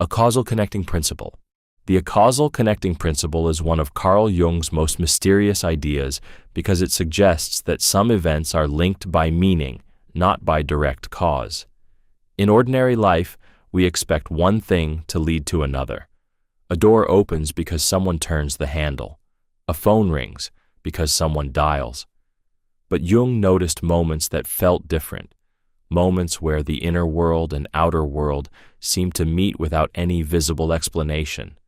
Acausal connecting principle. The acausal connecting principle is one of Carl Jung's most mysterious ideas because it suggests that some events are linked by meaning, not by direct cause. In ordinary life, we expect one thing to lead to another. A door opens because someone turns the handle. A phone rings because someone dials. But Jung noticed moments that felt different, moments where the inner world and outer world seemed to meet without any visible explanation.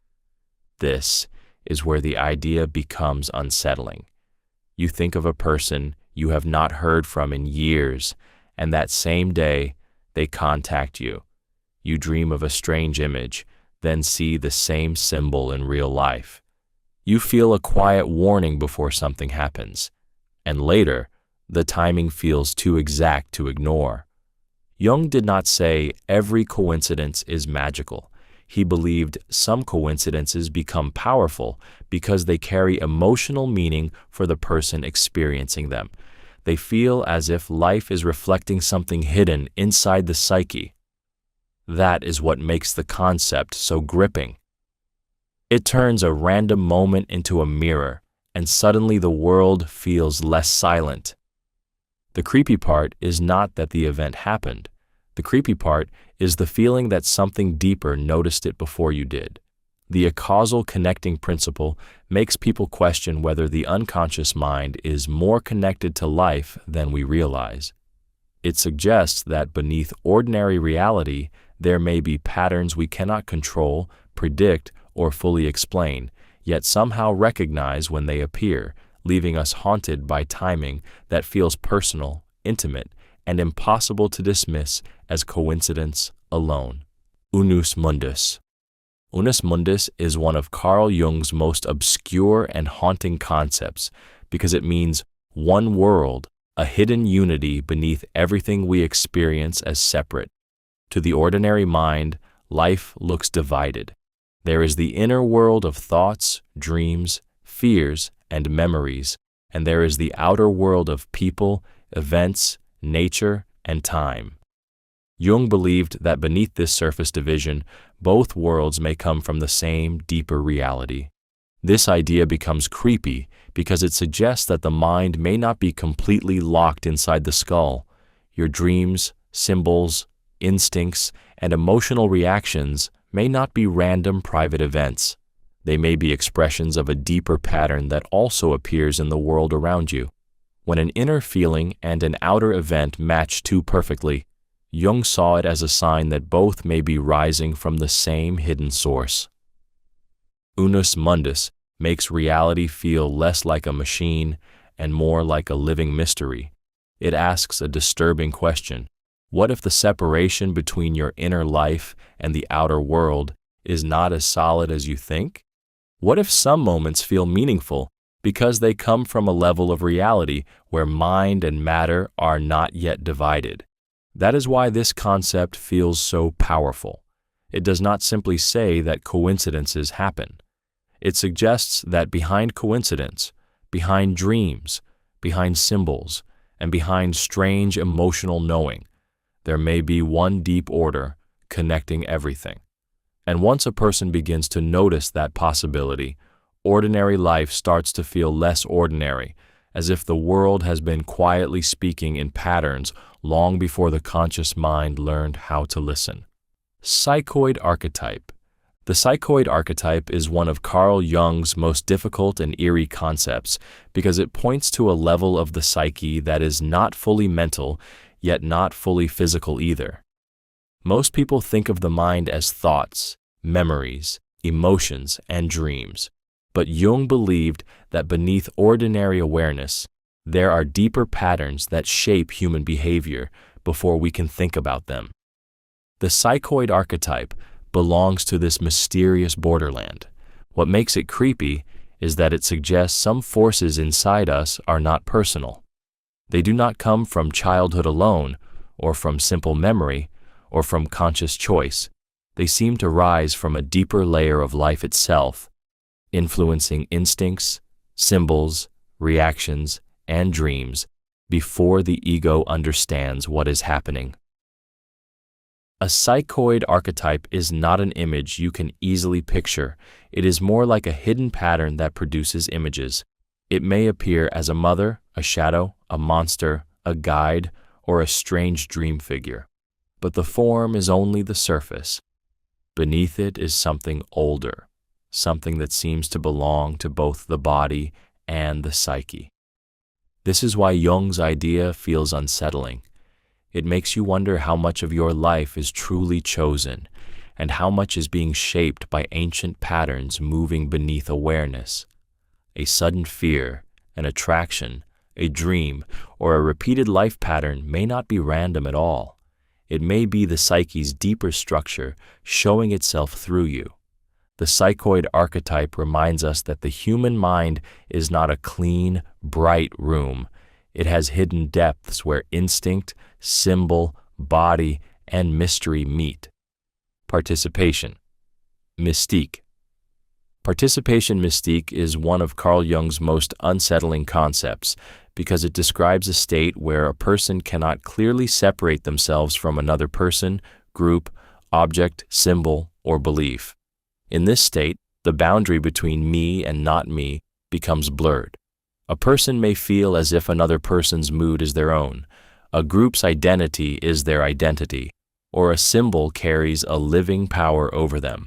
This is where the idea becomes unsettling. You think of a person you have not heard from in years, and that same day they contact you. You dream of a strange image, then see the same symbol in real life. You feel a quiet warning before something happens, and later, the timing feels too exact to ignore. Jung did not say every coincidence is magical. He believed some coincidences become powerful because they carry emotional meaning for the person experiencing them. They feel as if life is reflecting something hidden inside the psyche. That is what makes the concept so gripping. It turns a random moment into a mirror, and suddenly the world feels less silent. The creepy part is not that the event happened. The creepy part is the feeling that something deeper noticed it before you did. The acausal connecting principle makes people question whether the unconscious mind is more connected to life than we realize. It suggests that beneath ordinary reality, there may be patterns we cannot control, predict, or fully explain, yet somehow recognize when they appear, leaving us haunted by timing that feels personal, intimate, and impossible to dismiss as coincidence alone. Unus mundus. Unus mundus is one of Carl Jung's most obscure and haunting concepts because it means one world, a hidden unity beneath everything we experience as separate. To the ordinary mind, life looks divided. There is the inner world of thoughts, dreams, fears, and memories, and there is the outer world of people, events, nature, and time. Jung believed that beneath this surface division, both worlds may come from the same deeper reality. This idea becomes creepy because it suggests that the mind may not be completely locked inside the skull. Your dreams, symbols, instincts, and emotional reactions may not be random private events. They may be expressions of a deeper pattern that also appears in the world around you. When an inner feeling and an outer event match too perfectly, Jung saw it as a sign that both may be rising from the same hidden source. Unus mundus makes reality feel less like a machine and more like a living mystery. It asks a disturbing question. What if the separation between your inner life and the outer world is not as solid as you think? What if some moments feel meaningful because they come from a level of reality where mind and matter are not yet divided? That is why this concept feels so powerful. It does not simply say that coincidences happen. It suggests that behind coincidence, behind dreams, behind symbols, and behind strange emotional knowing, there may be one deep order connecting everything. And once a person begins to notice that possibility, ordinary life starts to feel less ordinary, as if the world has been quietly speaking in patterns long before the conscious mind learned how to listen. Psychoid archetype. The psychoid archetype is one of Carl Jung's most difficult and eerie concepts because it points to a level of the psyche that is not fully mental, yet not fully physical either. Most people think of the mind as thoughts, memories, emotions, and dreams. But Jung believed that beneath ordinary awareness, there are deeper patterns that shape human behavior before we can think about them. The psychoid archetype belongs to this mysterious borderland. What makes it creepy is that it suggests some forces inside us are not personal. They do not come from childhood alone, or from simple memory, or from conscious choice. They seem to rise from a deeper layer of life itself, influencing instincts, symbols, reactions, and dreams before the ego understands what is happening. A psychoid archetype is not an image you can easily picture. It is more like a hidden pattern that produces images. It may appear as a mother, a shadow, a monster, a guide, or a strange dream figure. But the form is only the surface. Beneath it is something older, something that seems to belong to both the body and the psyche. This is why Jung's idea feels unsettling. It makes you wonder how much of your life is truly chosen, and how much is being shaped by ancient patterns moving beneath awareness. A sudden fear, an attraction, a dream, or a repeated life pattern may not be random at all. It may be the psyche's deeper structure showing itself through you. The psychoid archetype reminds us that the human mind is not a clean, bright room. It has hidden depths where instinct, symbol, body, and mystery meet. Participation. Mystique. Participation mystique is one of Carl Jung's most unsettling concepts because it describes a state where a person cannot clearly separate themselves from another person, group, object, symbol, or belief. In this state, the boundary between me and not me becomes blurred. A person may feel as if another person's mood is their own, a group's identity is their identity, or a symbol carries a living power over them.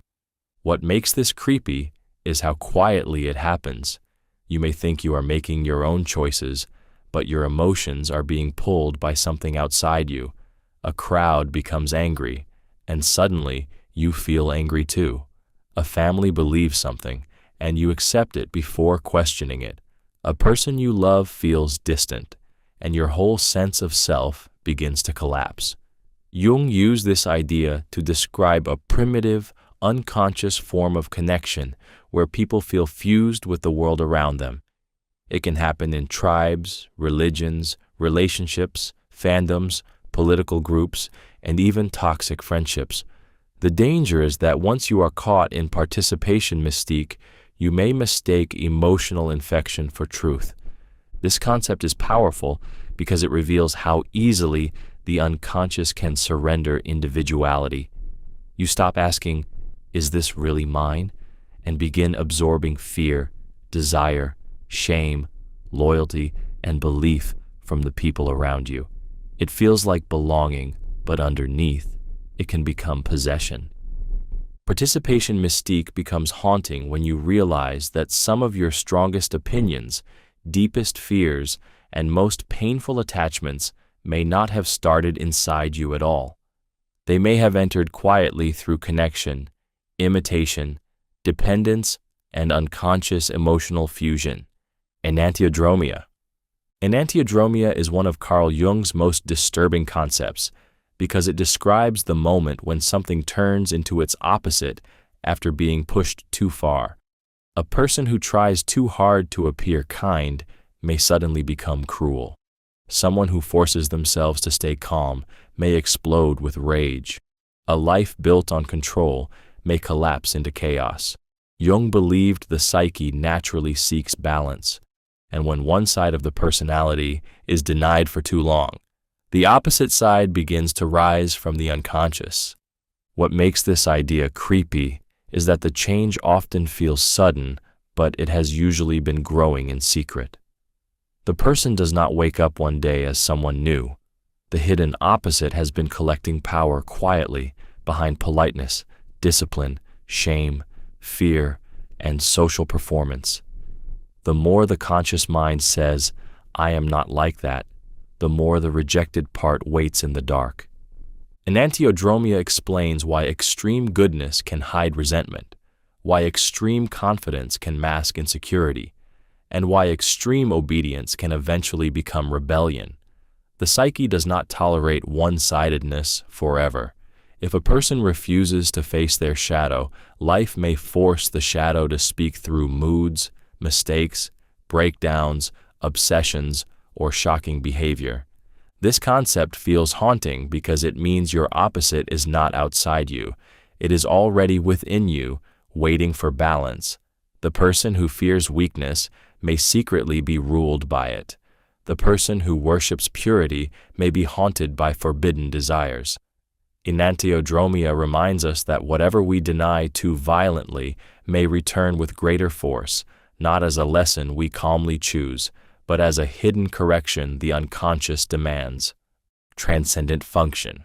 What makes this creepy is how quietly it happens. You may think you are making your own choices, but your emotions are being pulled by something outside you. A crowd becomes angry, and suddenly you feel angry too. A family believes something, and you accept it before questioning it. A person you love feels distant, and your whole sense of self begins to collapse. Jung used this idea to describe a primitive, unconscious form of connection where people feel fused with the world around them. It can happen in tribes, religions, relationships, fandoms, political groups, and even toxic friendships. The danger is that once you are caught in participation mystique, you may mistake emotional infection for truth. This concept is powerful because it reveals how easily the unconscious can surrender individuality. You stop asking, "Is this really mine?" and begin absorbing fear, desire, shame, loyalty, and belief from the people around you. It feels like belonging, but underneath, it can become possession. Participation mystique becomes haunting when you realize that some of your strongest opinions, deepest fears, and most painful attachments may not have started inside you at all. They may have entered quietly through connection, imitation, dependence, and unconscious emotional fusion. Enantiodromia. Enantiodromia is one of Carl Jung's most disturbing concepts because it describes the moment when something turns into its opposite after being pushed too far. A person who tries too hard to appear kind may suddenly become cruel. Someone who forces themselves to stay calm may explode with rage. A life built on control may collapse into chaos. Jung believed the psyche naturally seeks balance, and when one side of the personality is denied for too long, the opposite side begins to rise from the unconscious. What makes this idea creepy is that the change often feels sudden, but it has usually been growing in secret. The person does not wake up one day as someone new. The hidden opposite has been collecting power quietly behind politeness, discipline, shame, fear, and social performance. The more the conscious mind says, "I am not like that," the more the rejected part waits in the dark. Enantiodromia explains why extreme goodness can hide resentment, why extreme confidence can mask insecurity, and why extreme obedience can eventually become rebellion. The psyche does not tolerate one-sidedness forever. If a person refuses to face their shadow, life may force the shadow to speak through moods, mistakes, breakdowns, obsessions, or shocking behavior. This concept feels haunting because it means your opposite is not outside you. It is already within you, waiting for balance. The person who fears weakness may secretly be ruled by it. The person who worships purity may be haunted by forbidden desires. Enantiodromia reminds us that whatever we deny too violently may return with greater force, not as a lesson we calmly choose, but as a hidden correction the unconscious demands. Transcendent function.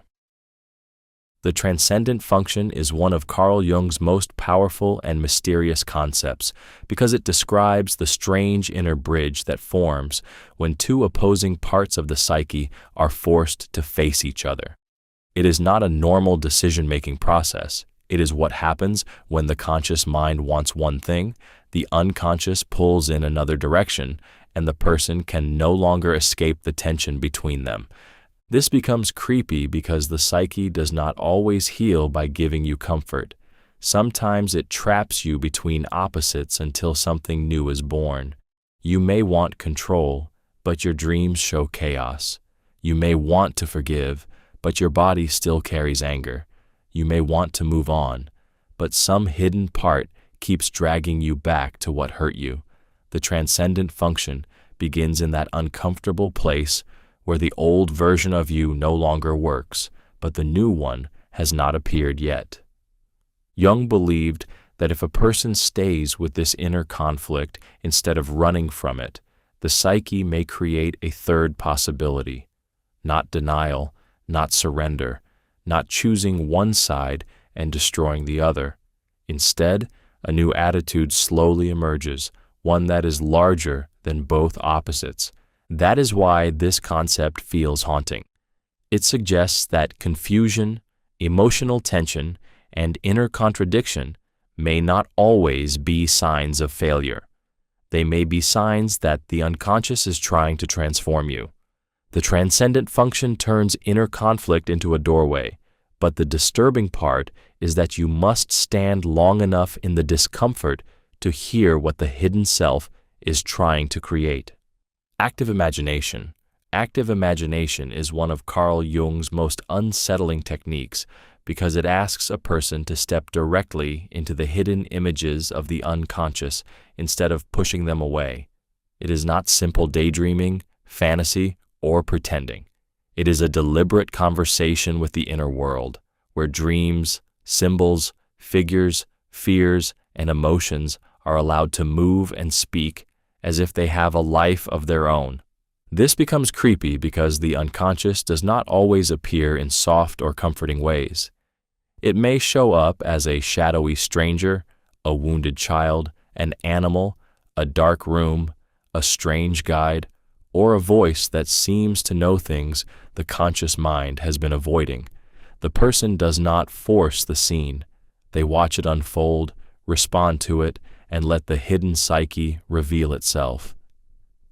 The transcendent function is one of Carl Jung's most powerful and mysterious concepts because it describes the strange inner bridge that forms when two opposing parts of the psyche are forced to face each other. It is not a normal decision-making process. It is what happens when the conscious mind wants one thing, the unconscious pulls in another direction, and the person can no longer escape the tension between them. This becomes creepy because the psyche does not always heal by giving you comfort. Sometimes it traps you between opposites until something new is born. You may want control, but your dreams show chaos. You may want to forgive, but your body still carries anger. You may want to move on, but some hidden part keeps dragging you back to what hurt you. The transcendent function begins in that uncomfortable place where the old version of you no longer works, but the new one has not appeared yet. Jung believed that if a person stays with this inner conflict instead of running from it, the psyche may create a third possibility. Not denial, not surrender, not choosing one side and destroying the other. Instead, a new attitude slowly emerges, one that is larger than both opposites. That is why this concept feels haunting. It suggests that confusion, emotional tension, and inner contradiction may not always be signs of failure. They may be signs that the unconscious is trying to transform you. The transcendent function turns inner conflict into a doorway, but the disturbing part is that you must stand long enough in the discomfort to hear what the hidden self is trying to create. Active imagination. Active imagination is one of Carl Jung's most unsettling techniques because it asks a person to step directly into the hidden images of the unconscious instead of pushing them away. It is not simple daydreaming, fantasy, or pretending. It is a deliberate conversation with the inner world, where dreams, symbols, figures, fears, and emotions are allowed to move and speak as if they have a life of their own. This becomes creepy because the unconscious does not always appear in soft or comforting ways. It may show up as a shadowy stranger, a wounded child, an animal, a dark room, a strange guide, or a voice that seems to know things the conscious mind has been avoiding. The person does not force the scene. They watch it unfold, respond to it, and let the hidden psyche reveal itself.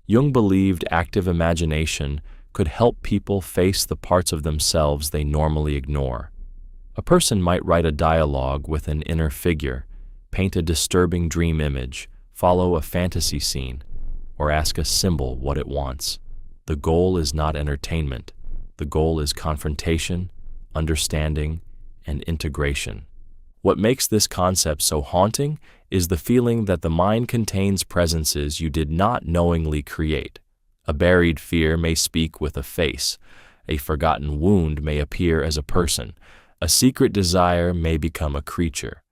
Jung believed active imagination could help people face the parts of themselves they normally ignore. A person might write a dialogue with an inner figure, paint a disturbing dream image, follow a fantasy scene, or ask a symbol what it wants. The goal is not entertainment. The goal is confrontation, understanding, and integration. What makes this concept so haunting is the feeling that the mind contains presences you did not knowingly create. A buried fear may speak with a face. A forgotten wound may appear as a person. A secret desire may become a creature.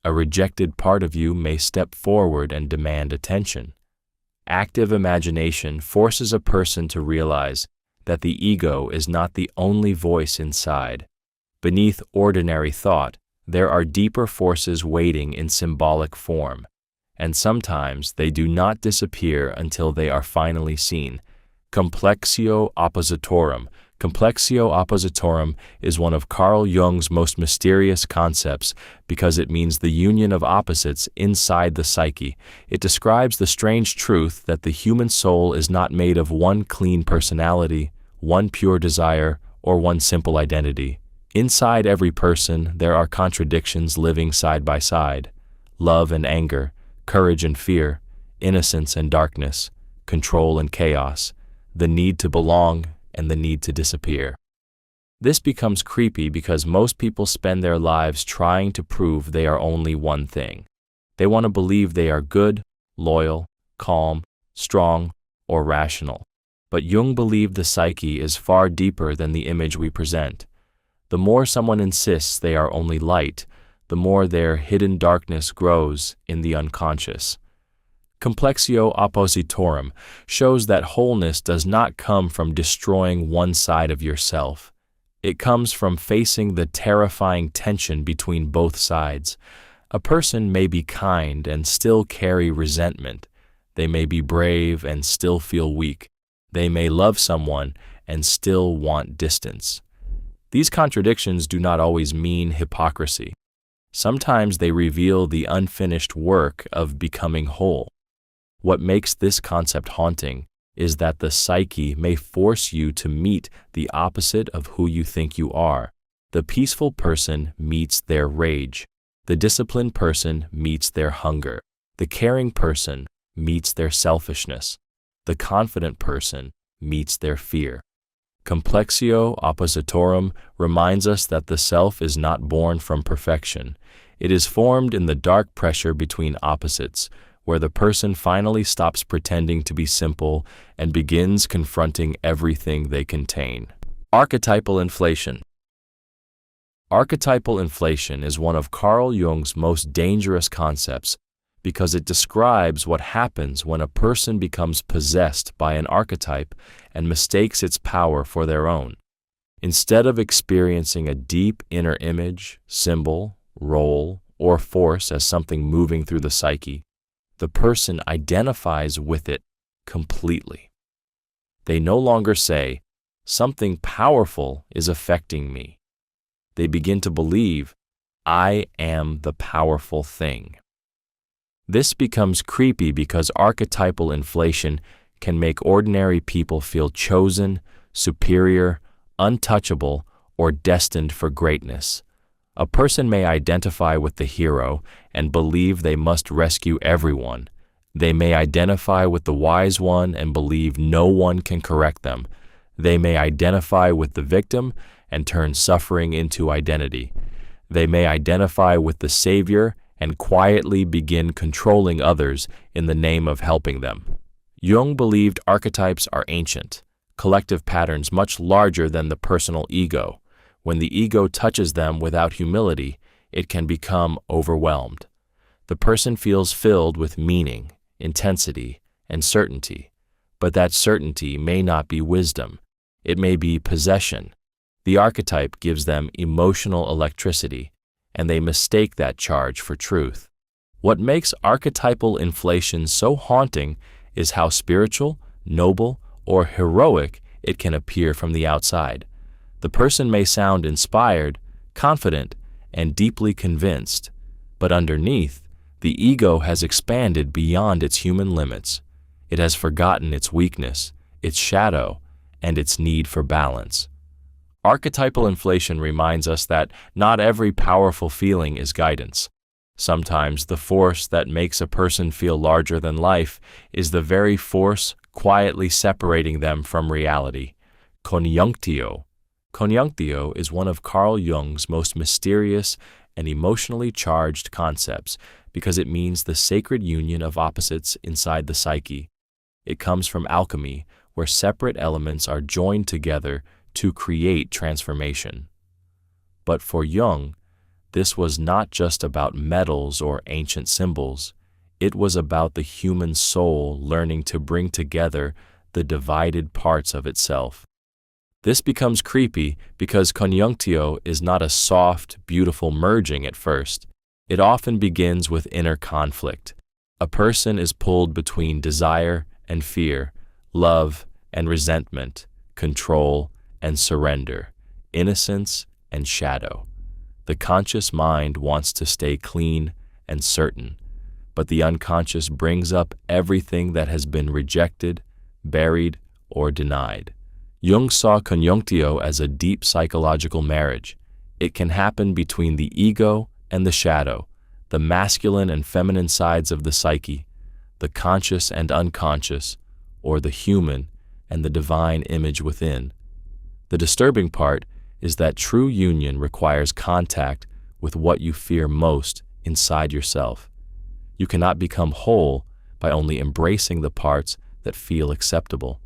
A rejected part of you may step forward and demand attention. Active imagination forces a person to realize that the ego is not the only voice inside. Beneath ordinary thought, there are deeper forces waiting in symbolic form, and sometimes they do not disappear until they are finally seen. Complexio oppositorum. Complexio oppositorum is one of Carl Jung's most mysterious concepts because it means the union of opposites inside the psyche. It describes the strange truth that the human soul is not made of one clean personality, one pure desire, or one simple identity. Inside every person, there are contradictions living side by side: love and anger, courage and fear, innocence and darkness, control and chaos, the need to belong and the need to disappear. This becomes creepy because most people spend their lives trying to prove they are only one thing. They want to believe they are good, loyal, calm, strong, or rational. But Jung believed the psyche is far deeper than the image we present. The more someone insists they are only light, the more their hidden darkness grows in the unconscious. Complexio oppositorum shows that wholeness does not come from destroying one side of yourself. It comes from facing the terrifying tension between both sides. A person may be kind and still carry resentment. They may be brave and still feel weak. They may love someone and still want distance. These contradictions do not always mean hypocrisy. Sometimes they reveal the unfinished work of becoming whole. What makes this concept haunting is that the psyche may force you to meet the opposite of who you think you are. The peaceful person meets their rage. The disciplined person meets their hunger. The caring person meets their selfishness. The confident person meets their fear. Complexio oppositorum reminds us that the self is not born from perfection. It is formed in the dark pressure between opposites, where the person finally stops pretending to be simple and begins confronting everything they contain. Archetypal inflation. Archetypal inflation is one of Carl Jung's most dangerous concepts because it describes what happens when a person becomes possessed by an archetype and mistakes its power for their own. Instead of experiencing a deep inner image, symbol, role, or force as something moving through the psyche, the person identifies with it completely. They no longer say, "Something powerful is affecting me." They begin to believe, "I am the powerful thing." This becomes creepy because archetypal inflation can make ordinary people feel chosen, superior, untouchable, or destined for greatness. A person may identify with the hero and believe they must rescue everyone. They may identify with the wise one and believe no one can correct them. They may identify with the victim and turn suffering into identity. They may identify with the savior and quietly begin controlling others in the name of helping them. Jung believed archetypes are ancient, collective patterns much larger than the personal ego. When the ego touches them without humility, it can become overwhelmed. The person feels filled with meaning, intensity, and certainty, but that certainty may not be wisdom. It may be possession. The archetype gives them emotional electricity, and they mistake that charge for truth. What makes archetypal inflation so haunting is how spiritual, noble, or heroic it can appear from the outside. The person may sound inspired, confident, and deeply convinced, but underneath, the ego has expanded beyond its human limits. It has forgotten its weakness, its shadow, and its need for balance. Archetypal inflation reminds us that not every powerful feeling is guidance. Sometimes the force that makes a person feel larger than life is the very force quietly separating them from reality. Coniunctio. Coniunctio is one of Carl Jung's most mysterious and emotionally charged concepts because it means the sacred union of opposites inside the psyche. It comes from alchemy, where separate elements are joined together to create transformation. But for Jung, this was not just about metals or ancient symbols. It was about the human soul learning to bring together the divided parts of itself. This becomes creepy because Coniunctio is not a soft, beautiful merging at first. It often begins with inner conflict. A person is pulled between desire and fear, love and resentment, control and surrender, innocence and shadow. The conscious mind wants to stay clean and certain, but the unconscious brings up everything that has been rejected, buried, or denied. Jung saw Coniunctio as a deep psychological marriage. It can happen between the ego and the shadow, the masculine and feminine sides of the psyche, the conscious and unconscious, or the human and the divine image within. The disturbing part is that true union requires contact with what you fear most inside yourself. You cannot become whole by only embracing the parts that feel acceptable.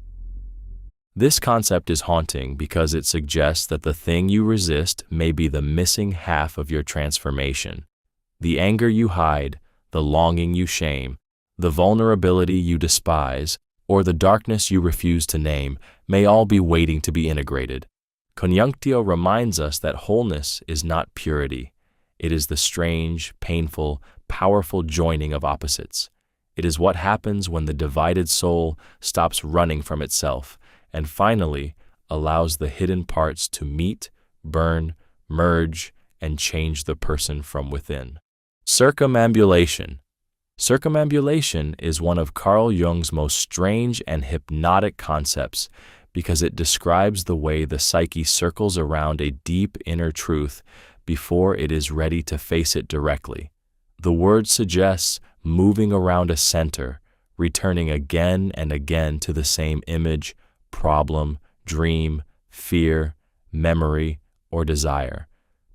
This concept is haunting because it suggests that the thing you resist may be the missing half of your transformation. The anger you hide, the longing you shame, the vulnerability you despise, or the darkness you refuse to name may all be waiting to be integrated. Coniunctio reminds us that wholeness is not purity. It is the strange, painful, powerful joining of opposites. It is what happens when the divided soul stops running from itself and finally allows the hidden parts to meet, burn, merge, and change the person from within. Circumambulation. Circumambulation is one of Carl Jung's most strange and hypnotic concepts because it describes the way the psyche circles around a deep inner truth before it is ready to face it directly. The word suggests moving around a center, returning again and again to the same image, problem, dream, fear, memory, or desire.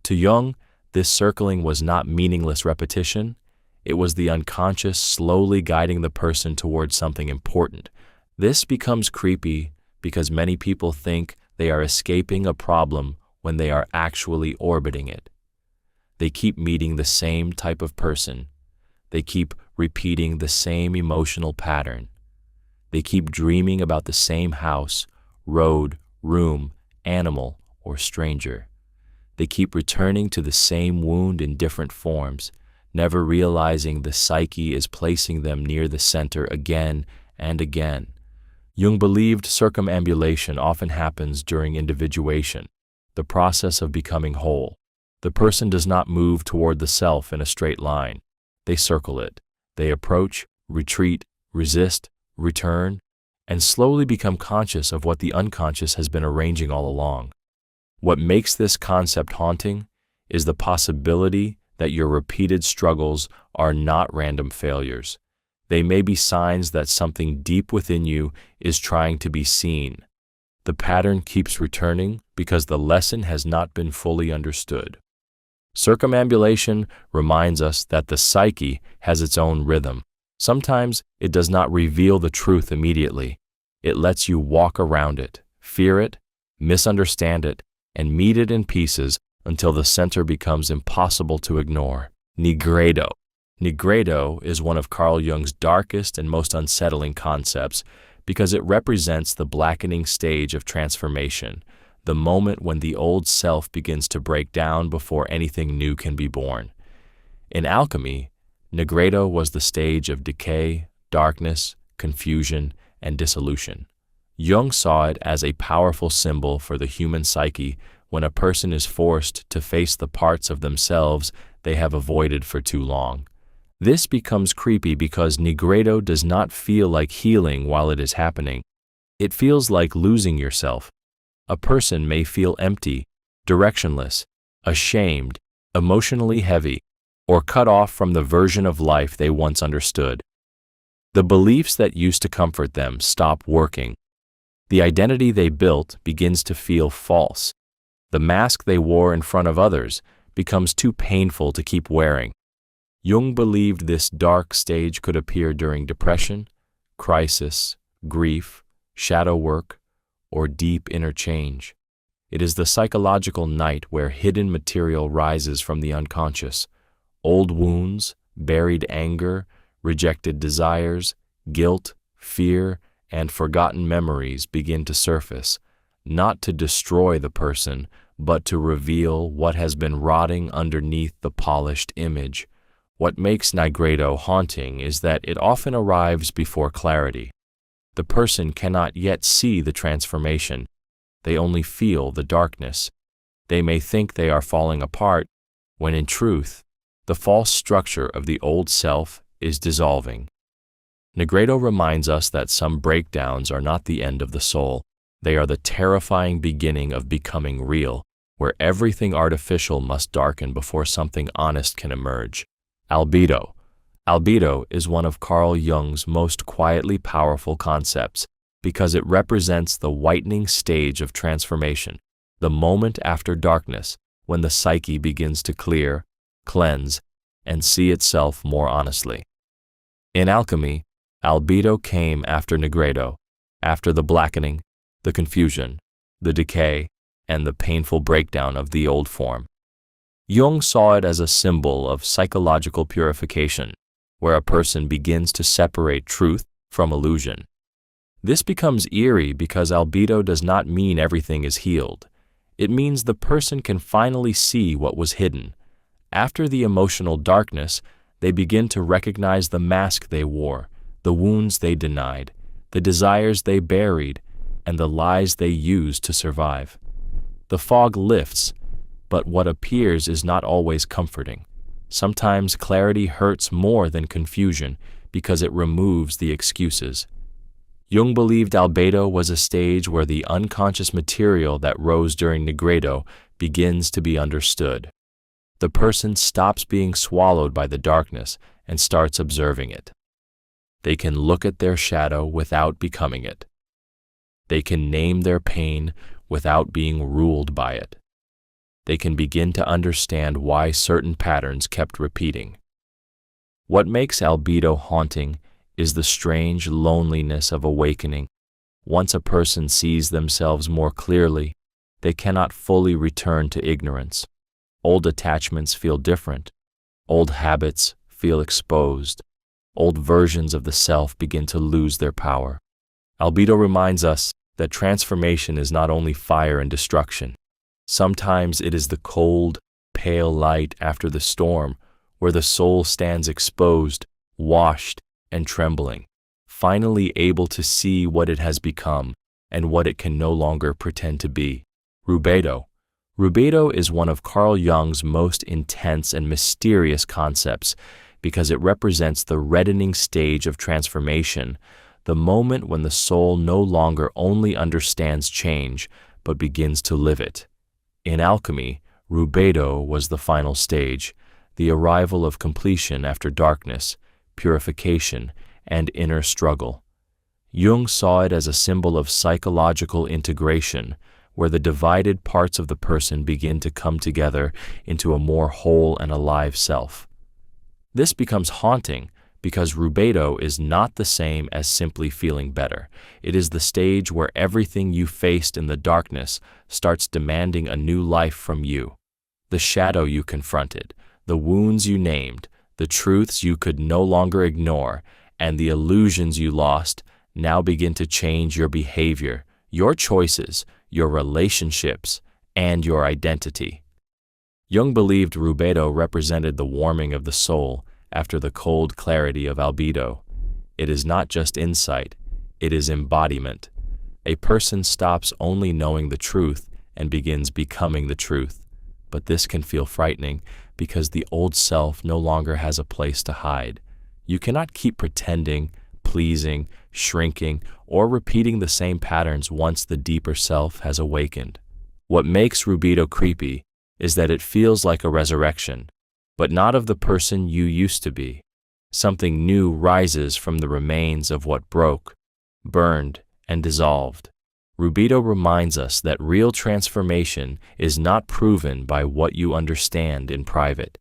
To Jung, this circling was not meaningless repetition. It was the unconscious slowly guiding the person towards something important. This becomes creepy because many people think they are escaping a problem when they are actually orbiting it. They keep meeting the same type of person. They keep repeating the same emotional pattern. They keep dreaming about the same house, road, room, animal, or stranger. They keep returning to the same wound in different forms, never realizing the psyche is placing them near the center again and again. Jung believed circumambulation often happens during individuation, the process of becoming whole. The person does not move toward the self in a straight line. They circle it. They approach, retreat, resist, return, and slowly become conscious of what the unconscious has been arranging all along. What makes this concept haunting is the possibility that your repeated struggles are not random failures. They may be signs that something deep within you is trying to be seen. The pattern keeps returning because the lesson has not been fully understood. Circumambulation reminds us that the psyche has its own rhythm. Sometimes it does not reveal the truth immediately. It lets you walk around it, fear it, misunderstand it, and meet it in pieces until the center becomes impossible to ignore. Nigredo. Nigredo is one of Carl Jung's darkest and most unsettling concepts because it represents the blackening stage of transformation, the moment when the old self begins to break down before anything new can be born. In alchemy, Nigredo was the stage of decay, darkness, confusion, and dissolution. Jung saw it as a powerful symbol for the human psyche when a person is forced to face the parts of themselves they have avoided for too long. This becomes creepy because Nigredo does not feel like healing while it is happening. It feels like losing yourself. A person may feel empty, directionless, ashamed, emotionally heavy, or cut off from the version of life they once understood. The beliefs that used to comfort them stop working. The identity they built begins to feel false. The mask they wore in front of others becomes too painful to keep wearing. Jung believed this dark stage could appear during depression, crisis, grief, shadow work, or deep inner change. It is the psychological night where hidden material rises from the unconscious. Old wounds, buried anger, rejected desires, guilt, fear, and forgotten memories begin to surface, not to destroy the person, but to reveal what has been rotting underneath the polished image. What makes Nigredo haunting is that it often arrives before clarity. The person cannot yet see the transformation. They only feel the darkness. They may think they are falling apart, when in truth, the false structure of the old self is dissolving. Nigredo reminds us that some breakdowns are not the end of the soul. They are the terrifying beginning of becoming real, where everything artificial must darken before something honest can emerge. Albedo. Albedo is one of Carl Jung's most quietly powerful concepts because it represents the whitening stage of transformation, the moment after darkness when the psyche begins to clear, cleanse, and see itself more honestly. In alchemy, Albedo came after Nigredo, after the blackening, the confusion, the decay, and the painful breakdown of the old form. Jung saw it as a symbol of psychological purification, where a person begins to separate truth from illusion. This becomes eerie because albedo does not mean everything is healed. It means the person can finally see what was hidden. After the emotional darkness, they begin to recognize the mask they wore, the wounds they denied, the desires they buried, and the lies they used to survive. The fog lifts, but what appears is not always comforting. Sometimes clarity hurts more than confusion because it removes the excuses. Jung believed albedo was a stage where the unconscious material that rose during Nigredo begins to be understood. The person stops being swallowed by the darkness and starts observing it. They can look at their shadow without becoming it. They can name their pain without being ruled by it. They can begin to understand why certain patterns kept repeating. What makes albedo haunting is the strange loneliness of awakening. Once a person sees themselves more clearly, they cannot fully return to ignorance. Old attachments feel different. Old habits feel exposed. Old versions of the self begin to lose their power. Albedo reminds us that transformation is not only fire and destruction. Sometimes it is the cold, pale light after the storm, where the soul stands exposed, washed, and trembling, finally able to see what it has become and what it can no longer pretend to be. Rubedo. Rubedo is one of Carl Jung's most intense and mysterious concepts because it represents the reddening stage of transformation, the moment when the soul no longer only understands change, but begins to live it. In alchemy, Rubedo was the final stage, the arrival of completion after darkness, purification, and inner struggle. Jung saw it as a symbol of psychological integration, where the divided parts of the person begin to come together into a more whole and alive self. This becomes haunting because Rubedo is not the same as simply feeling better. It is the stage where everything you faced in the darkness starts demanding a new life from you. The shadow you confronted, the wounds you named, the truths you could no longer ignore, and the illusions you lost now begin to change your behavior, your choices, your relationships, and your identity. Jung believed Rubedo represented the warming of the soul after the cold clarity of albedo. It is not just insight, it is embodiment. A person stops only knowing the truth and begins becoming the truth. But this can feel frightening because the old self no longer has a place to hide. You cannot keep pretending, pleasing, shrinking, or repeating the same patterns once the deeper self has awakened. What makes Rubedo creepy is that it feels like a resurrection, but not of the person you used to be. Something new rises from the remains of what broke, burned, and dissolved. Rubedo reminds us that real transformation is not proven by what you understand in private.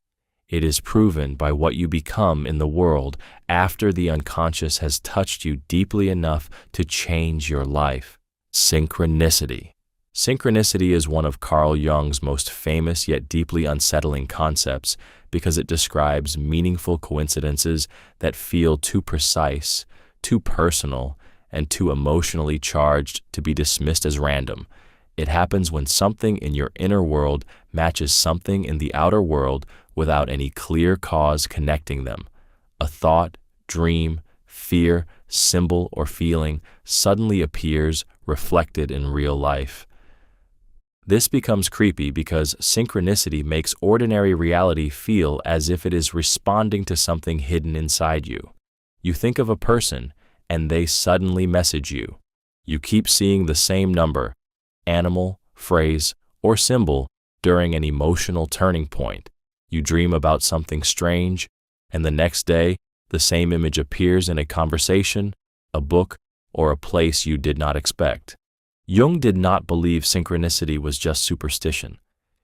It is proven by what you become in the world after the unconscious has touched you deeply enough to change your life. Synchronicity. Synchronicity is one of Carl Jung's most famous yet deeply unsettling concepts because it describes meaningful coincidences that feel too precise, too personal, and too emotionally charged to be dismissed as random. It happens when something in your inner world matches something in the outer world without any clear cause connecting them. A thought, dream, fear, symbol, or feeling suddenly appears reflected in real life. This becomes creepy because synchronicity makes ordinary reality feel as if it is responding to something hidden inside you. You think of a person, and they suddenly message you. You keep seeing the same number, animal, phrase, or symbol during an emotional turning point. You dream about something strange, and the next day, the same image appears in a conversation, a book, or a place you did not expect. Jung did not believe synchronicity was just superstition.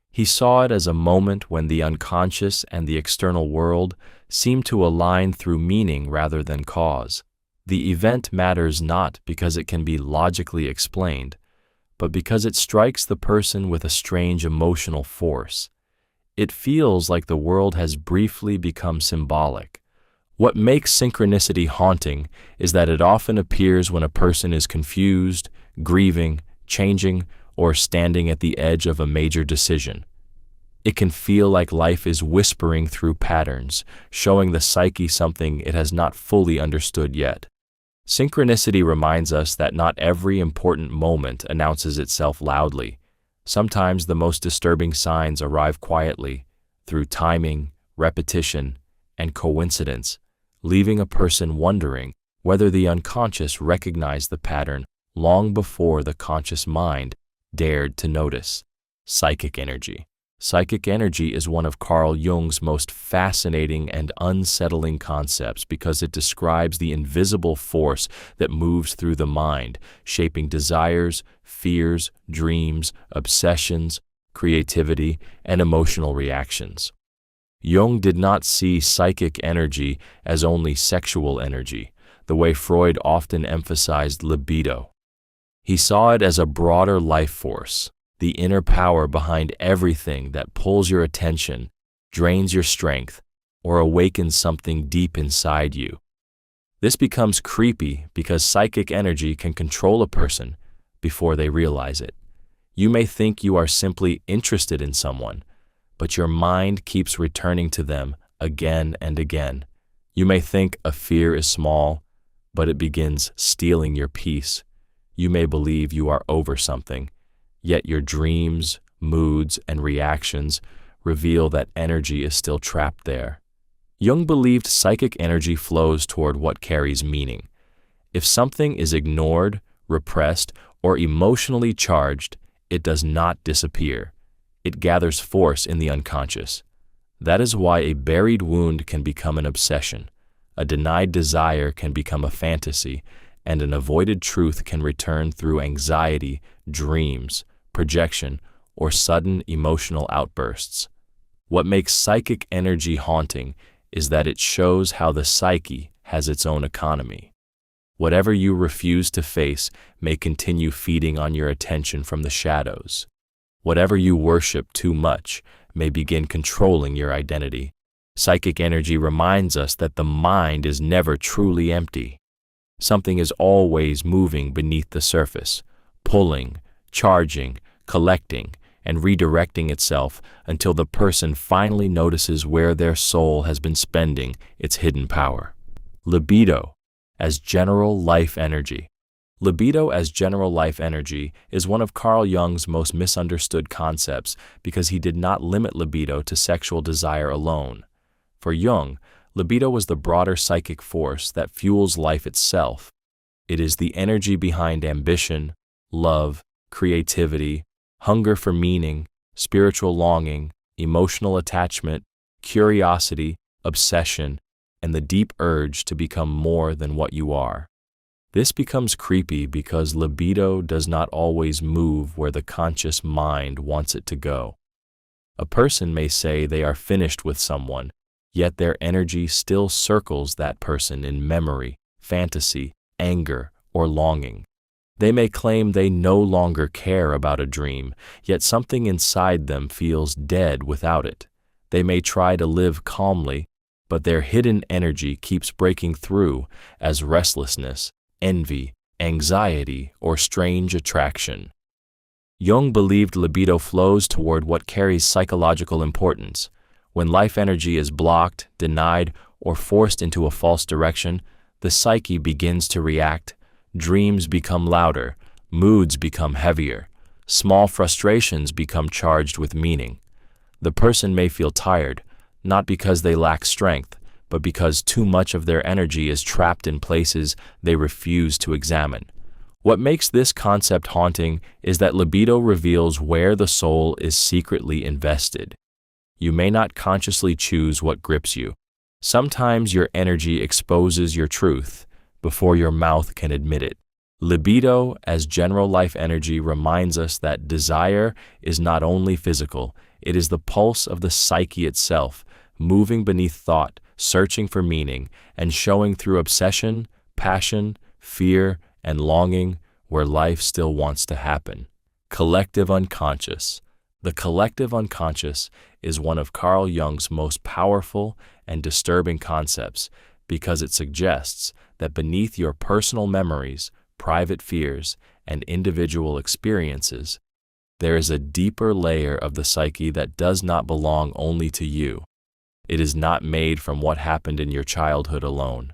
He saw it as a moment when the unconscious and the external world seem to align through meaning rather than cause. The event matters not because it can be logically explained, but because it strikes the person with a strange emotional force. It feels like the world has briefly become symbolic. What makes synchronicity haunting is that it often appears when a person is confused, grieving, changing, or standing at the edge of a major decision. It can feel like life is whispering through patterns, showing the psyche something it has not fully understood yet. Synchronicity reminds us that not every important moment announces itself loudly. Sometimes the most disturbing signs arrive quietly, through timing, repetition, and coincidence, leaving a person wondering whether the unconscious recognized the pattern long before the conscious mind dared to notice. Psychic energy. Psychic energy is one of Carl Jung's most fascinating and unsettling concepts because it describes the invisible force that moves through the mind, shaping desires, fears, dreams, obsessions, creativity, and emotional reactions. Jung did not see psychic energy as only sexual energy, the way Freud often emphasized libido. He saw it as a broader life force, the inner power behind everything that pulls your attention, drains your strength, or awakens something deep inside you. This becomes creepy because psychic energy can control a person before they realize it. You may think you are simply interested in someone, but your mind keeps returning to them again and again. You may think a fear is small, but it begins stealing your peace. You may believe you are over something, yet your dreams, moods, and reactions reveal that energy is still trapped there. Jung believed psychic energy flows toward what carries meaning. If something is ignored, repressed, or emotionally charged, it does not disappear. It gathers force in the unconscious. That is why a buried wound can become an obsession, a denied desire can become a fantasy, and an avoided truth can return through anxiety, dreams, projection, or sudden emotional outbursts. What makes psychic energy haunting is that it shows how the psyche has its own economy. Whatever you refuse to face may continue feeding on your attention from the shadows. Whatever you worship too much may begin controlling your identity. Psychic energy reminds us that the mind is never truly empty. Something is always moving beneath the surface, pulling, charging, collecting, and redirecting itself until the person finally notices where their soul has been spending its hidden power. Libido as general life energy. Libido as general life energy is one of Carl Jung's most misunderstood concepts because he did not limit libido to sexual desire alone. For Jung, libido was the broader psychic force that fuels life itself. It is the energy behind ambition, love, creativity, hunger for meaning, spiritual longing, emotional attachment, curiosity, obsession, and the deep urge to become more than what you are. This becomes creepy because libido does not always move where the conscious mind wants it to go. A person may say they are finished with someone, yet their energy still circles that person in memory, fantasy, anger, or longing. They may claim they no longer care about a dream, yet something inside them feels dead without it. They may try to live calmly, but their hidden energy keeps breaking through as restlessness, envy, anxiety, or strange attraction. Jung believed libido flows toward what carries psychological importance. When life energy is blocked, denied, or forced into a false direction, the psyche begins to react. Dreams become louder, moods become heavier, small frustrations become charged with meaning. The person may feel tired, not because they lack strength, but because too much of their energy is trapped in places they refuse to examine. What makes this concept haunting is that libido reveals where the soul is secretly invested. You may not consciously choose what grips you. Sometimes your energy exposes your truth before your mouth can admit it. Libido as general life energy reminds us that desire is not only physical, it is the pulse of the psyche itself, moving beneath thought, searching for meaning, and showing through obsession, passion, fear, and longing where life still wants to happen. Collective unconscious. The collective unconscious is one of Carl Jung's most powerful and disturbing concepts because it suggests that beneath your personal memories, private fears, and individual experiences, there is a deeper layer of the psyche that does not belong only to you. It is not made from what happened in your childhood alone.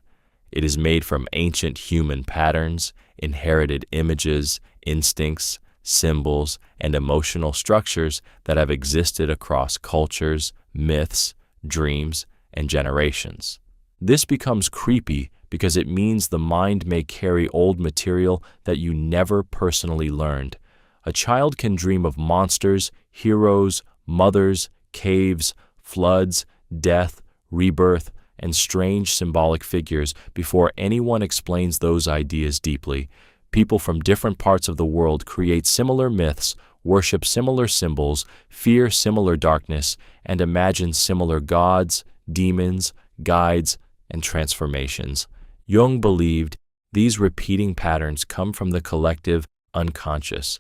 It is made from ancient human patterns, inherited images, instincts, symbols, and emotional structures that have existed across cultures, myths, dreams, and generations. This becomes creepy because it means the mind may carry old material that you never personally learned. A child can dream of monsters, heroes, mothers, caves, floods, death, rebirth, and strange symbolic figures before anyone explains those ideas deeply. People from different parts of the world create similar myths, worship similar symbols, fear similar darkness, and imagine similar gods, demons, guides, and transformations. Jung believed these repeating patterns come from the collective unconscious.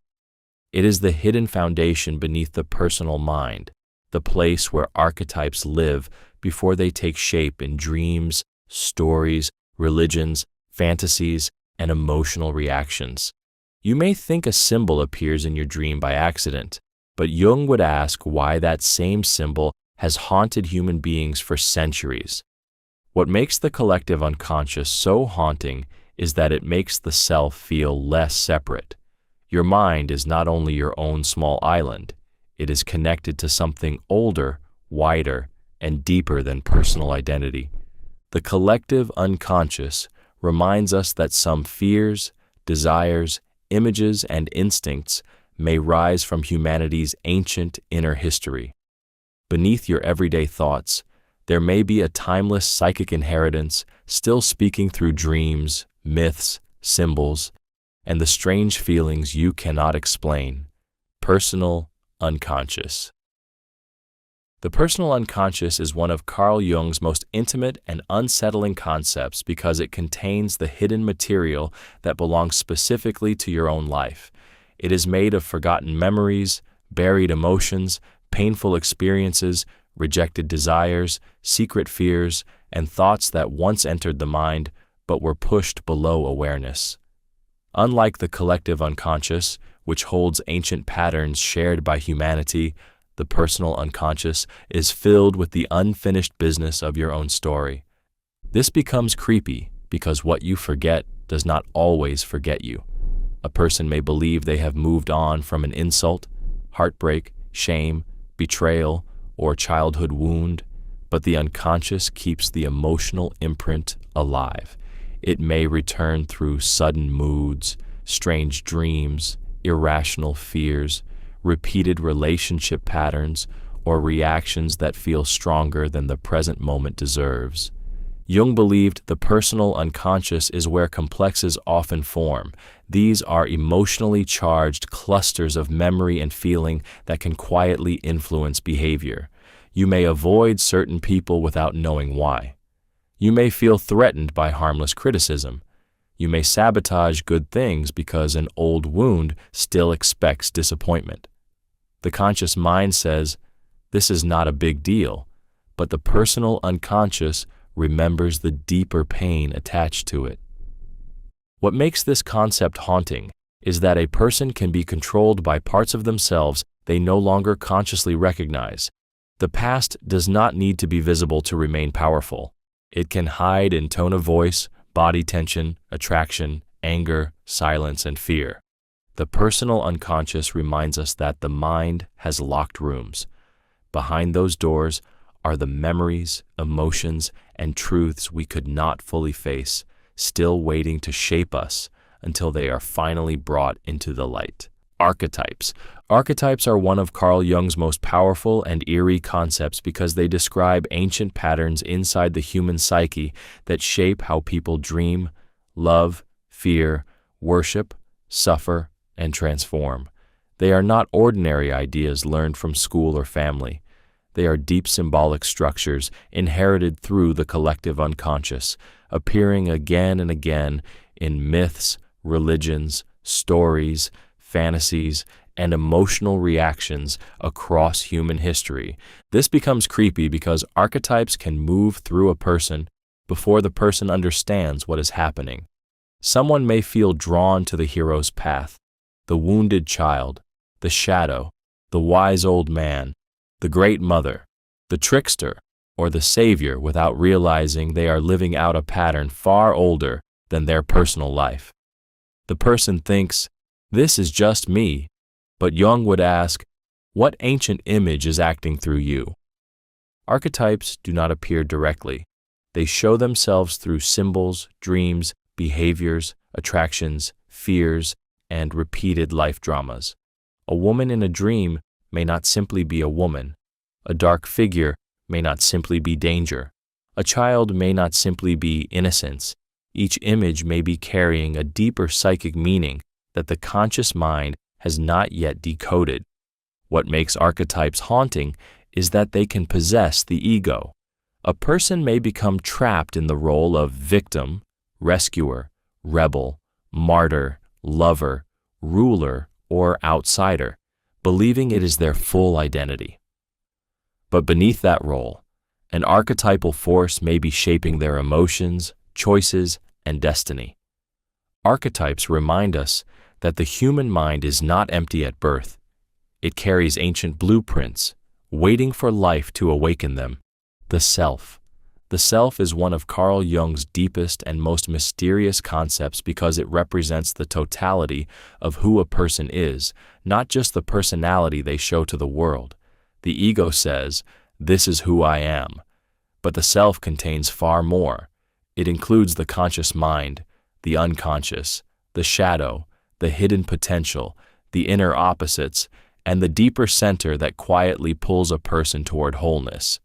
It is the hidden foundation beneath the personal mind, the place where archetypes live before they take shape in dreams, stories, religions, fantasies, and emotional reactions. You may think a symbol appears in your dream by accident, but Jung would ask why that same symbol has haunted human beings for centuries. What makes the collective unconscious so haunting is that it makes the self feel less separate. Your mind is not only your own small island, it is connected to something older, wider, and deeper than personal identity. The collective unconscious reminds us that some fears, desires, images, and instincts may rise from humanity's ancient inner history. Beneath your everyday thoughts, there may be a timeless psychic inheritance still speaking through dreams, myths, symbols, and the strange feelings you cannot explain. Personal unconscious. The personal unconscious is one of Carl Jung's most intimate and unsettling concepts because it contains the hidden material that belongs specifically to your own life. It is made of forgotten memories, buried emotions, painful experiences, rejected desires, secret fears, and thoughts that once entered the mind but were pushed below awareness. Unlike the collective unconscious, which holds ancient patterns shared by humanity, the personal unconscious is filled with the unfinished business of your own story. This becomes creepy because what you forget does not always forget you. A person may believe they have moved on from an insult, heartbreak, shame, betrayal, or childhood wound, but the unconscious keeps the emotional imprint alive. It may return through sudden moods, strange dreams, irrational fears, repeated relationship patterns, or reactions that feel stronger than the present moment deserves. Jung believed the personal unconscious is where complexes often form. These are emotionally charged clusters of memory and feeling that can quietly influence behavior. You may avoid certain people without knowing why. You may feel threatened by harmless criticism. You may sabotage good things because an old wound still expects disappointment. The conscious mind says, this is not a big deal, but the personal unconscious remembers the deeper pain attached to it. What makes this concept haunting is that a person can be controlled by parts of themselves they no longer consciously recognize. The past does not need to be visible to remain powerful. It can hide in tone of voice, body tension, attraction, anger, silence, and fear. The personal unconscious reminds us that the mind has locked rooms. Behind those doors are the memories, emotions, and truths we could not fully face, still waiting to shape us until they are finally brought into the light. Archetypes. Archetypes are one of Carl Jung's most powerful and eerie concepts because they describe ancient patterns inside the human psyche that shape how people dream, love, fear, worship, suffer, and transform. They are not ordinary ideas learned from school or family. They are deep symbolic structures inherited through the collective unconscious, appearing again and again in myths, religions, stories, fantasies, and emotional reactions across human history. This becomes creepy because archetypes can move through a person before the person understands what is happening. Someone may feel drawn to the hero's path, the wounded child, the shadow, the wise old man, the great mother, the trickster, or the savior without realizing they are living out a pattern far older than their personal life. The person thinks, "This is just me," but Jung would ask, "What ancient image is acting through you?" Archetypes do not appear directly. They show themselves through symbols, dreams, behaviors, attractions, fears, and repeated life dramas. A woman in a dream may not simply be a woman. A dark figure may not simply be danger. A child may not simply be innocence. Each image may be carrying a deeper psychic meaning that the conscious mind has not yet decoded. What makes archetypes haunting is that they can possess the ego. A person may become trapped in the role of victim, rescuer, rebel, martyr, lover, ruler, or outsider, believing it is their full identity. But beneath that role, an archetypal force may be shaping their emotions, choices, and destiny. Archetypes remind us that the human mind is not empty at birth. It carries ancient blueprints, waiting for life to awaken them. The self. The self is one of Carl Jung's deepest and most mysterious concepts because it represents the totality of who a person is, not just the personality they show to the world. The ego says, "This is who I am," but the self contains far more. It includes the conscious mind, the unconscious, the shadow, the hidden potential, the inner opposites, and the deeper center that quietly pulls a person toward wholeness.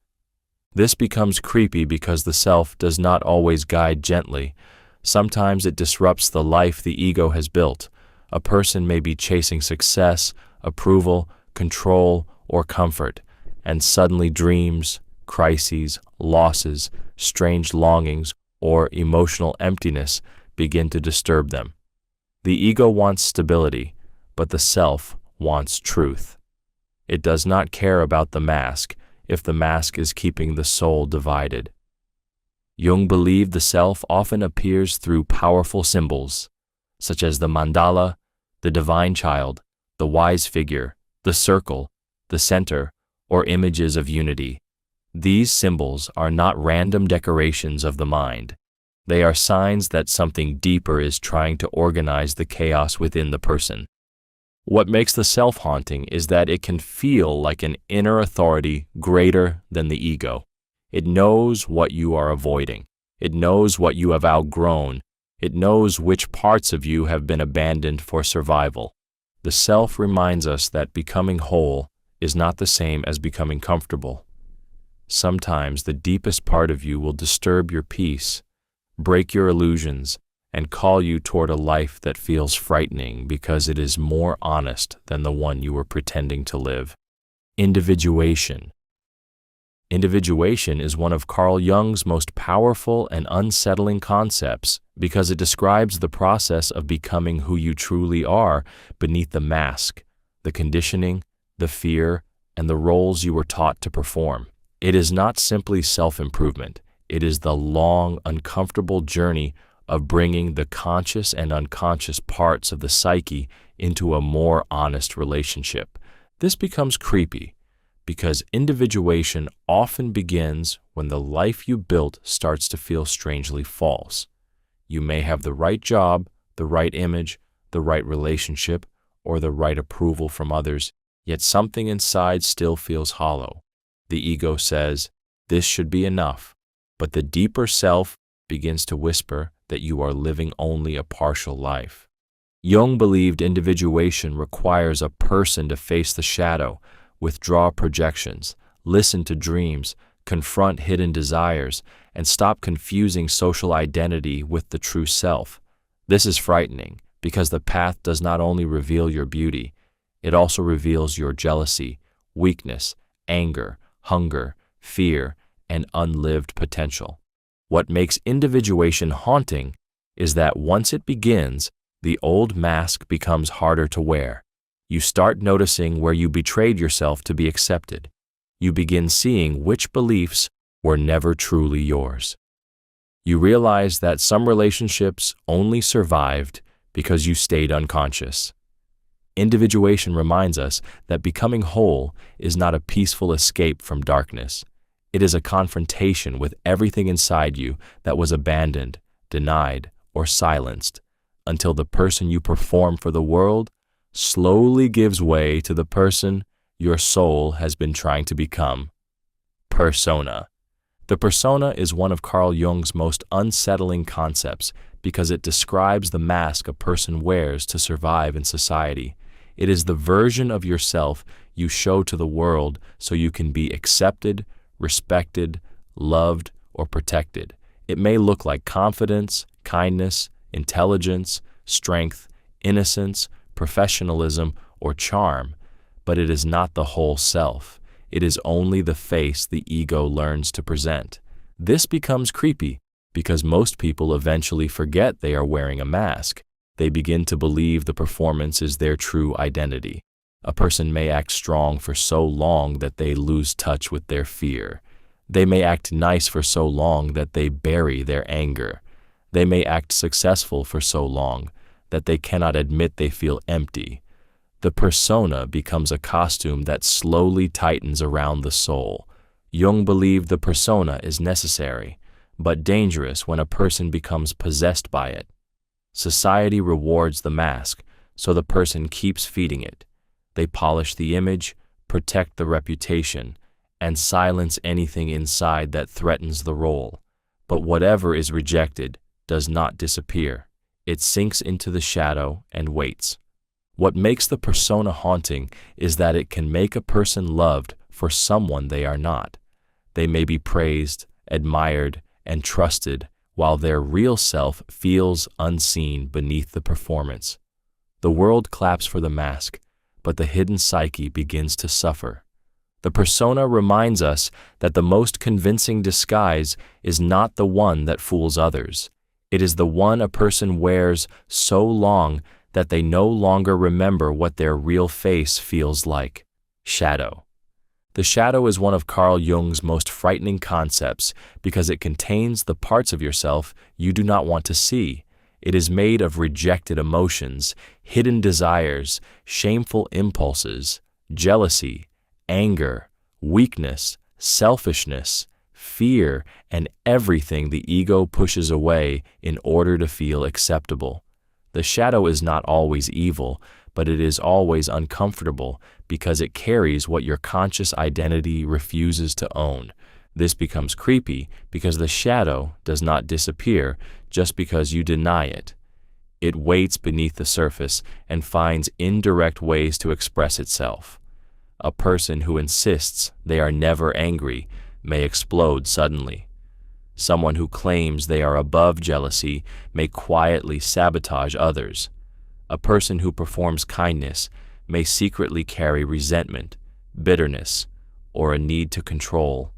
This becomes creepy because the self does not always guide gently. Sometimes it disrupts the life the ego has built. A person may be chasing success, approval, control, or comfort, and suddenly dreams, crises, losses, strange longings, or emotional emptiness begin to disturb them. The ego wants stability, but the self wants truth. It does not care about the mask if the mask is keeping the soul divided. Jung believed the self often appears through powerful symbols, such as the mandala, the divine child, the wise figure, the circle, the center, or images of unity. These symbols are not random decorations of the mind. They are signs that something deeper is trying to organize the chaos within the person. What makes the self haunting is that it can feel like an inner authority greater than the ego. It knows what you are avoiding. It knows what you have outgrown. It knows which parts of you have been abandoned for survival. The self reminds us that becoming whole is not the same as becoming comfortable. Sometimes the deepest part of you will disturb your peace, break your illusions, and call you toward a life that feels frightening because it is more honest than the one you were pretending to live. Individuation. Individuation is one of Carl Jung's most powerful and unsettling concepts because it describes the process of becoming who you truly are beneath the mask, the conditioning, the fear, and the roles you were taught to perform. It is not simply self-improvement. It is the long, uncomfortable journey of bringing the conscious and unconscious parts of the psyche into a more honest relationship. This becomes creepy because individuation often begins when the life you built starts to feel strangely false. You may have the right job, the right image, the right relationship, or the right approval from others, yet something inside still feels hollow. The ego says, "This should be enough," but the deeper self begins to whisper that you are living only a partial life. Jung believed individuation requires a person to face the shadow, withdraw projections, listen to dreams, confront hidden desires, and stop confusing social identity with the true self. This is frightening because the path does not only reveal your beauty, it also reveals your jealousy, weakness, anger, hunger, fear, and unlived potential. What makes individuation haunting is that once it begins, the old mask becomes harder to wear. You start noticing where you betrayed yourself to be accepted. You begin seeing which beliefs were never truly yours. You realize that some relationships only survived because you stayed unconscious. Individuation reminds us that becoming whole is not a peaceful escape from darkness. It is a confrontation with everything inside you that was abandoned, denied, or silenced, until the person you perform for the world slowly gives way to the person your soul has been trying to become. Persona. The persona is one of Carl Jung's most unsettling concepts because it describes the mask a person wears to survive in society. It is the version of yourself you show to the world so you can be accepted, respected, loved, or protected. It may look like confidence, kindness, intelligence, strength, innocence, professionalism, or charm, but it is not the whole self. It is only the face the ego learns to present. This becomes creepy because most people eventually forget they are wearing a mask. They begin to believe the performance is their true identity. A person may act strong for so long that they lose touch with their fear. They may act nice for so long that they bury their anger. They may act successful for so long that they cannot admit they feel empty. The persona becomes a costume that slowly tightens around the soul. Jung believed the persona is necessary, but dangerous when a person becomes possessed by it. Society rewards the mask, so the person keeps feeding it. They polish the image, protect the reputation, and silence anything inside that threatens the role. But whatever is rejected does not disappear. It sinks into the shadow and waits. What makes the persona haunting is that it can make a person loved for someone they are not. They may be praised, admired, and trusted, while their real self feels unseen beneath the performance. The world claps for the mask, but the hidden psyche begins to suffer. The persona reminds us that the most convincing disguise is not the one that fools others. It is the one a person wears so long that they no longer remember what their real face feels like. Shadow. The shadow is one of Carl Jung's most frightening concepts because it contains the parts of yourself you do not want to see. It is made of rejected emotions, hidden desires, shameful impulses, jealousy, anger, weakness, selfishness, fear, and everything the ego pushes away in order to feel acceptable. The shadow is not always evil, but it is always uncomfortable because it carries what your conscious identity refuses to own. This becomes creepy because the shadow does not disappear just because you deny it. It waits beneath the surface and finds indirect ways to express itself. A person who insists they are never angry may explode suddenly. Someone who claims they are above jealousy may quietly sabotage others. A person who performs kindness may secretly carry resentment, bitterness, or a need to control.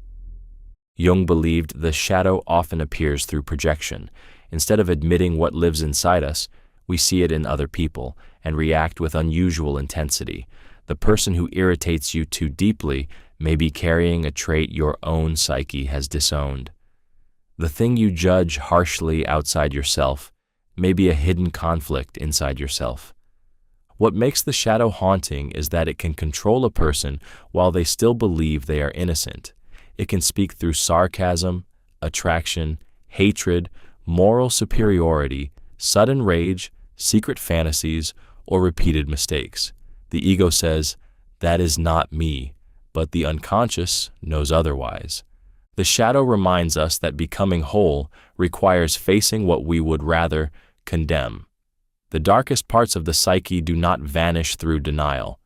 Jung believed the shadow often appears through projection. Instead of admitting what lives inside us, we see it in other people and react with unusual intensity. The person who irritates you too deeply may be carrying a trait your own psyche has disowned. The thing you judge harshly outside yourself may be a hidden conflict inside yourself. What makes the shadow haunting is that it can control a person while they still believe they are innocent. It can speak through sarcasm, attraction, hatred, moral superiority, sudden rage, secret fantasies, or repeated mistakes. The ego says, "That is not me," but the unconscious knows otherwise. The shadow reminds us that becoming whole requires facing what we would rather condemn. The darkest parts of the psyche do not vanish through denial.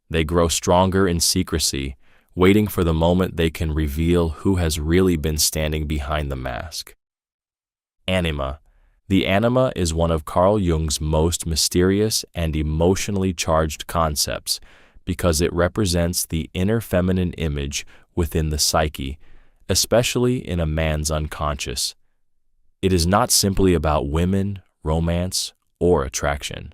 They grow stronger in secrecy, waiting for the moment they can reveal who has really been standing behind the mask. Anima. The anima is one of Carl Jung's most mysterious and emotionally charged concepts because it represents the inner feminine image within the psyche, especially in a man's unconscious. It is not simply about women, romance, or attraction.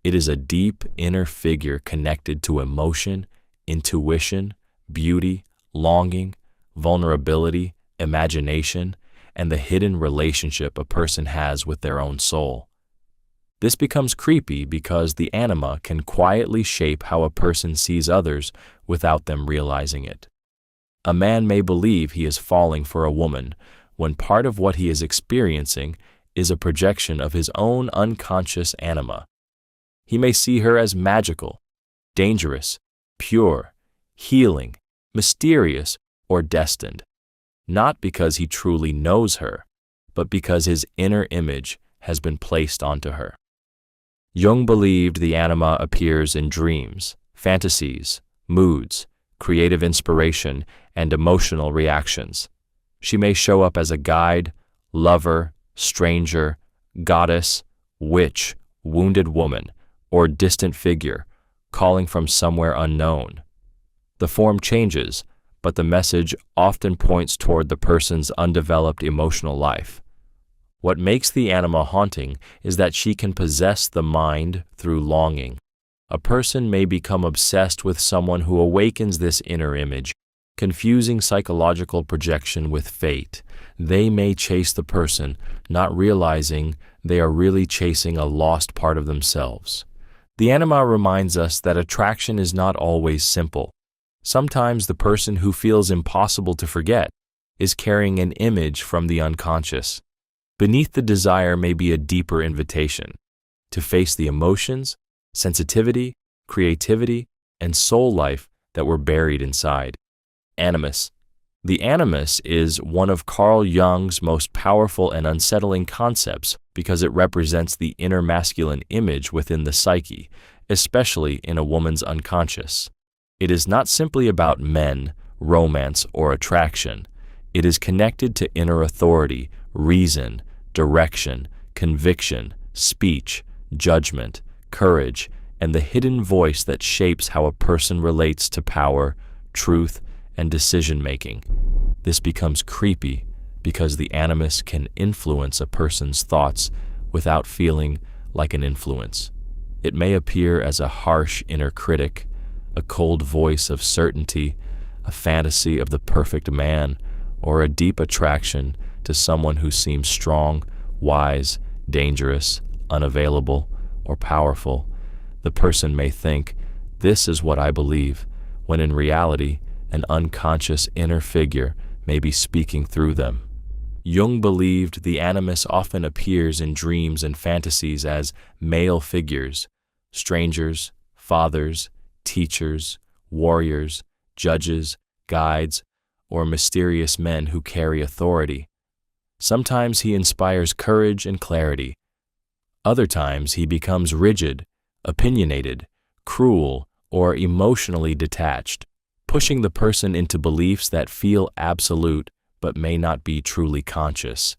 It is a deep inner figure connected to emotion, intuition, beauty, longing, vulnerability, imagination, and the hidden relationship a person has with their own soul. This becomes creepy because the anima can quietly shape how a person sees others without them realizing it. A man may believe he is falling for a woman when part of what he is experiencing is a projection of his own unconscious anima. He may see her as magical, dangerous, pure, healing, mysterious, or destined, not because he truly knows her, but because his inner image has been placed onto her. Jung believed the anima appears in dreams, fantasies, moods, creative inspiration, and emotional reactions. She may show up as a guide, lover, stranger, goddess, witch, wounded woman, or distant figure, calling from somewhere unknown. The form changes, but the message often points toward the person's undeveloped emotional life. What makes the anima haunting is that she can possess the mind through longing. A person may become obsessed with someone who awakens this inner image, confusing psychological projection with fate. They may chase the person, not realizing they are really chasing a lost part of themselves. The anima reminds us that attraction is not always simple. Sometimes the person who feels impossible to forget is carrying an image from the unconscious. Beneath the desire may be a deeper invitation to face the emotions, sensitivity, creativity, and soul life that were buried inside. Animus. The animus is one of Carl Jung's most powerful and unsettling concepts because it represents the inner masculine image within the psyche, especially in a woman's unconscious. It is not simply about men, romance, or attraction. It is connected to inner authority, reason, direction, conviction, speech, judgment, courage, and the hidden voice that shapes how a person relates to power, truth, and decision-making. This becomes creepy because the animus can influence a person's thoughts without feeling like an influence. It may appear as a harsh inner critic, a cold voice of certainty, a fantasy of the perfect man, or a deep attraction to someone who seems strong, wise, dangerous, unavailable, or powerful. The person may think, "This is what I believe," when in reality, an unconscious inner figure may be speaking through them. Jung believed the animus often appears in dreams and fantasies as male figures, strangers, fathers, teachers, warriors, judges, guides, or mysterious men who carry authority. Sometimes he inspires courage and clarity. Other times he becomes rigid, opinionated, cruel, or emotionally detached, pushing the person into beliefs that feel absolute but may not be truly conscious.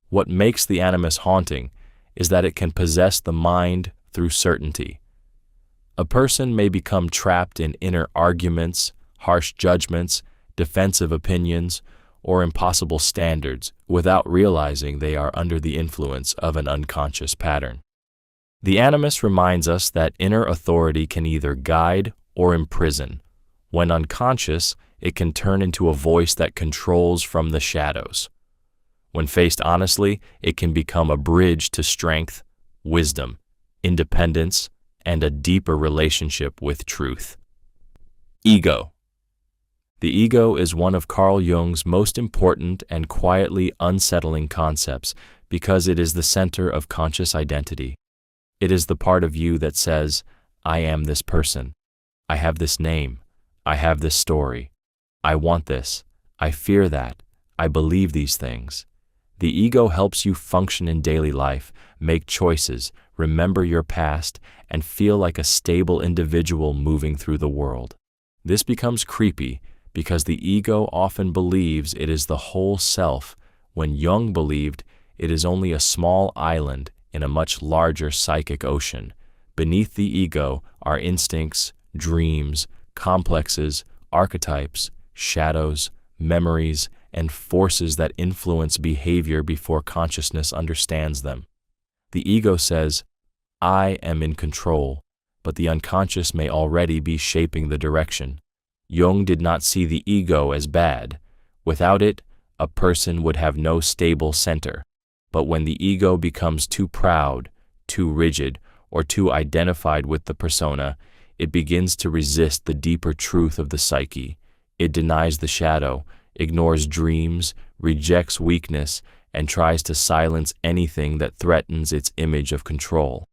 What makes the animus haunting is that it can possess the mind through certainty. A person may become trapped in inner arguments, harsh judgments, defensive opinions, or impossible standards without realizing they are under the influence of an unconscious pattern. The animus reminds us that inner authority can either guide or imprison. When unconscious, it can turn into a voice that controls from the shadows. When faced honestly, it can become a bridge to strength, wisdom, independence, and a deeper relationship with truth. Ego. The ego is one of Carl Jung's most important and quietly unsettling concepts because it is the center of conscious identity. It is the part of you that says, "I am this person. I have this name. I have this story. I want this. I fear that. I believe these things." The ego helps you function in daily life, make choices, remember your past, and feel like a stable individual moving through the world. This becomes creepy because the ego often believes it is the whole self, when Jung believed it is only a small island in a much larger psychic ocean. Beneath the ego are instincts, dreams, complexes, archetypes, shadows, memories, and forces that influence behavior before consciousness understands them. The ego says, I am in control, but the unconscious may already be shaping the direction. Jung did not see the ego as bad. Without it, a person would have no stable center. But when the ego becomes too proud, too rigid, or too identified with the persona, it begins to resist the deeper truth of the psyche. It denies the shadow, ignores dreams, rejects weakness, and tries to silence anything that threatens its image of control.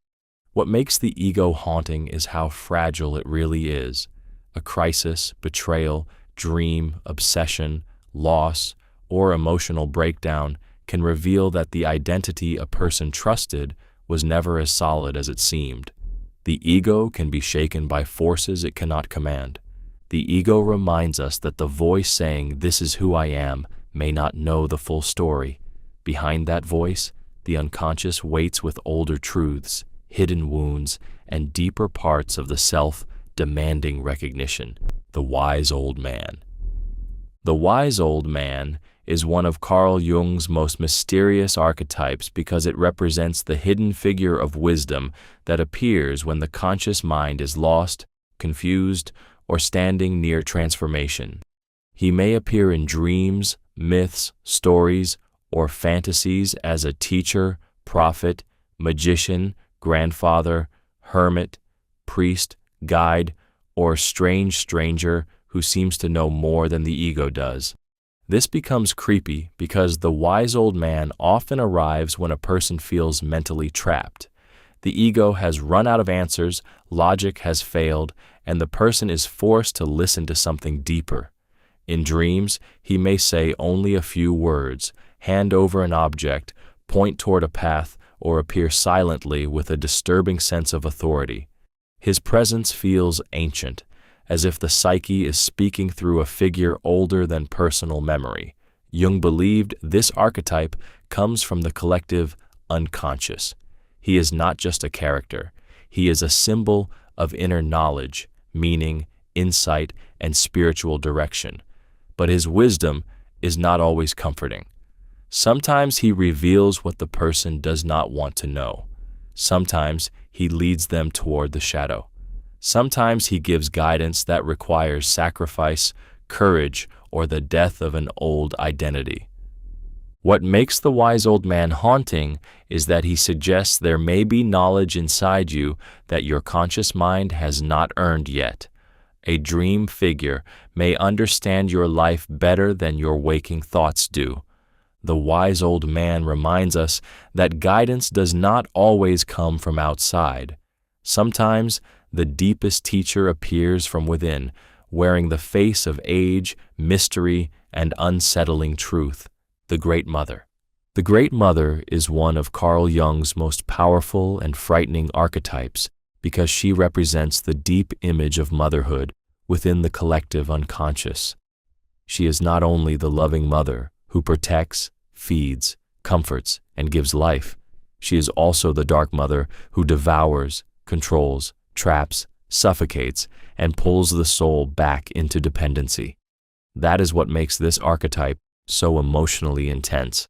What makes the ego haunting is how fragile it really is. A crisis, betrayal, dream, obsession, loss, or emotional breakdown can reveal that the identity a person trusted was never as solid as it seemed. The ego can be shaken by forces it cannot command. The ego reminds us that the voice saying, "This is who I am," may not know the full story. Behind that voice, the unconscious waits with older truths, hidden wounds, and deeper parts of the self demanding recognition. The wise old man. The wise old man is one of Carl Jung's most mysterious archetypes because it represents the hidden figure of wisdom that appears when the conscious mind is lost, confused, or standing near transformation. He may appear in dreams, myths, stories, or fantasies as a teacher, prophet, magician, grandfather, hermit, priest, guide, or strange stranger who seems to know more than the ego does. This becomes creepy because the wise old man often arrives when a person feels mentally trapped. The ego has run out of answers, logic has failed, and the person is forced to listen to something deeper. In dreams, he may say only a few words, hand over an object, point toward a path, or appear silently with a disturbing sense of authority. His presence feels ancient, as if the psyche is speaking through a figure older than personal memory. Jung believed this archetype comes from the collective unconscious. He is not just a character. He is a symbol of inner knowledge, meaning, insight, and spiritual direction. But his wisdom is not always comforting. Sometimes he reveals what the person does not want to know. Sometimes he leads them toward the shadow. Sometimes he gives guidance that requires sacrifice, courage, or the death of an old identity. What makes the wise old man haunting is that he suggests there may be knowledge inside you that your conscious mind has not earned yet. A dream figure may understand your life better than your waking thoughts do. The wise old man reminds us that guidance does not always come from outside. Sometimes the deepest teacher appears from within, wearing the face of age, mystery, and unsettling truth. The Great Mother. The Great Mother is one of Carl Jung's most powerful and frightening archetypes because she represents the deep image of motherhood within the collective unconscious. She is not only the loving mother who protects, feeds, comforts, and gives life. She is also the dark mother who devours, controls, traps, suffocates, and pulls the soul back into dependency. That is what makes this archetype so emotionally intense.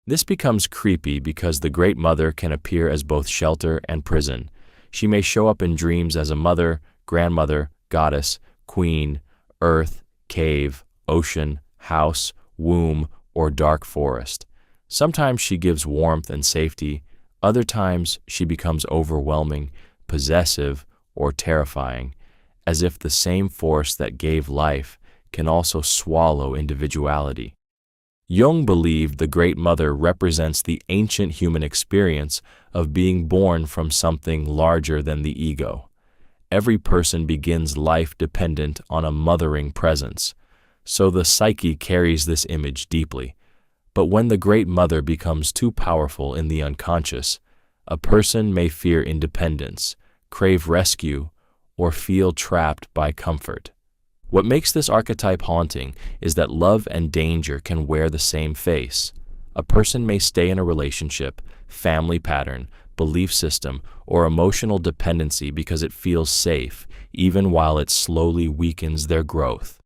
This becomes creepy because the Great Mother can appear as both shelter and prison. She may show up in dreams as a mother, grandmother, goddess, queen, earth, cave, ocean, house, womb, or dark forest. Sometimes she gives warmth and safety. Other times she becomes overwhelming, possessive, or terrifying, as if the same force that gave life can also swallow individuality. Jung believed the Great Mother represents the ancient human experience of being born from something larger than the ego. Every person begins life dependent on a mothering presence, so the psyche carries this image deeply. But when the Great Mother becomes too powerful in the unconscious, a person may fear independence, crave rescue, or feel trapped by comfort. What makes this archetype haunting is that love and danger can wear the same face. A person may stay in a relationship, family pattern, belief system, or emotional dependency because it feels safe, even while it slowly weakens their growth.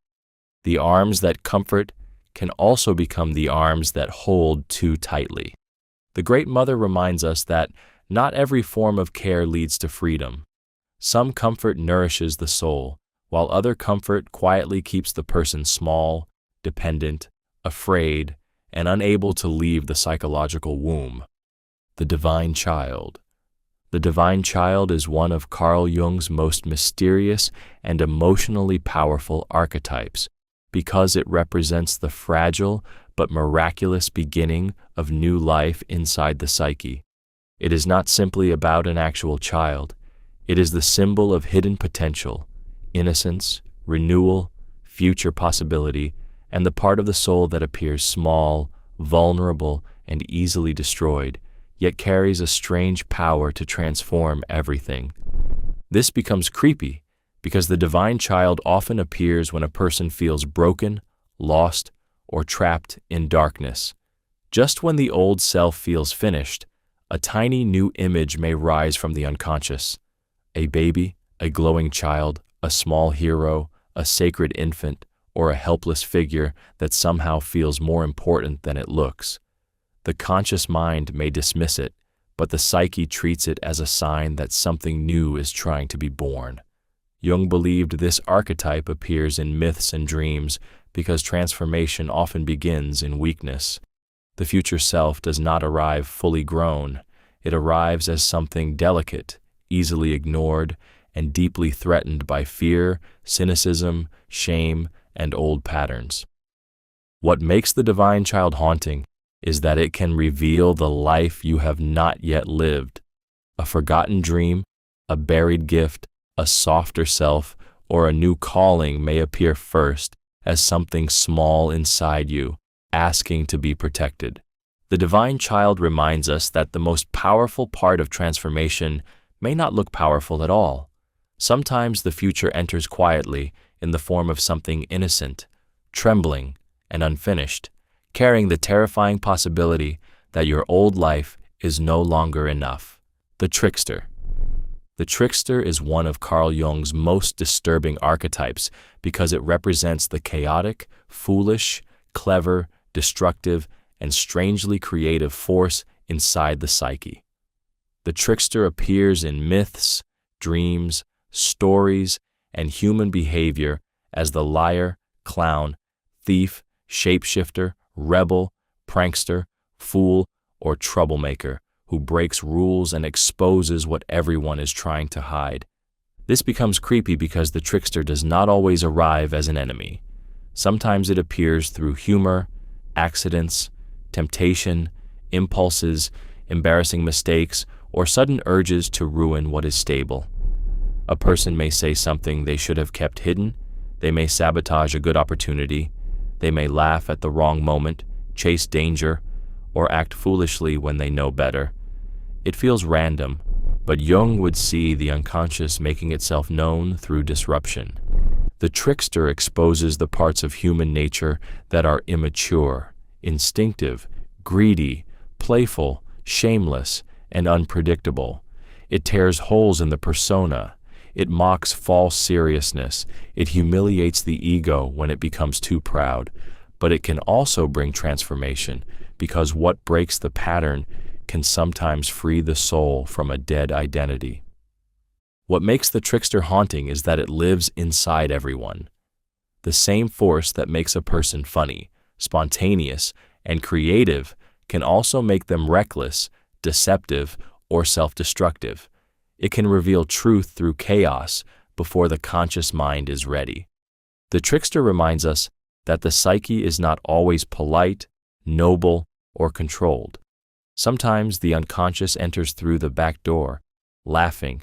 The arms that comfort can also become the arms that hold too tightly. The Great Mother reminds us that Not every form of care leads to freedom. Some comfort nourishes the soul, while other comfort quietly keeps the person small, dependent, afraid, and unable to leave the psychological womb. The Divine Child. The Divine Child is one of Carl Jung's most mysterious and emotionally powerful archetypes because it represents the fragile but miraculous beginning of new life inside the psyche. It is not simply about an actual child. It is the symbol of hidden potential, innocence, renewal, future possibility, and the part of the soul that appears small, vulnerable, and easily destroyed, yet carries a strange power to transform everything. This becomes creepy because the Divine Child often appears when a person feels broken, lost, or trapped in darkness. Just when the old self feels finished, a tiny new image may rise from the unconscious. A baby, a glowing child, a small hero, a sacred infant, or a helpless figure that somehow feels more important than it looks. The conscious mind may dismiss it, but the psyche treats it as a sign that something new is trying to be born. Jung believed this archetype appears in myths and dreams because transformation often begins in weakness. The future self does not arrive fully grown. It arrives as something delicate, easily ignored, and deeply threatened by fear, cynicism, shame, and old patterns. What makes the Divine Child haunting is that it can reveal the life you have not yet lived. A forgotten dream, a buried gift, a softer self, or a new calling may appear first as something small inside you, asking to be protected. The Divine Child reminds us that the most powerful part of transformation may not look powerful at all. Sometimes the future enters quietly in the form of something innocent, trembling, and unfinished, carrying the terrifying possibility that your old life is no longer enough. The Trickster. The Trickster is one of Carl Jung's most disturbing archetypes because it represents the chaotic, foolish, clever, destructive, and strangely creative force inside the psyche. The Trickster appears in myths, dreams, stories, and human behavior as the liar, clown, thief, shapeshifter, rebel, prankster, fool, or troublemaker who breaks rules and exposes what everyone is trying to hide. This becomes creepy because the Trickster does not always arrive as an enemy. Sometimes it appears through humor, accidents, temptation, impulses, embarrassing mistakes, or sudden urges to ruin what is stable. A person may say something they should have kept hidden. They may sabotage a good opportunity. They may laugh at the wrong moment, chase danger, or act foolishly when they know better. It feels random, but Jung would see the unconscious making itself known through disruption. The Trickster exposes the parts of human nature that are immature, instinctive, greedy, playful, shameless, and unpredictable. It tears holes in the persona. It mocks false seriousness. It humiliates the ego when it becomes too proud. But it can also bring transformation because what breaks the pattern can sometimes free the soul from a dead identity. What makes the Trickster haunting is that it lives inside everyone. The same force that makes a person funny, spontaneous, and creative can also make them reckless, deceptive, or self-destructive. It can reveal truth through chaos before the conscious mind is ready. The Trickster reminds us that the psyche is not always polite, noble, or controlled. Sometimes the unconscious enters through the back door, laughing,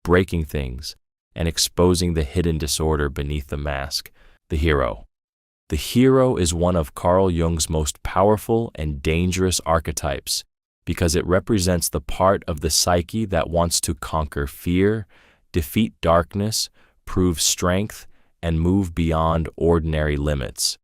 breaking things, and exposing the hidden disorder beneath the mask. The Hero. The Hero is one of Carl Jung's most powerful and dangerous archetypes because it represents the part of the psyche that wants to conquer fear, defeat darkness, prove strength, and move beyond ordinary limits.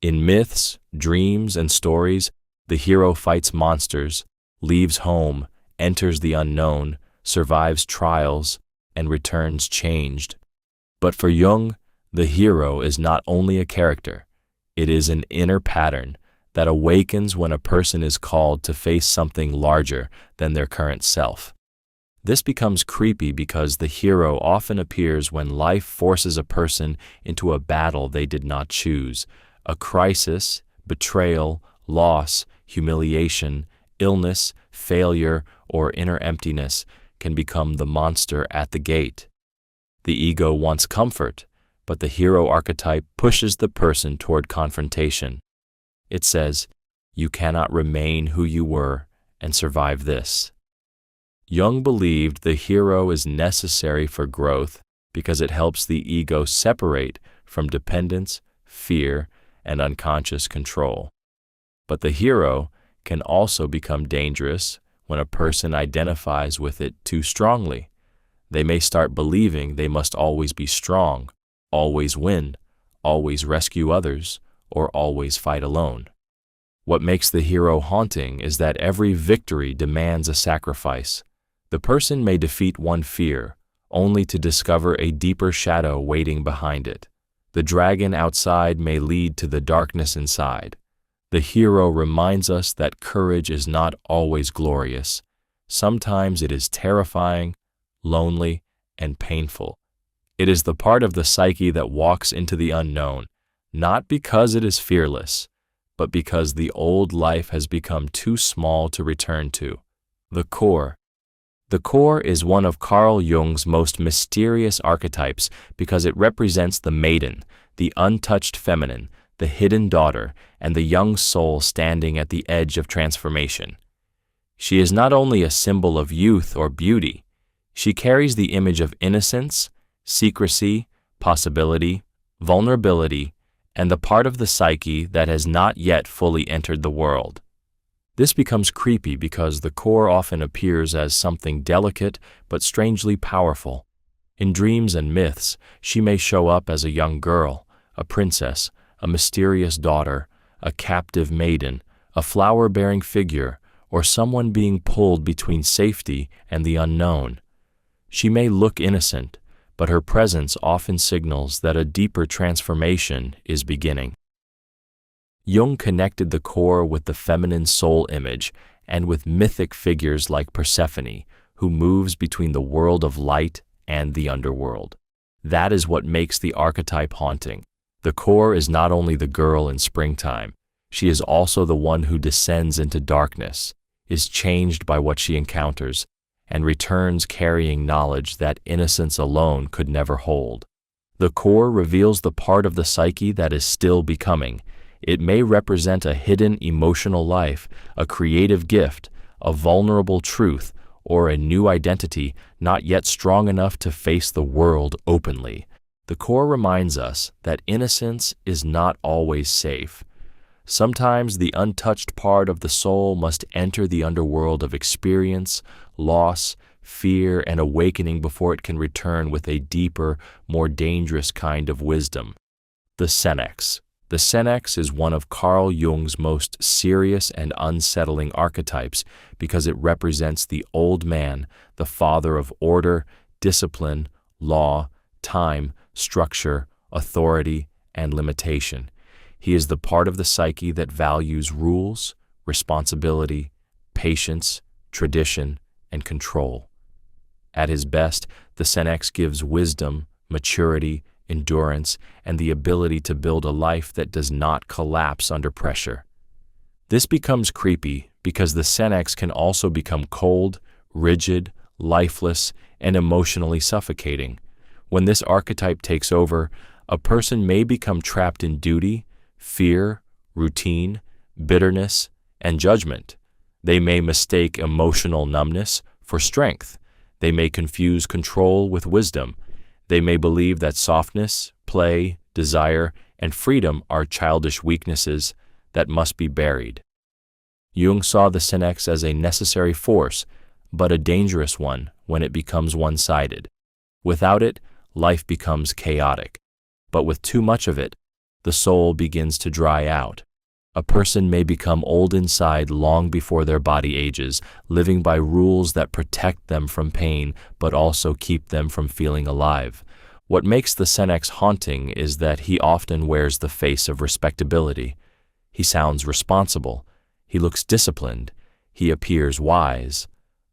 In myths, dreams, and stories, the hero fights monsters, leaves home, enters the unknown, survives trials, and returns changed. But for Jung, the hero is not only a character, it is an inner pattern that awakens when a person is called to face something larger than their current self. This becomes creepy because the hero often appears when life forces a person into a battle they did not choose. A crisis, betrayal, loss, humiliation, illness, failure, or inner emptiness can become the monster at the gate. The ego wants comfort, but the hero archetype pushes the person toward confrontation. It says, "You cannot remain who you were and survive this." Jung believed the hero is necessary for growth because it helps the ego separate from dependence, fear, and unconscious control. But the hero can also become dangerous when a person identifies with it too strongly. They may start believing they must always be strong, always win, always rescue others, or always fight alone. What makes the hero haunting is that every victory demands a sacrifice. The person may defeat one fear, only to discover a deeper shadow waiting behind it. The dragon outside may lead to the darkness inside. The hero reminds us that courage is not always glorious. Sometimes it is terrifying, lonely, and painful. It is the part of the psyche that walks into the unknown, not because it is fearless, but because the old life has become too small to return to. The core. The core is one of Carl Jung's most mysterious archetypes because it represents the maiden, the untouched feminine, the hidden daughter, and the young soul standing at the edge of transformation. She is not only a symbol of youth or beauty, she carries the image of innocence, secrecy, possibility, vulnerability, and the part of the psyche that has not yet fully entered the world. This becomes creepy because the core often appears as something delicate but strangely powerful. In dreams and myths, she may show up as a young girl, a princess, a mysterious daughter, a captive maiden, a flower-bearing figure, or someone being pulled between safety and the unknown. She may look innocent, but her presence often signals that a deeper transformation is beginning. Jung connected the core with the feminine soul image and with mythic figures like Persephone, who moves between the world of light and the underworld. That is what makes the archetype haunting. The core is not only the girl in springtime, she is also the one who descends into darkness, is changed by what she encounters, and returns carrying knowledge that innocence alone could never hold. The core reveals the part of the psyche that is still becoming. It may represent a hidden emotional life, a creative gift, a vulnerable truth, or a new identity not yet strong enough to face the world openly. The core reminds us that innocence is not always safe. Sometimes the untouched part of the soul must enter the underworld of experience, loss, fear, and awakening before it can return with a deeper, more dangerous kind of wisdom. The senex. The senex is one of Carl Jung's most serious and unsettling archetypes because it represents the old man, the father of order, discipline, law, time, structure, authority, and limitation. He is the part of the psyche that values rules, responsibility, patience, tradition, and control. At his best, the senex gives wisdom, maturity, endurance, and the ability to build a life that does not collapse under pressure. This becomes creepy because the senex can also become cold, rigid, lifeless, and emotionally suffocating. When this archetype takes over, a person may become trapped in duty, fear, routine, bitterness, and judgment. They may mistake emotional numbness for strength. They may confuse control with wisdom. They may believe that softness, play, desire, and freedom are childish weaknesses that must be buried. Jung saw the senex as a necessary force, but a dangerous one when it becomes one-sided. Without it, life becomes chaotic. But with too much of it, the soul begins to dry out. A person may become old inside long before their body ages, living by rules that protect them from pain but also keep them from feeling alive. What makes the senex haunting is that he often wears the face of respectability. He sounds responsible. He looks disciplined. He appears wise.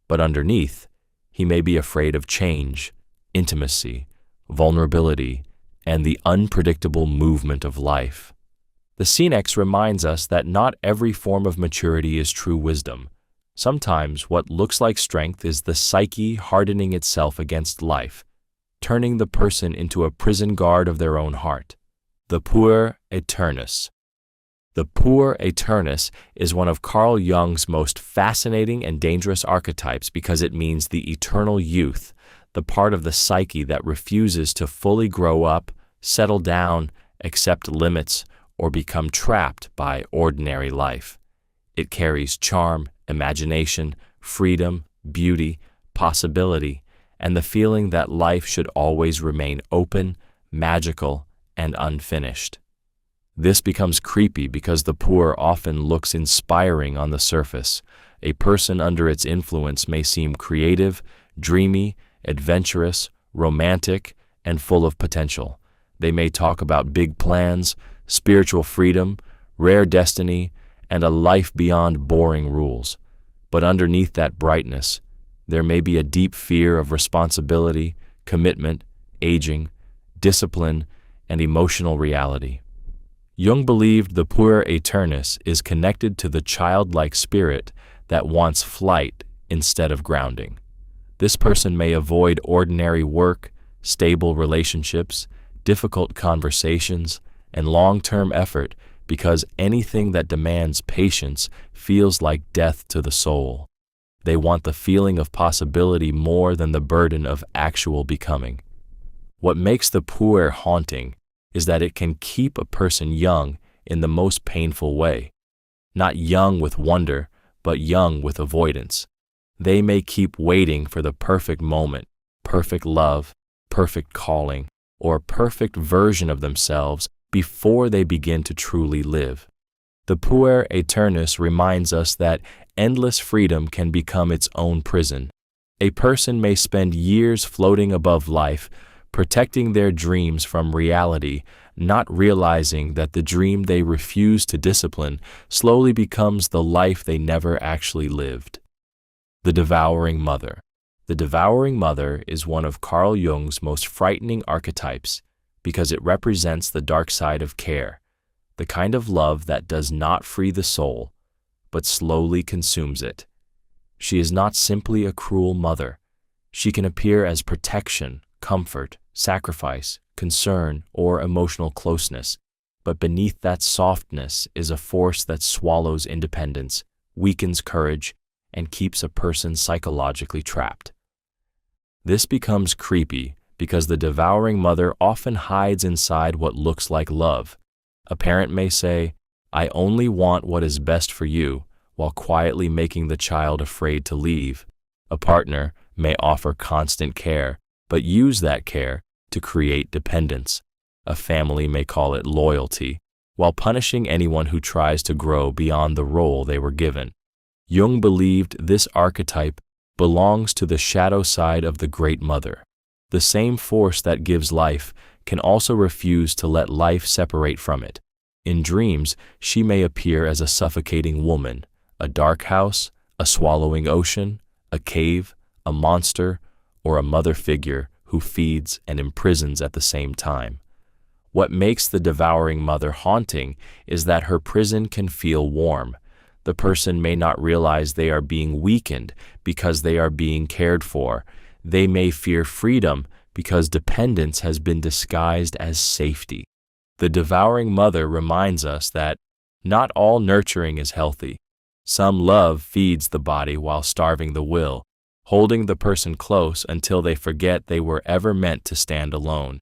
But underneath, he may be afraid of change, intimacy, vulnerability, and the unpredictable movement of life. The Senex reminds us that not every form of maturity is true wisdom. Sometimes what looks like strength is the psyche hardening itself against life, turning the person into a prison guard of their own heart. The puer aeternus. The puer aeternus is one of Carl Jung's most fascinating and dangerous archetypes because it means the eternal youth, the part of the psyche that refuses to fully grow up, settle down, accept limits, or become trapped by ordinary life. It carries charm, imagination, freedom, beauty, possibility, and the feeling that life should always remain open, magical, and unfinished. This becomes creepy because the puer often looks inspiring on the surface. A person under its influence may seem creative, dreamy, adventurous, romantic, and full of potential. They may talk about big plans, spiritual freedom, rare destiny, and a life beyond boring rules. But underneath that brightness, there may be a deep fear of responsibility, commitment, aging, discipline, and emotional reality. Jung believed the puer aeternus is connected to the childlike spirit that wants flight instead of grounding. This person may avoid ordinary work, stable relationships, difficult conversations, and long-term effort because anything that demands patience feels like death to the soul. They want the feeling of possibility more than the burden of actual becoming. What makes the puer haunting is that it can keep a person young in the most painful way. Not young with wonder, but young with avoidance. They may keep waiting for the perfect moment, perfect love, perfect calling, or a perfect version of themselves before they begin to truly live. The puer aeternus reminds us that endless freedom can become its own prison. A person may spend years floating above life, protecting their dreams from reality, not realizing that the dream they refuse to discipline slowly becomes the life they never actually lived. The devouring mother. The devouring mother is one of Carl Jung's most frightening archetypes because it represents the dark side of care, the kind of love that does not free the soul, but slowly consumes it. She is not simply a cruel mother. She can appear as protection, comfort, sacrifice, concern, or emotional closeness, but beneath that softness is a force that swallows independence, weakens courage, and keeps a person psychologically trapped. This becomes creepy because the devouring mother often hides inside what looks like love. A parent may say, "I only want what is best for you," while quietly making the child afraid to leave. A partner may offer constant care, but use that care to create dependence. A family may call it loyalty, while punishing anyone who tries to grow beyond the role they were given. Jung believed this archetype belongs to the shadow side of the Great Mother. The same force that gives life can also refuse to let life separate from it. In dreams, she may appear as a suffocating woman, a dark house, a swallowing ocean, a cave, a monster, or a mother figure who feeds and imprisons at the same time. What makes the devouring mother haunting is that her prison can feel warm. The person may not realize they are being weakened because they are being cared for. They may fear freedom because dependence has been disguised as safety. The devouring mother reminds us that not all nurturing is healthy. Some love feeds the body while starving the will, holding the person close until they forget they were ever meant to stand alone.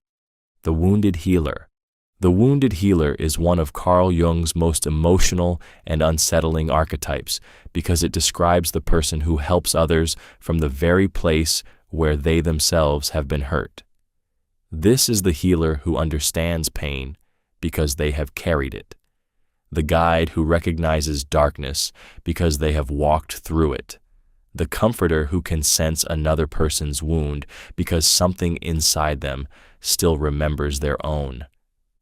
The wounded healer. The wounded healer is one of Carl Jung's most emotional and unsettling archetypes because it describes the person who helps others from the very place where they themselves have been hurt. This is the healer who understands pain because they have carried it. The guide who recognizes darkness because they have walked through it. The comforter who can sense another person's wound because something inside them still remembers their own.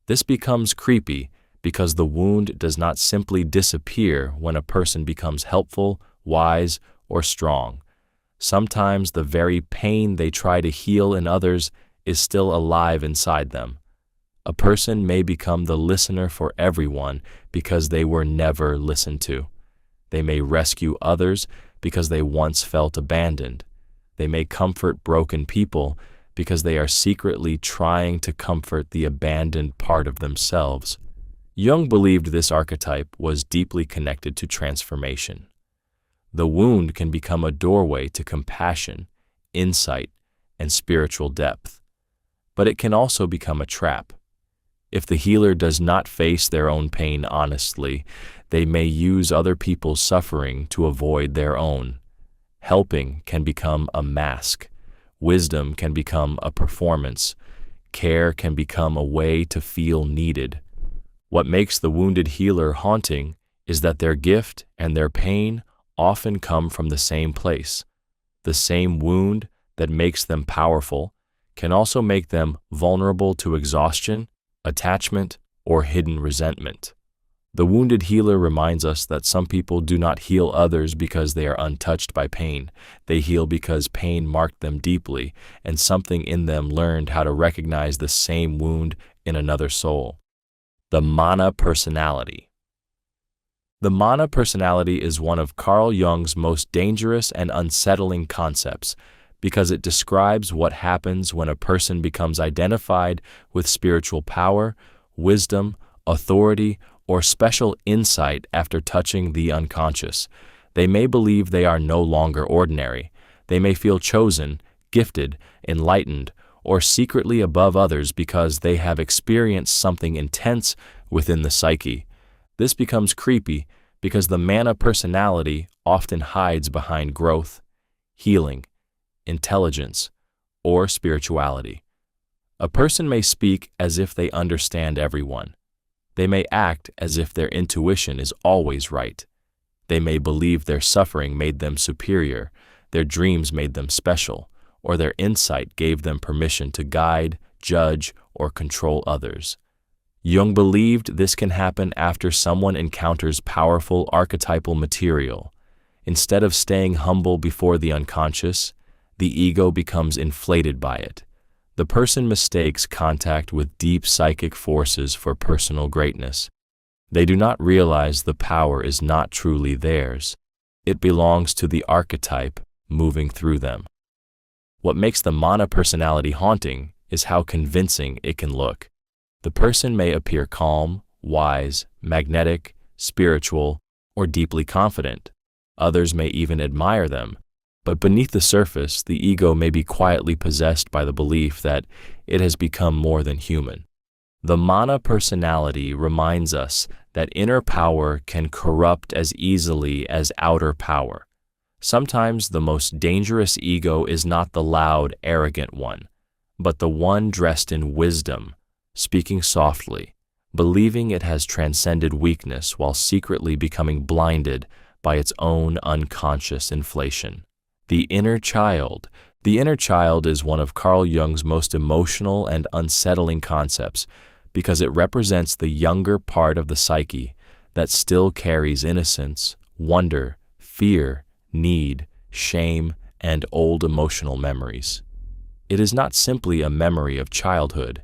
This becomes creepy because the wound does not simply disappear when a person becomes helpful, wise, or strong. Sometimes the very pain they try to heal in others is still alive inside them. A person may become the listener for everyone because they were never listened to. They may rescue others because they once felt abandoned. They may comfort broken people because they are secretly trying to comfort the abandoned part of themselves. Jung believed this archetype was deeply connected to transformation. The wound can become a doorway to compassion, insight, and spiritual depth. But it can also become a trap. If the healer does not face their own pain honestly, they may use other people's suffering to avoid their own. Helping can become a mask. Wisdom can become a performance. Care can become a way to feel needed. What makes the wounded healer haunting is that their gift and their pain often come from the same place. The same wound that makes them powerful can also make them vulnerable to exhaustion, attachment, or hidden resentment. The wounded healer reminds us that some people do not heal others because they are untouched by pain. They heal because pain marked them deeply, and something in them learned how to recognize the same wound in another soul. The mana personality. The mana personality is one of Carl Jung's most dangerous and unsettling concepts because it describes what happens when a person becomes identified with spiritual power, wisdom, authority, or special insight after touching the unconscious. They may believe they are no longer ordinary. They may feel chosen, gifted, enlightened, or secretly above others because they have experienced something intense within the psyche. This becomes creepy because the mana personality often hides behind growth, healing, intelligence, or spirituality. A person may speak as if they understand everyone. They may act as if their intuition is always right. They may believe their suffering made them superior, their dreams made them special, or their insight gave them permission to guide, judge, or control others. Jung believed this can happen after someone encounters powerful archetypal material. Instead of staying humble before the unconscious, the ego becomes inflated by it. The person mistakes contact with deep psychic forces for personal greatness. They do not realize the power is not truly theirs. It belongs to the archetype moving through them. What makes the mana personality haunting is how convincing it can look. The person may appear calm, wise, magnetic, spiritual, or deeply confident. Others may even admire them. But beneath the surface, the ego may be quietly possessed by the belief that it has become more than human. The mana personality reminds us that inner power can corrupt as easily as outer power. Sometimes the most dangerous ego is not the loud, arrogant one, but the one dressed in wisdom, speaking softly, believing it has transcended weakness while secretly becoming blinded by its own unconscious inflation. The inner child. The inner child is one of Carl Jung's most emotional and unsettling concepts because it represents the younger part of the psyche that still carries innocence, wonder, fear, need, shame, and old emotional memories. It is not simply a memory of childhood.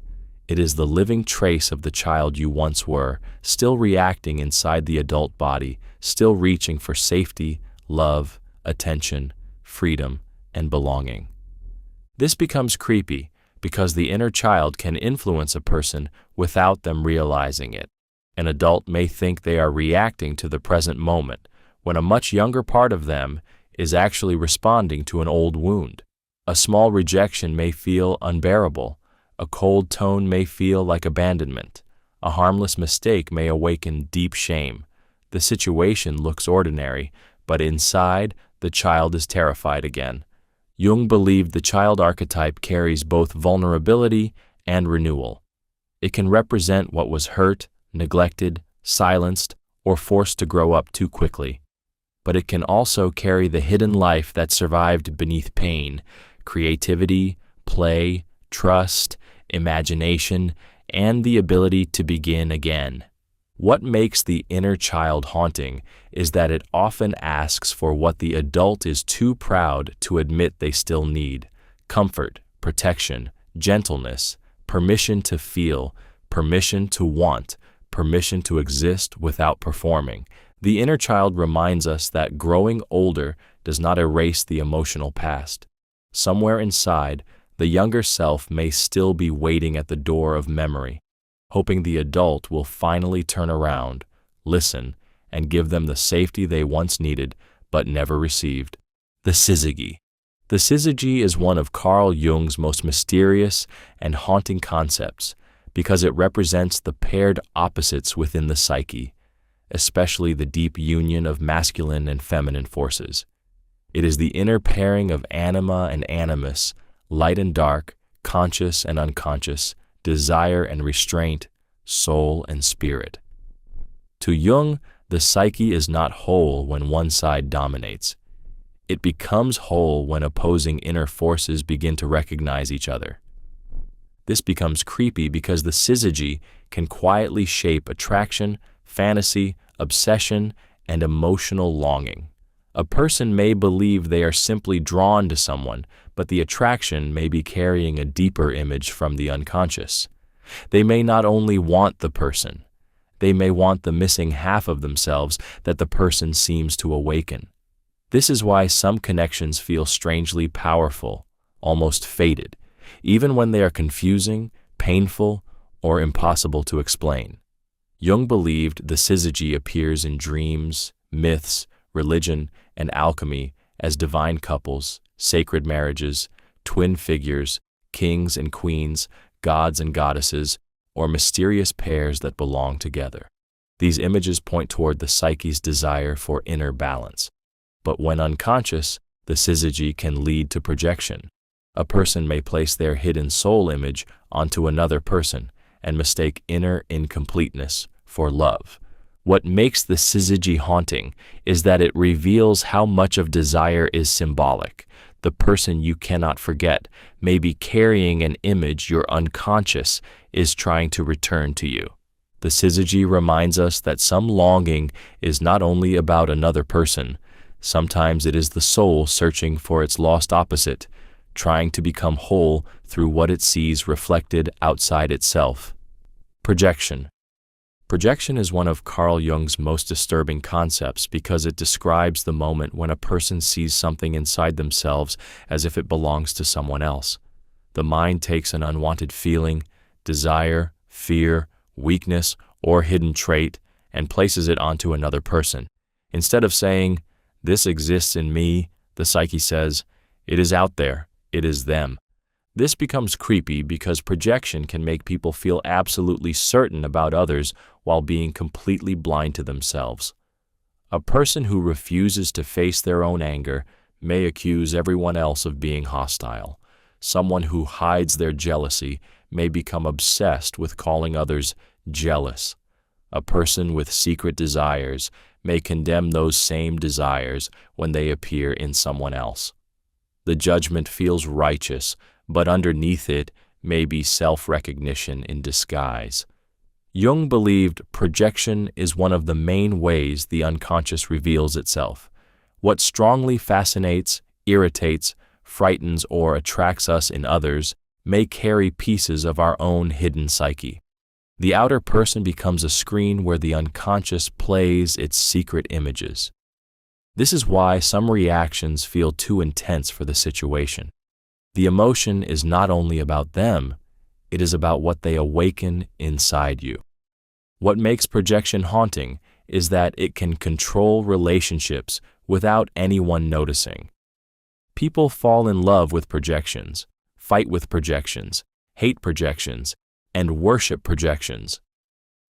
It is the living trace of the child you once were, still reacting inside the adult body, still reaching for safety, love, attention, freedom, and belonging. This becomes creepy because the inner child can influence a person without them realizing it. An adult may think they are reacting to the present moment when a much younger part of them is actually responding to an old wound. A small rejection may feel unbearable. A cold tone may feel like abandonment. A harmless mistake may awaken deep shame. The situation looks ordinary, but inside, the child is terrified again. Jung believed the child archetype carries both vulnerability and renewal. It can represent what was hurt, neglected, silenced, or forced to grow up too quickly. But it can also carry the hidden life that survived beneath pain, creativity, play, trust, imagination, and the ability to begin again. What makes the inner child haunting is that it often asks for what the adult is too proud to admit they still need: comfort, protection, gentleness, permission to feel, permission to want, permission to exist without performing. The inner child reminds us that growing older does not erase the emotional past. Somewhere inside, the younger self may still be waiting at the door of memory, hoping the adult will finally turn around, listen, and give them the safety they once needed but never received. The syzygy. The syzygy is one of Carl Jung's most mysterious and haunting concepts because it represents the paired opposites within the psyche, especially the deep union of masculine and feminine forces. It is the inner pairing of anima and animus, light and dark, conscious and unconscious, desire and restraint, soul and spirit. To Jung, the psyche is not whole when one side dominates. It becomes whole when opposing inner forces begin to recognize each other. This becomes creepy because the syzygy can quietly shape attraction, fantasy, obsession, and emotional longing. A person may believe they are simply drawn to someone, but the attraction may be carrying a deeper image from the unconscious. They may not only want the person, they may want the missing half of themselves that the person seems to awaken. This is why some connections feel strangely powerful, almost fated, even when they are confusing, painful, or impossible to explain. Jung believed the syzygy appears in dreams, myths, religion, and alchemy as divine couples, sacred marriages, twin figures, kings and queens, gods and goddesses, or mysterious pairs that belong together. These images point toward the psyche's desire for inner balance. But when unconscious, the syzygy can lead to projection. A person may place their hidden soul image onto another person and mistake inner incompleteness for love. What makes the syzygy haunting is that it reveals how much of desire is symbolic. The person you cannot forget may be carrying an image your unconscious is trying to return to you. The syzygy reminds us that some longing is not only about another person. Sometimes it is the soul searching for its lost opposite, trying to become whole through what it sees reflected outside itself. Projection. Projection is one of Carl Jung's most disturbing concepts because it describes the moment when a person sees something inside themselves as if it belongs to someone else. The mind takes an unwanted feeling, desire, fear, weakness, or hidden trait and places it onto another person. Instead of saying, "This exists in me," the psyche says, "It is out there, it is them." This becomes creepy because projection can make people feel absolutely certain about others while being completely blind to themselves. A person who refuses to face their own anger may accuse everyone else of being hostile. Someone who hides their jealousy may become obsessed with calling others jealous. A person with secret desires may condemn those same desires when they appear in someone else. The judgment feels righteous, but underneath it may be self-recognition in disguise. Jung believed projection is one of the main ways the unconscious reveals itself. What strongly fascinates, irritates, frightens, or attracts us in others may carry pieces of our own hidden psyche. The outer person becomes a screen where the unconscious plays its secret images. This is why some reactions feel too intense for the situation. The emotion is not only about them, it is about what they awaken inside you. What makes projection haunting is that it can control relationships without anyone noticing. People fall in love with projections, fight with projections, hate projections, and worship projections.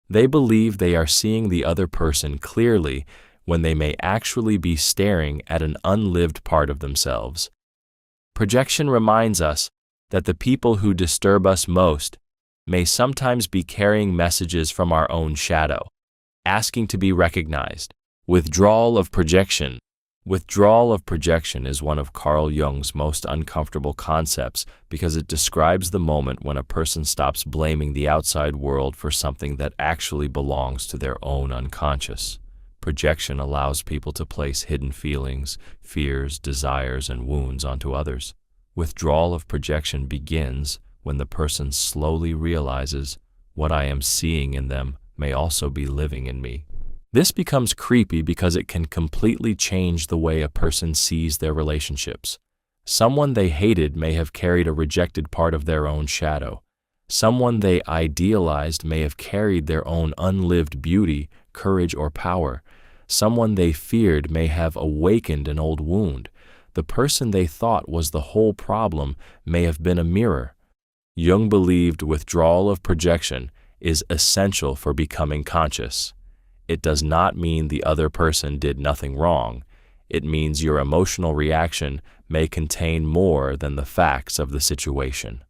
They believe they are seeing the other person clearly when they may actually be staring at an unlived part of themselves. Projection reminds us that the people who disturb us most may sometimes be carrying messages from our own shadow, asking to be recognized. Withdrawal of projection. Withdrawal of projection is one of Carl Jung's most uncomfortable concepts because it describes the moment when a person stops blaming the outside world for something that actually belongs to their own unconscious. Projection allows people to place hidden feelings, fears, desires, and wounds onto others. Withdrawal of projection begins when the person slowly realizes what I am seeing in them may also be living in me. This becomes creepy because it can completely change the way a person sees their relationships. Someone they hated may have carried a rejected part of their own shadow. Someone they idealized may have carried their own unlived beauty, courage, or power. Someone they feared may have awakened an old wound. The person they thought was the whole problem may have been a mirror. Jung believed withdrawal of projection is essential for becoming conscious. It does not mean the other person did nothing wrong. It means your emotional reaction may contain more than the facts of the situation.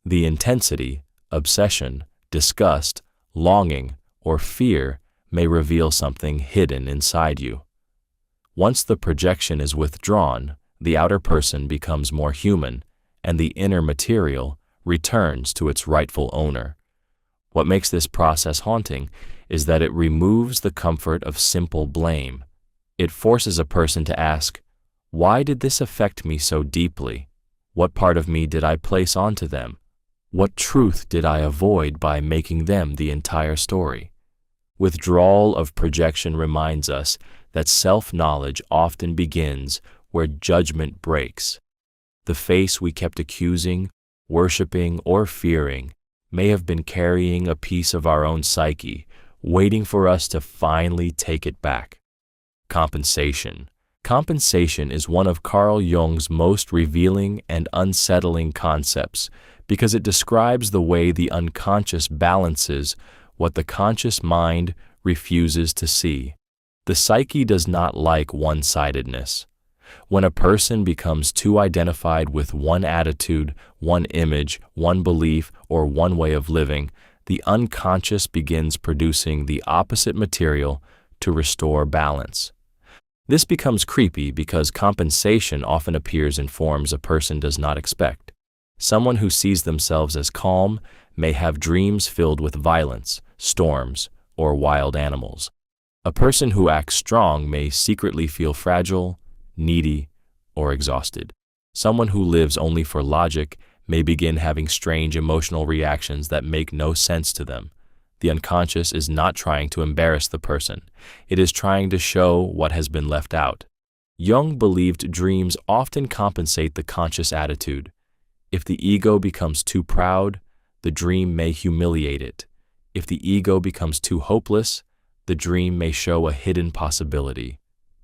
The intensity, obsession, disgust, longing, or fear may reveal something hidden inside you. Once the projection is withdrawn, the outer person becomes more human, and the inner material returns to its rightful owner. What makes this process haunting is that it removes the comfort of simple blame. It forces a person to ask, why did this affect me so deeply? What part of me did I place onto them? What truth did I avoid by making them the entire story? Withdrawal of projection reminds us that self-knowledge often begins where judgment breaks. The face we kept accusing, worshiping, or fearing may have been carrying a piece of our own psyche, waiting for us to finally take it back. Compensation. Compensation is one of Carl Jung's most revealing and unsettling concepts because it describes the way the unconscious balances what the conscious mind refuses to see. The psyche does not like one-sidedness. When a person becomes too identified with one attitude, one image, one belief, or one way of living, the unconscious begins producing the opposite material to restore balance. This becomes creepy because compensation often appears in forms a person does not expect. Someone who sees themselves as calm may have dreams filled with violence, storms, or wild animals. A person who acts strong may secretly feel fragile, needy, or exhausted. Someone who lives only for logic may begin having strange emotional reactions that make no sense to them. The unconscious is not trying to embarrass the person. It is trying to show what has been left out. Jung believed dreams often compensate the conscious attitude. If the ego becomes too proud, the dream may humiliate it. If the ego becomes too hopeless, the dream may show a hidden possibility.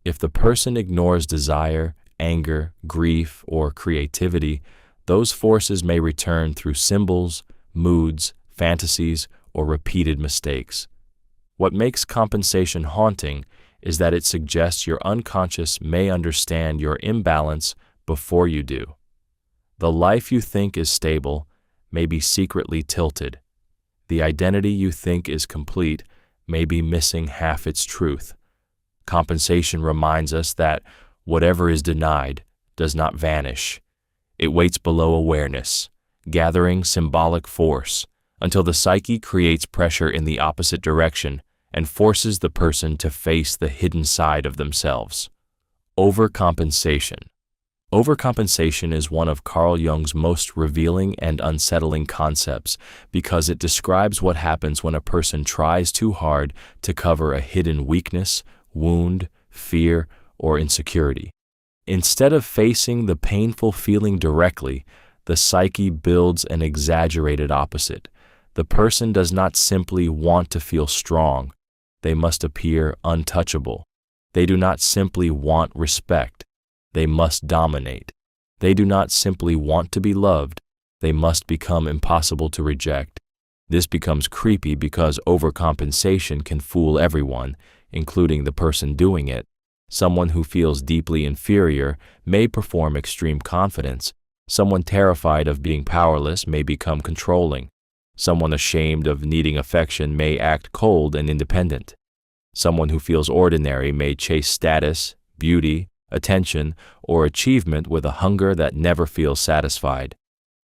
If the person ignores desire, anger, grief, or creativity, those forces may return through symbols, moods, fantasies, or repeated mistakes. What makes compensation haunting is that it suggests your unconscious may understand your imbalance before you do. The life you think is stable may be secretly tilted. The identity you think is complete may be missing half its truth. Compensation reminds us that whatever is denied does not vanish. It waits below awareness, gathering symbolic force until the psyche creates pressure in the opposite direction and forces the person to face the hidden side of themselves. Overcompensation. Overcompensation is one of Carl Jung's most revealing and unsettling concepts because it describes what happens when a person tries too hard to cover a hidden weakness, wound, fear, or insecurity. Instead of facing the painful feeling directly, the psyche builds an exaggerated opposite. The person does not simply want to feel strong. They must appear untouchable. They do not simply want respect. They must dominate. They do not simply want to be loved. They must become impossible to reject. This becomes creepy because overcompensation can fool everyone, including the person doing it. Someone who feels deeply inferior may perform extreme confidence. Someone terrified of being powerless may become controlling. Someone ashamed of needing affection may act cold and independent. Someone who feels ordinary may chase status, beauty, attention, or achievement with a hunger that never feels satisfied.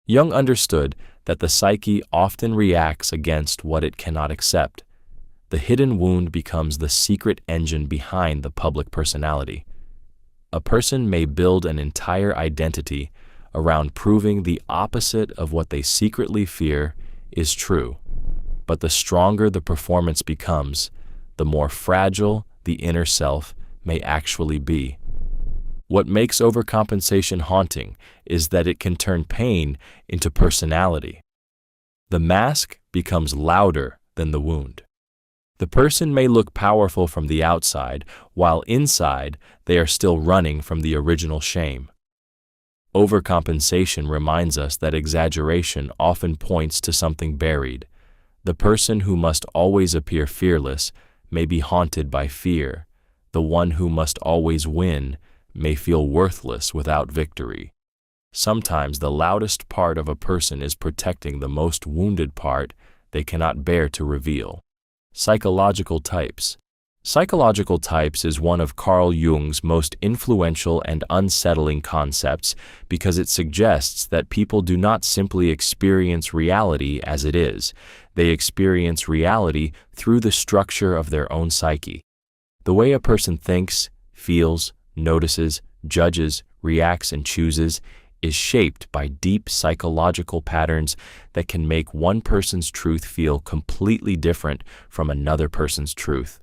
Jung understood that the psyche often reacts against what it cannot accept. The hidden wound becomes the secret engine behind the public personality. A person may build an entire identity around proving the opposite of what they secretly fear is true. But the stronger the performance becomes, the more fragile the inner self may actually be. What makes overcompensation haunting is that it can turn pain into personality. The mask becomes louder than the wound. The person may look powerful from the outside, while inside they are still running from the original shame. Overcompensation reminds us that exaggeration often points to something buried. The person who must always appear fearless may be haunted by fear. The one who must always win may feel worthless without victory. Sometimes the loudest part of a person is protecting the most wounded part they cannot bear to reveal. Psychological types. Psychological types is one of Carl Jung's most influential and unsettling concepts because it suggests that people do not simply experience reality as it is, they experience reality through the structure of their own psyche. The way a person thinks, feels, notices, judges, reacts, and chooses is shaped by deep psychological patterns that can make one person's truth feel completely different from another person's truth.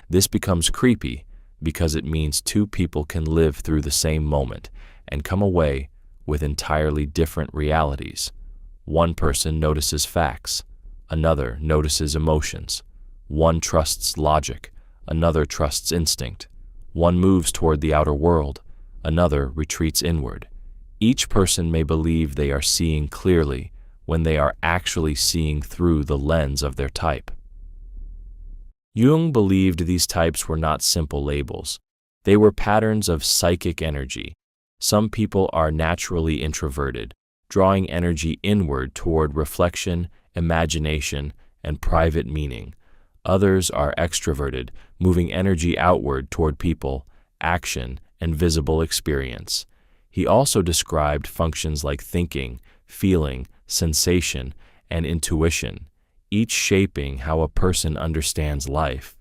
This becomes creepy because it means two people can live through the same moment and come away with entirely different realities. One person notices facts, another notices emotions. One trusts logic, another trusts instinct. One moves toward the outer world, another retreats inward. Each person may believe they are seeing clearly when they are actually seeing through the lens of their type. Jung believed these types were not simple labels. They were patterns of psychic energy. Some people are naturally introverted, drawing energy inward toward reflection, imagination, and private meaning. Others are extroverted, moving energy outward toward people, action, and visible experience. He also described functions like thinking, feeling, sensation, and intuition, each shaping how a person understands life.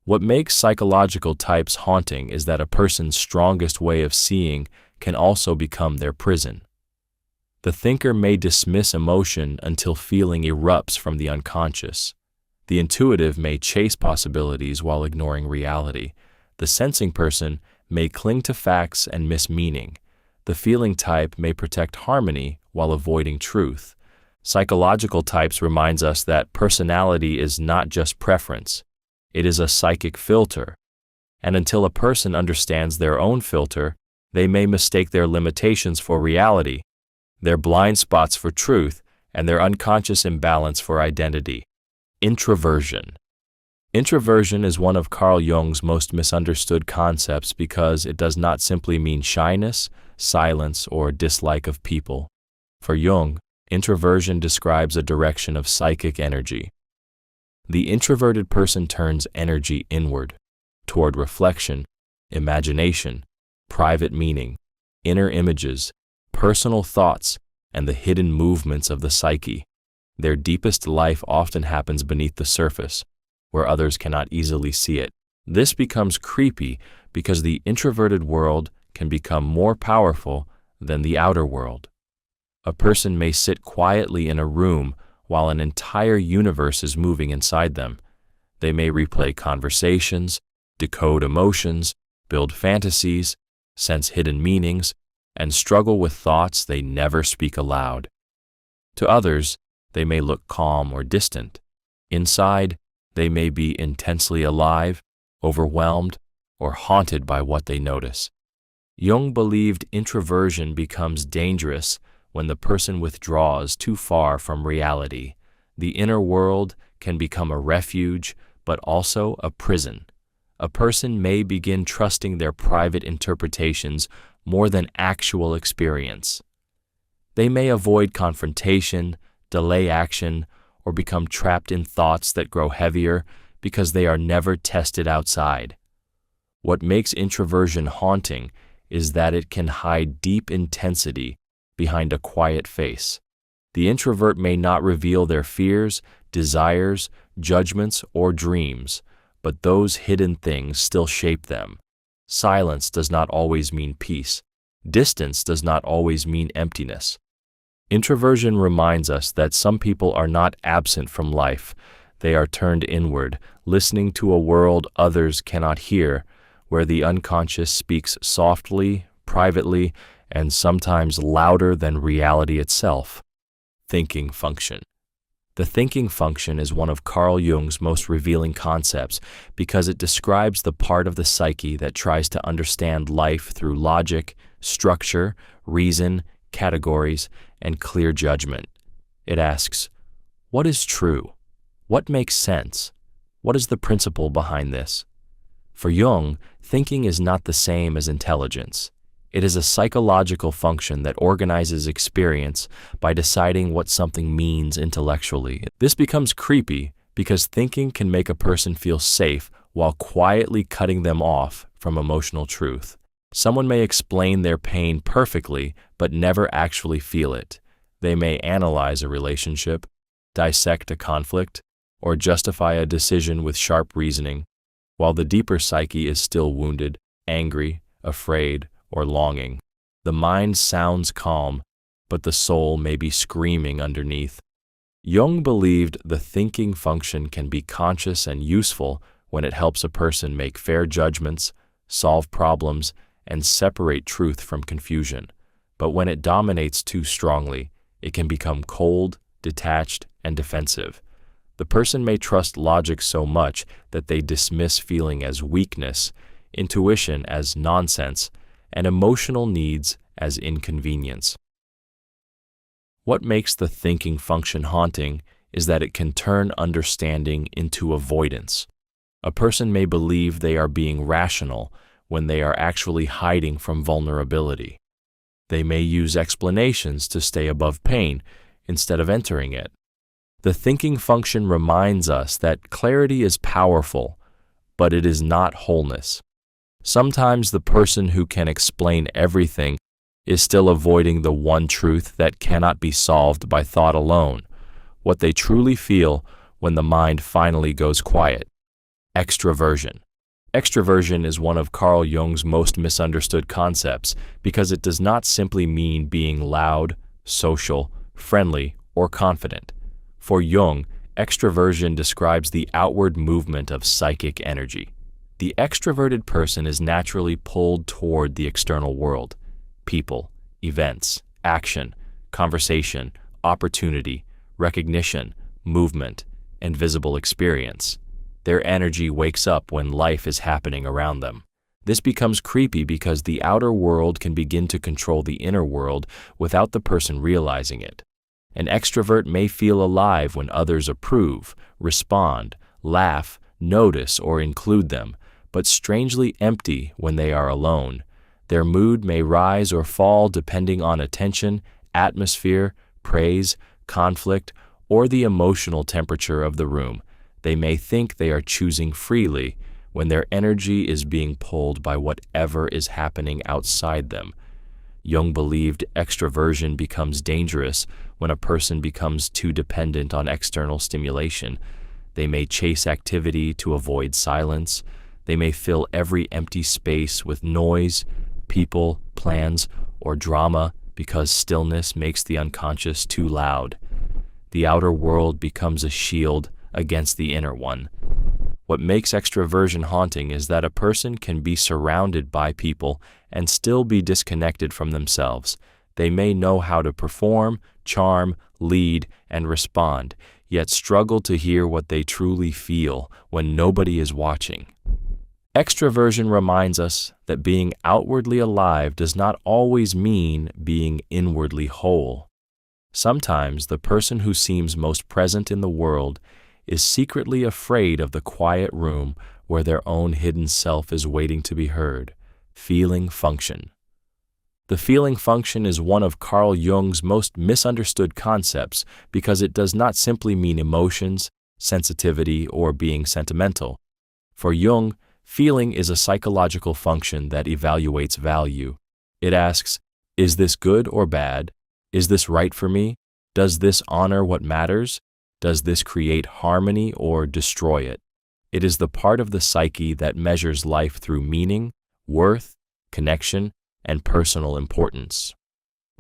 What makes psychological types haunting is that a person's strongest way of seeing can also become their prison. The thinker may dismiss emotion until feeling erupts from the unconscious. The intuitive may chase possibilities while ignoring reality. The sensing person may cling to facts and miss meaning. The feeling type may protect harmony while avoiding truth. Psychological types reminds us that personality is not just preference. It is a psychic filter. And until a person understands their own filter, they may mistake their limitations for reality, their blind spots for truth, and their unconscious imbalance for identity. Introversion. Introversion is one of Carl Jung's most misunderstood concepts because it does not simply mean shyness, silence, or dislike of people. For Jung, introversion describes a direction of psychic energy. The introverted person turns energy inward, toward reflection, imagination, private meaning, inner images, personal thoughts, and the hidden movements of the psyche. Their deepest life often happens beneath the surface, where others cannot easily see it. This becomes creepy because the introverted world can become more powerful than the outer world. A person may sit quietly in a room while an entire universe is moving inside them. They may replay conversations, decode emotions, build fantasies, sense hidden meanings, and struggle with thoughts they never speak aloud. To others, they may look calm or distant. Inside, they may be intensely alive, overwhelmed, or haunted by what they notice. Jung believed introversion becomes dangerous when the person withdraws too far from reality. The inner world can become a refuge, but also a prison. A person may begin trusting their private interpretations more than actual experience. They may avoid confrontation, delay action, or become trapped in thoughts that grow heavier because they are never tested outside. What makes introversion haunting is that it can hide deep intensity behind a quiet face. The introvert may not reveal their fears, desires, judgments, or dreams, but those hidden things still shape them. Silence does not always mean peace. Distance does not always mean emptiness. Introversion reminds us that some people are not absent from life. They are turned inward, listening to a world others cannot hear, where the unconscious speaks softly, privately, and sometimes louder than reality itself. Thinking function. The thinking function is one of Carl Jung's most revealing concepts because it describes the part of the psyche that tries to understand life through logic, structure, reason, categories, and clear judgment. It asks, what is true? What makes sense? What is the principle behind this? For Jung, thinking is not the same as intelligence. It is a psychological function that organizes experience by deciding what something means intellectually. This becomes creepy because thinking can make a person feel safe while quietly cutting them off from emotional truth. Someone may explain their pain perfectly but never actually feel it. They may analyze a relationship, dissect a conflict, or justify a decision with sharp reasoning, while the deeper psyche is still wounded, angry, afraid, or longing. The mind sounds calm, but the soul may be screaming underneath. Jung believed the thinking function can be conscious and useful when it helps a person make fair judgments, solve problems, and separate truth from confusion. But when it dominates too strongly, it can become cold, detached, and defensive. The person may trust logic so much that they dismiss feeling as weakness, intuition as nonsense, and emotional needs as inconvenience. What makes the thinking function haunting is that it can turn understanding into avoidance. A person may believe they are being rational when they are actually hiding from vulnerability. They may use explanations to stay above pain instead of entering it. The thinking function reminds us that clarity is powerful, but it is not wholeness. Sometimes the person who can explain everything is still avoiding the one truth that cannot be solved by thought alone, what they truly feel when the mind finally goes quiet. Extroversion. Extroversion is one of Carl Jung's most misunderstood concepts because it does not simply mean being loud, social, friendly, or confident. For Jung, extroversion describes the outward movement of psychic energy. The extroverted person is naturally pulled toward the external world, people, events, action, conversation, opportunity, recognition, movement, and visible experience. Their energy wakes up when life is happening around them. This becomes creepy because the outer world can begin to control the inner world without the person realizing it. An extrovert may feel alive when others approve, respond, laugh, notice, or include them, but strangely empty when they are alone. Their mood may rise or fall depending on attention, atmosphere, praise, conflict, or the emotional temperature of the room. They may think they are choosing freely when their energy is being pulled by whatever is happening outside them. Jung believed extroversion becomes dangerous when a person becomes too dependent on external stimulation. They may chase activity to avoid silence. They may fill every empty space with noise, people, plans, or drama because stillness makes the unconscious too loud. The outer world becomes a shield against the inner one. What makes extroversion haunting is that a person can be surrounded by people and still be disconnected from themselves. They may know how to perform, charm, lead, and respond, yet struggle to hear what they truly feel when nobody is watching. Extroversion reminds us that being outwardly alive does not always mean being inwardly whole. Sometimes the person who seems most present in the world is secretly afraid of the quiet room where their own hidden self is waiting to be heard. Feeling function. The feeling function is one of Carl Jung's most misunderstood concepts because it does not simply mean emotions, sensitivity, or being sentimental. For Jung, Feeling is a psychological function that evaluates value. It asks, is this good or bad? Is this right for me? Does this honor what matters? Does this create harmony or destroy it? It is the part of the psyche that measures life through meaning, worth, connection, and personal importance.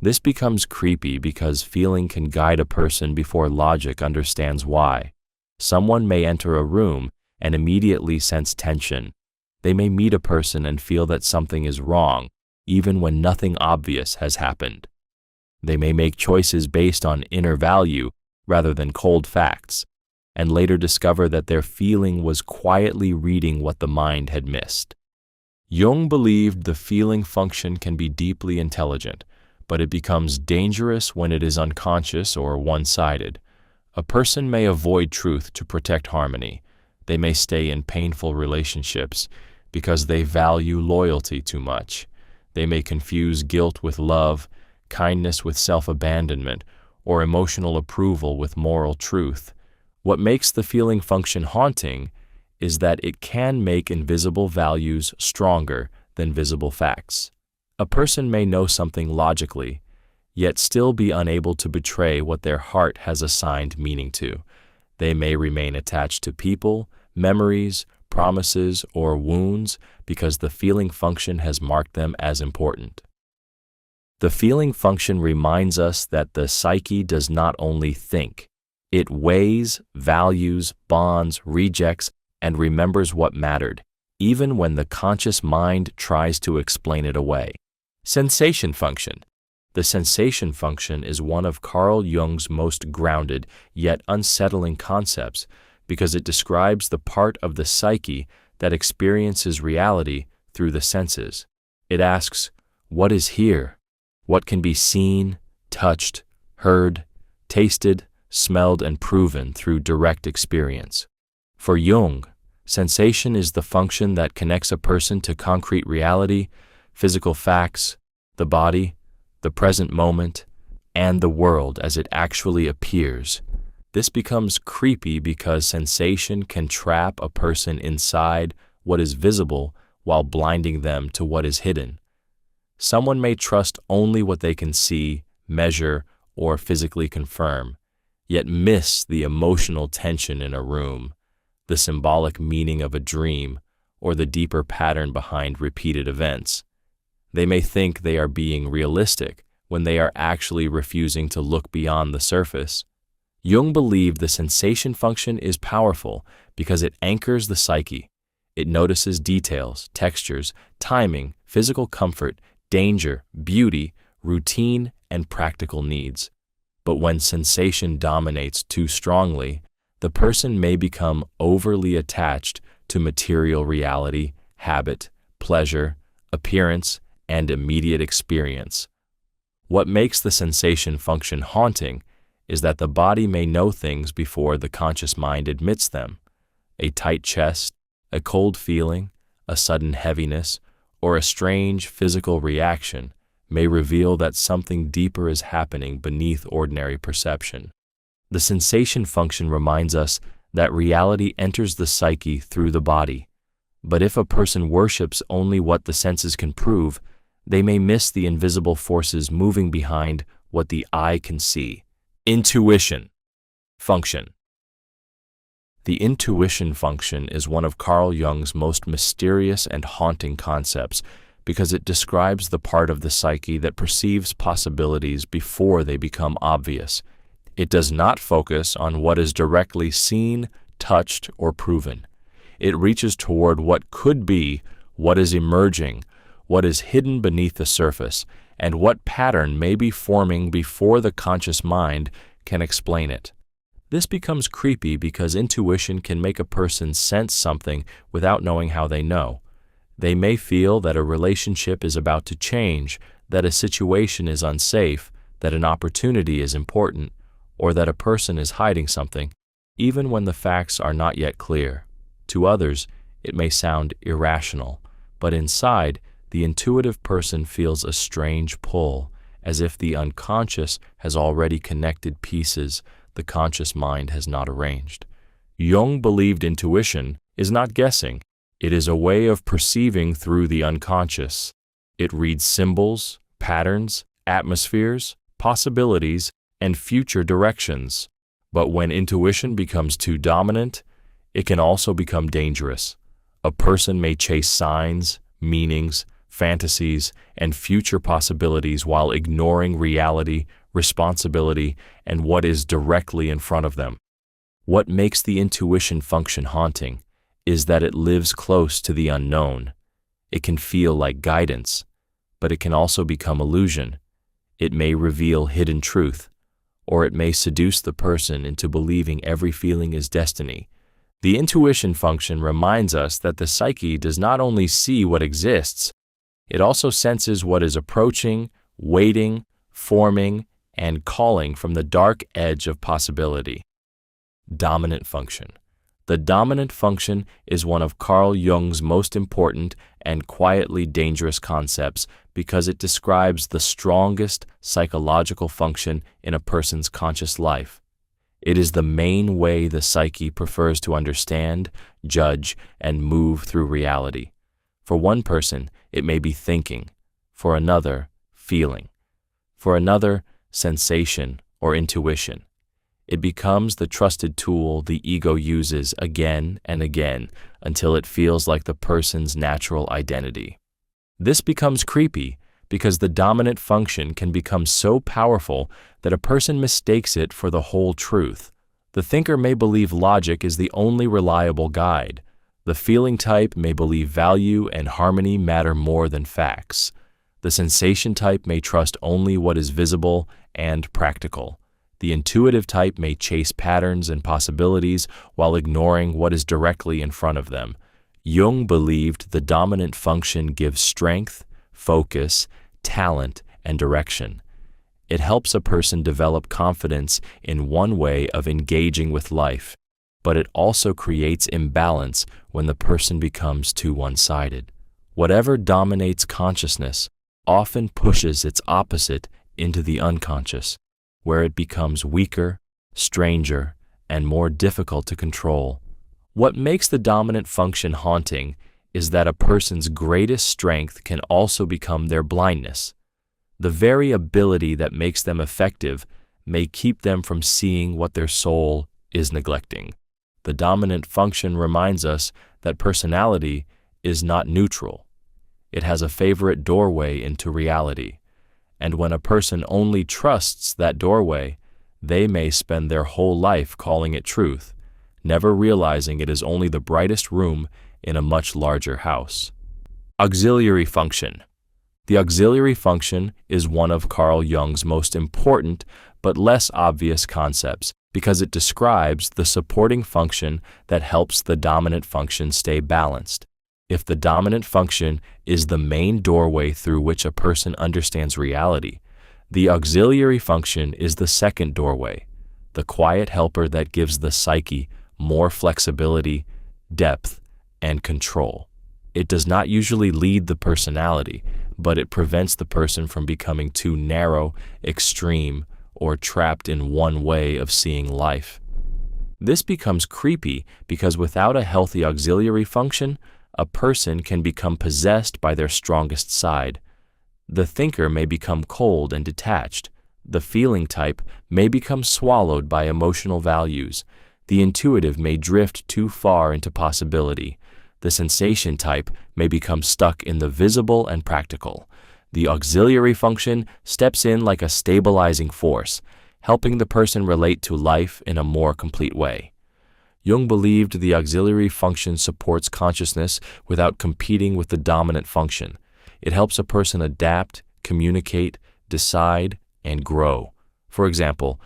This becomes creepy because feeling can guide a person before logic understands why. Someone may enter a room and immediately sense tension. They may meet a person and feel that something is wrong, even when nothing obvious has happened. They may make choices based on inner value rather than cold facts, and later discover that their feeling was quietly reading what the mind had missed. Jung believed the feeling function can be deeply intelligent, but it becomes dangerous when it is unconscious or one-sided. A person may avoid truth to protect harmony. They may stay in painful relationships because they value loyalty too much. They may confuse guilt with love, kindness with self-abandonment, or emotional approval with moral truth. What makes the feeling function haunting is that it can make invisible values stronger than visible facts. A person may know something logically, yet still be unable to betray what their heart has assigned meaning to. They may remain attached to people, memories, promises, or wounds because the feeling function has marked them as important. The feeling function reminds us that the psyche does not only think, it weighs, values, bonds, rejects, and remembers what mattered, even when the conscious mind tries to explain it away. Sensation function. The sensation function is one of Carl Jung's most grounded yet unsettling concepts because it describes the part of the psyche that experiences reality through the senses. It asks, what is here? What can be seen, touched, heard, tasted, smelled, and proven through direct experience? For Jung, sensation is the function that connects a person to concrete reality, physical facts, the body, the present moment, and the world as it actually appears. This becomes creepy because sensation can trap a person inside what is visible while blinding them to what is hidden. Someone may trust only what they can see, measure, or physically confirm, yet miss the emotional tension in a room, the symbolic meaning of a dream, or the deeper pattern behind repeated events. They may think they are being realistic when they are actually refusing to look beyond the surface. Jung believed the sensation function is powerful because it anchors the psyche. It notices details, textures, timing, physical comfort, danger, beauty, routine, and practical needs. But when sensation dominates too strongly, the person may become overly attached to material reality, habit, pleasure, appearance, and immediate experience. What makes the sensation function haunting is that the body may know things before the conscious mind admits them. A tight chest, a cold feeling, a sudden heaviness, or a strange physical reaction may reveal that something deeper is happening beneath ordinary perception. The sensation function reminds us that reality enters the psyche through the body. But if a person worships only what the senses can prove, they may miss the invisible forces moving behind what the eye can see. Intuition function. The intuition function is one of Carl Jung's most mysterious and haunting concepts because it describes the part of the psyche that perceives possibilities before they become obvious. It does not focus on what is directly seen, touched, or proven. It reaches toward what could be, what is emerging, what is hidden beneath the surface, and what pattern may be forming before the conscious mind can explain it. This becomes creepy because intuition can make a person sense something without knowing how they know. They may feel that a relationship is about to change, that a situation is unsafe, that an opportunity is important, or that a person is hiding something, even when the facts are not yet clear. To others, it may sound irrational, but inside, the intuitive person feels a strange pull, as if the unconscious has already connected pieces the conscious mind has not arranged. Jung believed intuition is not guessing, It is a way of perceiving through the unconscious. It reads symbols, patterns, atmospheres, possibilities, and future directions. But when intuition becomes too dominant, it can also become dangerous. A person may chase signs, meanings, fantasies, and future possibilities while ignoring reality, responsibility, and what is directly in front of them. What makes the intuition function haunting is that it lives close to the unknown. It can feel like guidance, but it can also become illusion. It may reveal hidden truth, or it may seduce the person into believing every feeling is destiny. The intuition function reminds us that the psyche does not only see what exists, it also senses what is approaching, waiting, forming, and calling from the dark edge of possibility. Dominant function. The dominant function is one of Carl Jung's most important and quietly dangerous concepts because it describes the strongest psychological function in a person's conscious life. It is the main way the psyche prefers to understand, judge, and move through reality. For one person, it may be thinking; for another, feeling; for another, sensation or intuition. It becomes the trusted tool the ego uses again and again until it feels like the person's natural identity. This becomes creepy because the dominant function can become so powerful that a person mistakes it for the whole truth. The thinker may believe logic is the only reliable guide. The feeling type may believe value and harmony matter more than facts. The sensation type may trust only what is visible and practical. The intuitive type may chase patterns and possibilities while ignoring what is directly in front of them. Jung believed the dominant function gives strength, focus, talent, and direction. It helps a person develop confidence in one way of engaging with life, but it also creates imbalance when the person becomes too one-sided. Whatever dominates consciousness often pushes its opposite into the unconscious, where it becomes weaker, stranger, and more difficult to control. What makes the dominant function haunting is that a person's greatest strength can also become their blindness. The very ability that makes them effective may keep them from seeing what their soul is neglecting. The dominant function reminds us that personality is not neutral. It has a favorite doorway into reality. And when a person only trusts that doorway, they may spend their whole life calling it truth, never realizing it is only the brightest room in a much larger house. Auxiliary function. The auxiliary function is one of Carl Jung's most important but less obvious concepts because it describes the supporting function that helps the dominant function stay balanced. If the dominant function is the main doorway through which a person understands reality, the auxiliary function is the second doorway, the quiet helper that gives the psyche more flexibility, depth, and control. It does not usually lead the personality, but it prevents the person from becoming too narrow, extreme, or trapped in one way of seeing life. This becomes creepy because without a healthy auxiliary function, a person can become possessed by their strongest side. The thinker may become cold and detached. The feeling type may become swallowed by emotional values. The intuitive may drift too far into possibility. The sensation type may become stuck in the visible and practical. The auxiliary function steps in like a stabilizing force, helping the person relate to life in a more complete way. Jung believed the auxiliary function supports consciousness without competing with the dominant function. It helps a person adapt, communicate, decide, and grow. For example,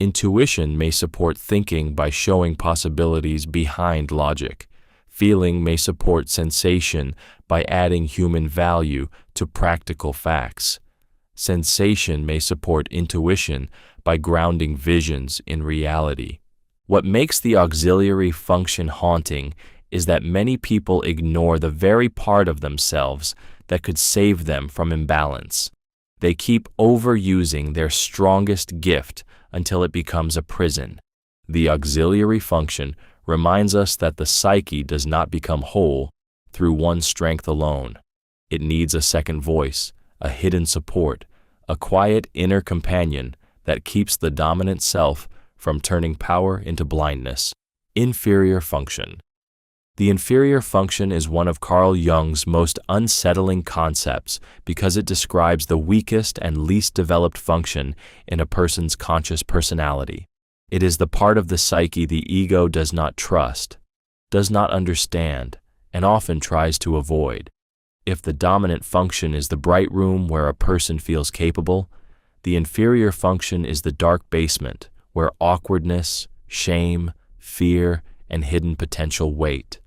intuition may support thinking by showing possibilities behind logic. Feeling may support sensation by adding human value to practical facts. Sensation may support intuition by grounding visions in reality. What makes the auxiliary function haunting is that many people ignore the very part of themselves that could save them from imbalance. They keep overusing their strongest gift until it becomes a prison. The auxiliary function reminds us that the psyche does not become whole through one's strength alone. It needs a second voice, a hidden support, a quiet inner companion that keeps the dominant self from turning power into blindness. Inferior function. The inferior function is one of Carl Jung's most unsettling concepts because it describes the weakest and least developed function in a person's conscious personality. It is the part of the psyche the ego does not trust, does not understand, and often tries to avoid. If the dominant function is the bright room where a person feels capable, the inferior function is the dark basement where awkwardness, shame, fear, and hidden potential wait.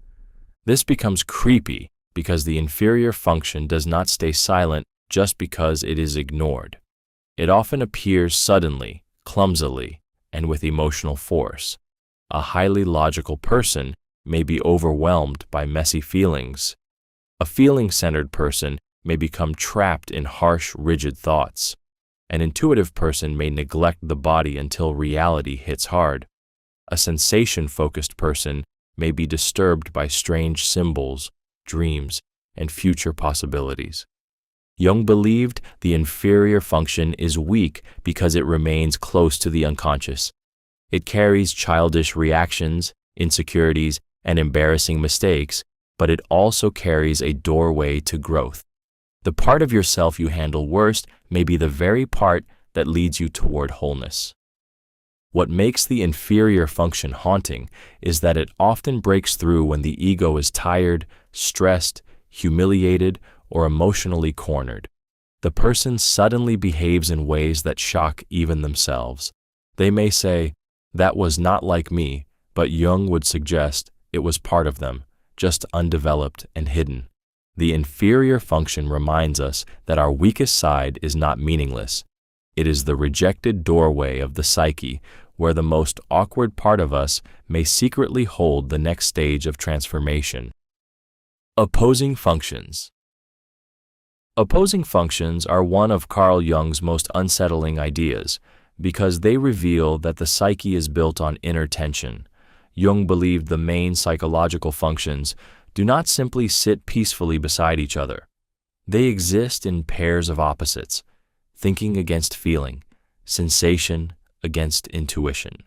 This becomes creepy because the inferior function does not stay silent just because it is ignored. It often appears suddenly, clumsily, and with emotional force. A highly logical person may be overwhelmed by messy feelings. A feeling-centered person may become trapped in harsh, rigid thoughts. An intuitive person may neglect the body until reality hits hard. A sensation-focused person may be disturbed by strange symbols, dreams, and future possibilities. Jung believed the inferior function is weak because it remains close to the unconscious. It carries childish reactions, insecurities, and embarrassing mistakes, but it also carries a doorway to growth. The part of yourself you handle worst may be the very part that leads you toward wholeness. What makes the inferior function haunting is that it often breaks through when the ego is tired, stressed, humiliated, or emotionally cornered. The person suddenly behaves in ways that shock even themselves. They may say, "That was not like me," but Jung would suggest it was part of them, just undeveloped and hidden. The inferior function reminds us that our weakest side is not meaningless. It is the rejected doorway of the psyche where the most awkward part of us may secretly hold the next stage of transformation. Opposing functions. Opposing functions are one of Carl Jung's most unsettling ideas because they reveal that the psyche is built on inner tension. Jung believed the main psychological functions do not simply sit peacefully beside each other. They exist in pairs of opposites, thinking against feeling, sensation against intuition.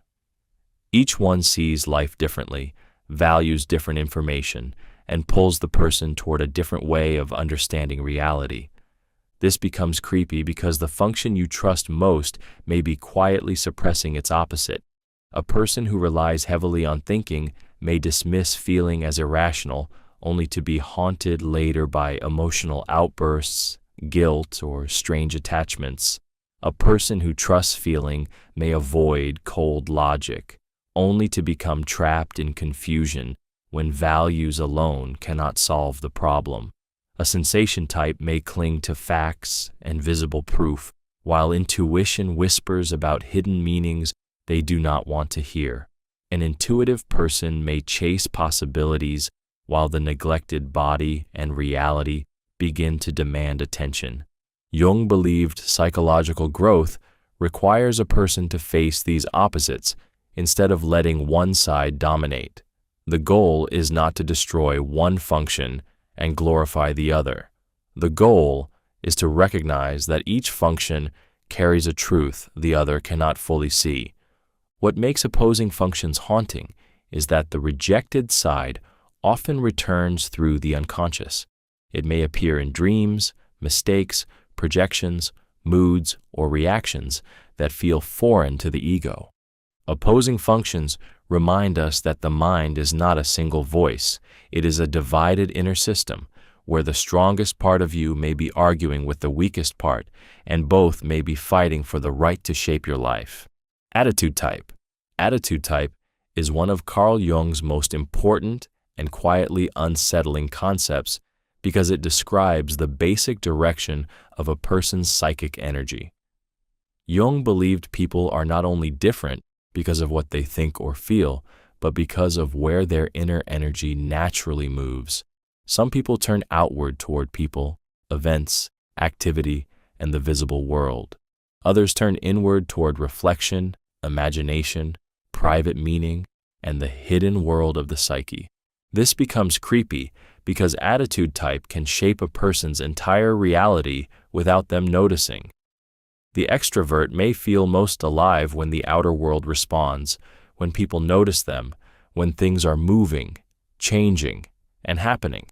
Each one sees life differently, values different information, and pulls the person toward a different way of understanding reality. This becomes creepy because the function you trust most may be quietly suppressing its opposite. A person who relies heavily on thinking may dismiss feeling as irrational, only to be haunted later by emotional outbursts, guilt, or strange attachments. A person who trusts feeling may avoid cold logic, only to become trapped in confusion when values alone cannot solve the problem. A sensation type may cling to facts and visible proof, while intuition whispers about hidden meanings they do not want to hear. An intuitive person may chase possibilities while the neglected body and reality begin to demand attention. Jung believed psychological growth requires a person to face these opposites instead of letting one side dominate. The goal is not to destroy one function and glorify the other. The goal is to recognize that each function carries a truth the other cannot fully see. What makes opposing functions haunting is that the rejected side often returns through the unconscious. It may appear in dreams, mistakes, projections, moods, or reactions that feel foreign to the ego. Opposing functions remind us that the mind is not a single voice. It is a divided inner system where the strongest part of you may be arguing with the weakest part, and both may be fighting for the right to shape your life. Attitude type. Attitude type is one of Carl Jung's most important and quietly unsettling concepts because it describes the basic direction of a person's psychic energy. Jung believed people are not only different because of what they think or feel, but because of where their inner energy naturally moves. Some people turn outward toward people, events, activity, and the visible world. Others turn inward toward reflection, imagination, private meaning, and the hidden world of the psyche. This becomes creepy because attitude type can shape a person's entire reality without them noticing. The extrovert may feel most alive when the outer world responds, when people notice them, when things are moving, changing, and happening.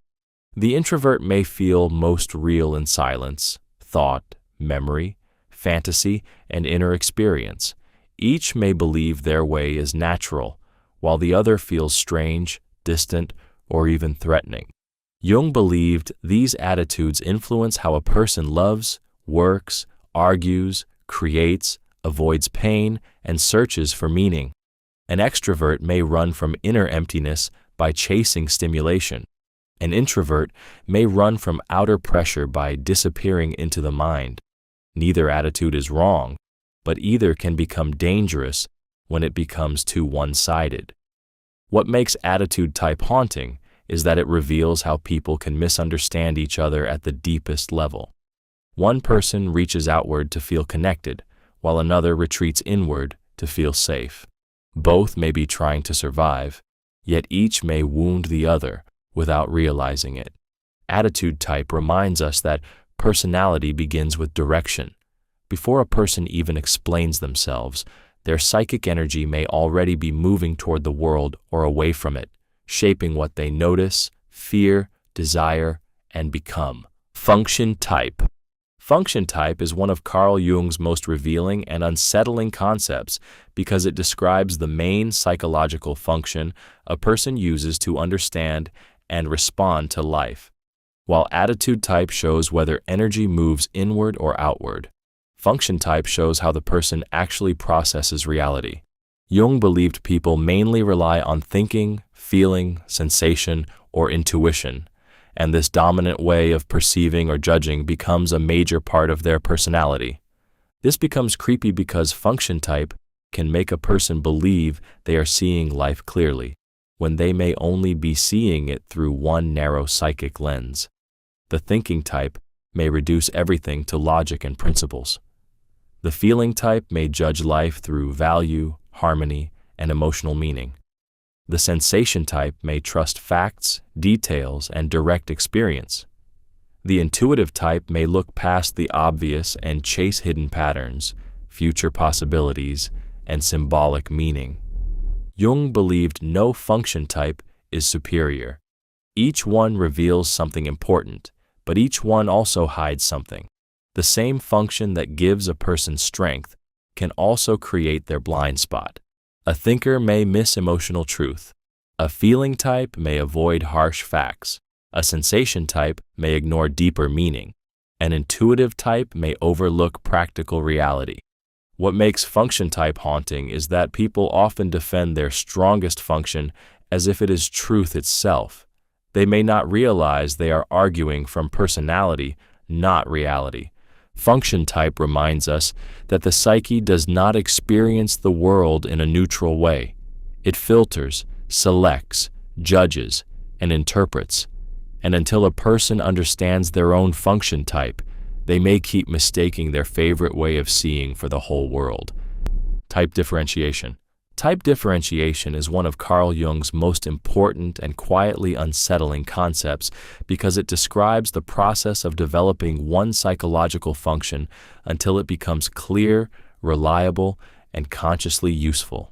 The introvert may feel most real in silence, thought, memory, fantasy, and inner experience. Each may believe their way is natural, while the other feels strange, distant, or even threatening. Jung believed these attitudes influence how a person loves, works, argues, creates, avoids pain, and searches for meaning. An extrovert may run from inner emptiness by chasing stimulation. An introvert may run from outer pressure by disappearing into the mind. Neither attitude is wrong, but either can become dangerous when it becomes too one-sided. What makes attitude type haunting is that it reveals how people can misunderstand each other at the deepest level. One person reaches outward to feel connected, while another retreats inward to feel safe. Both may be trying to survive, yet each may wound the other without realizing it. Attitude type reminds us that personality begins with direction. Before a person even explains themselves, their psychic energy may already be moving toward the world or away from it, shaping what they notice, fear, desire, and become. Function type. Function type is one of Carl Jung's most revealing and unsettling concepts because it describes the main psychological function a person uses to understand and respond to life, while attitude type shows whether energy moves inward or outward. Function type shows how the person actually processes reality. Jung believed people mainly rely on thinking, feeling, sensation, or intuition, and this dominant way of perceiving or judging becomes a major part of their personality. This becomes creepy because function type can make a person believe they are seeing life clearly, when they may only be seeing it through one narrow psychic lens. The thinking type may reduce everything to logic and principles. The feeling type may judge life through value, harmony, and emotional meaning. The sensation type may trust facts, details, and direct experience. The intuitive type may look past the obvious and chase hidden patterns, future possibilities, and symbolic meaning. Jung believed no function type is superior. Each one reveals something important, but each one also hides something. The same function that gives a person strength can also create their blind spot. A thinker may miss emotional truth. A feeling type may avoid harsh facts. A sensation type may ignore deeper meaning. An intuitive type may overlook practical reality. What makes function type haunting is that people often defend their strongest function as if it is truth itself. They may not realize they are arguing from personality, not reality. Function type reminds us that the psyche does not experience the world in a neutral way. It filters, selects, judges, and interprets. And until a person understands their own function type, they may keep mistaking their favorite way of seeing for the whole world. Type differentiation. Type differentiation is one of Carl Jung's most important and quietly unsettling concepts because it describes the process of developing one psychological function until it becomes clear, reliable, and consciously useful.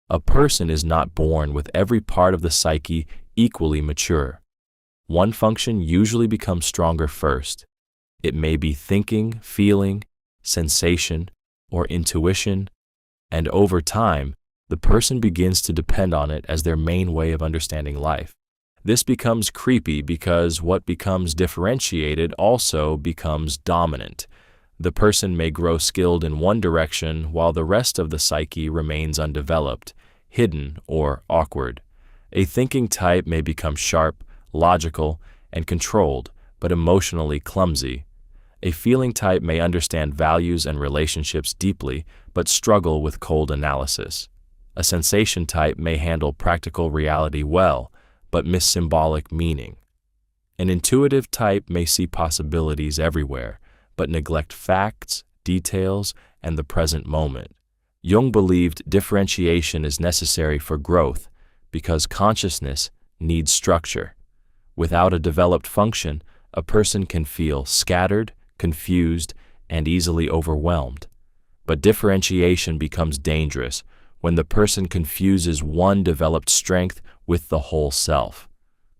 A person is not born with every part of the psyche equally mature. One function usually becomes stronger first. It may be thinking, feeling, sensation, or intuition, and over time, the person begins to depend on it as their main way of understanding life. This becomes creepy because what becomes differentiated also becomes dominant. The person may grow skilled in one direction while the rest of the psyche remains undeveloped, hidden, or awkward. A thinking type may become sharp, logical, and controlled, but emotionally clumsy. A feeling type may understand values and relationships deeply, but struggle with cold analysis. A sensation type may handle practical reality well, but miss symbolic meaning. An intuitive type may see possibilities everywhere, but neglect facts, details, and the present moment. Jung believed differentiation is necessary for growth because consciousness needs structure. Without a developed function, a person can feel scattered, confused, and easily overwhelmed. But differentiation becomes dangerous when the person confuses one developed strength with the whole self.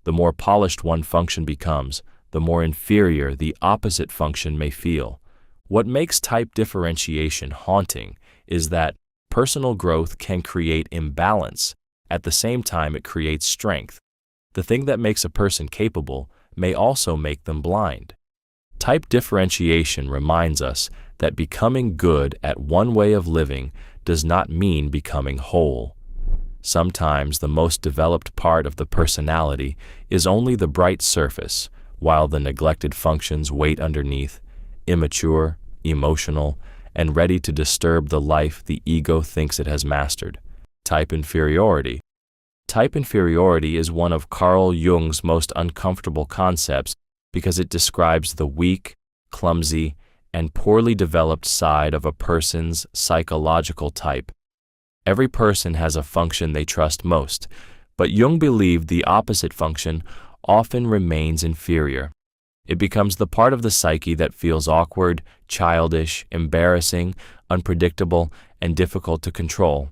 The more polished one function becomes, the more inferior the opposite function may feel. What makes type differentiation haunting is that personal growth can create imbalance. At the same time, it creates strength. The thing that makes a person capable may also make them blind. Type differentiation reminds us that becoming good at one way of living does not mean becoming whole. Sometimes the most developed part of the personality is only the bright surface, while the neglected functions wait underneath, immature, emotional, and ready to disturb the life the ego thinks it has mastered. Type inferiority. Type inferiority is one of Carl Jung's most uncomfortable concepts because it describes the weak, clumsy, and poorly developed side of a person's psychological type. Every person has a function they trust most, but Jung believed the opposite function often remains inferior. It becomes the part of the psyche that feels awkward, childish, embarrassing, unpredictable, and difficult to control.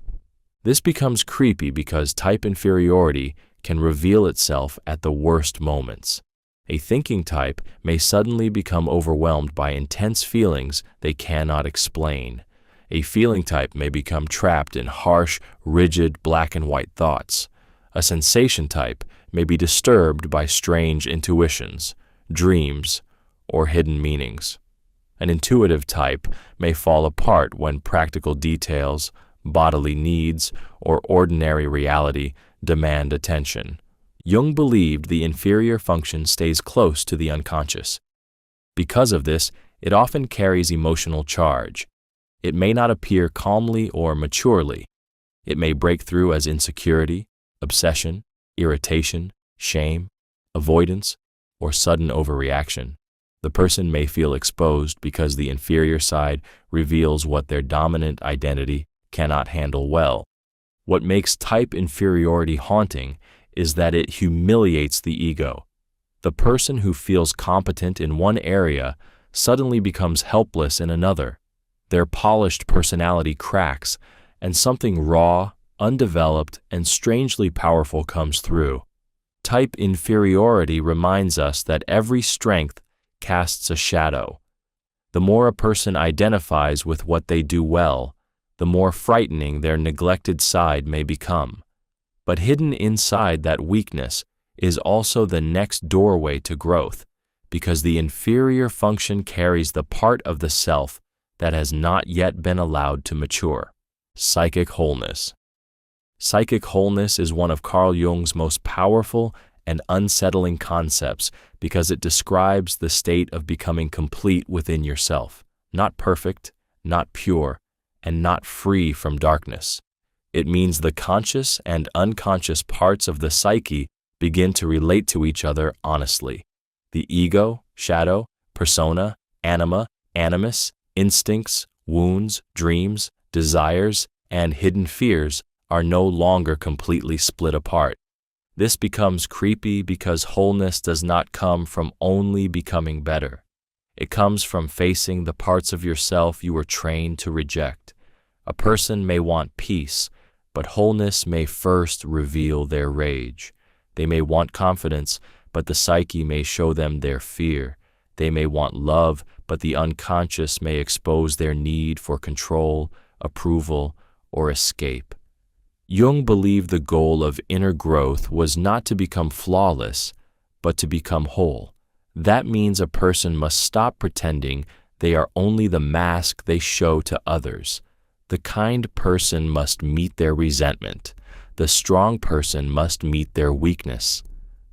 This becomes creepy because type inferiority can reveal itself at the worst moments. A thinking type may suddenly become overwhelmed by intense feelings they cannot explain. A feeling type may become trapped in harsh, rigid, black and white thoughts. A sensation type may be disturbed by strange intuitions, dreams, or hidden meanings. An intuitive type may fall apart when practical details, bodily needs, or ordinary reality demand attention. Jung believed the inferior function stays close to the unconscious. Because of this, it often carries emotional charge. It may not appear calmly or maturely. It may break through as insecurity, obsession, irritation, shame, avoidance, or sudden overreaction. The person may feel exposed because the inferior side reveals what their dominant identity cannot handle well. What makes type inferiority haunting is that it humiliates the ego. The person who feels competent in one area suddenly becomes helpless in another. Their polished personality cracks, and something raw, undeveloped, and strangely powerful comes through. Type inferiority reminds us that every strength casts a shadow. The more a person identifies with what they do well, the more frightening their neglected side may become. But hidden inside that weakness is also the next doorway to growth, because the inferior function carries the part of the self that has not yet been allowed to mature. Psychic wholeness. Psychic wholeness is one of Carl Jung's most powerful and unsettling concepts because it describes the state of becoming complete within yourself, not perfect, not pure, and not free from darkness. It means the conscious and unconscious parts of the psyche begin to relate to each other honestly. The ego, shadow, persona, anima, animus, instincts, wounds, dreams, desires, and hidden fears are no longer completely split apart. This becomes creepy because wholeness does not come from only becoming better. It comes from facing the parts of yourself you were trained to reject. A person may want peace, but wholeness may first reveal their rage. They may want confidence, but the psyche may show them their fear. They may want love, but the unconscious may expose their need for control, approval, or escape. Jung believed the goal of inner growth was not to become flawless, but to become whole. That means a person must stop pretending they are only the mask they show to others. The kind person must meet their resentment. The strong person must meet their weakness.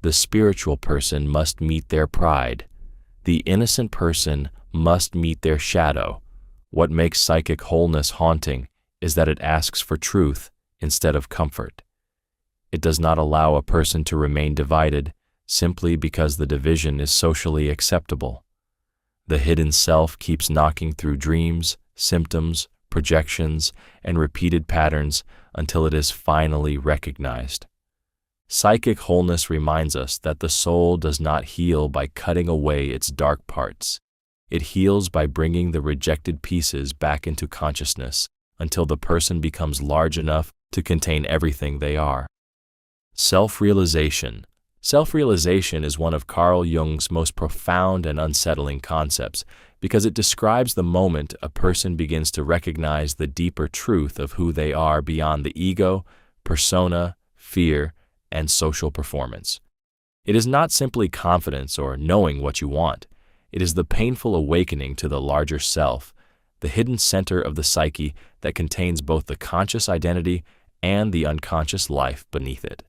The spiritual person must meet their pride. The innocent person must meet their shadow. What makes psychic wholeness haunting is that it asks for truth instead of comfort. It does not allow a person to remain divided simply because the division is socially acceptable. The hidden self keeps knocking through dreams, symptoms, projections, and repeated patterns until it is finally recognized. Psychic wholeness reminds us that the soul does not heal by cutting away its dark parts. It heals by bringing the rejected pieces back into consciousness until the person becomes large enough to contain everything they are. Self-realization. Self-realization is one of Carl Jung's most profound and unsettling concepts because it describes the moment a person begins to recognize the deeper truth of who they are beyond the ego, persona, fear, and social performance. It is not simply confidence or knowing what you want. It is the painful awakening to the larger self, the hidden center of the psyche that contains both the conscious identity and the unconscious life beneath it.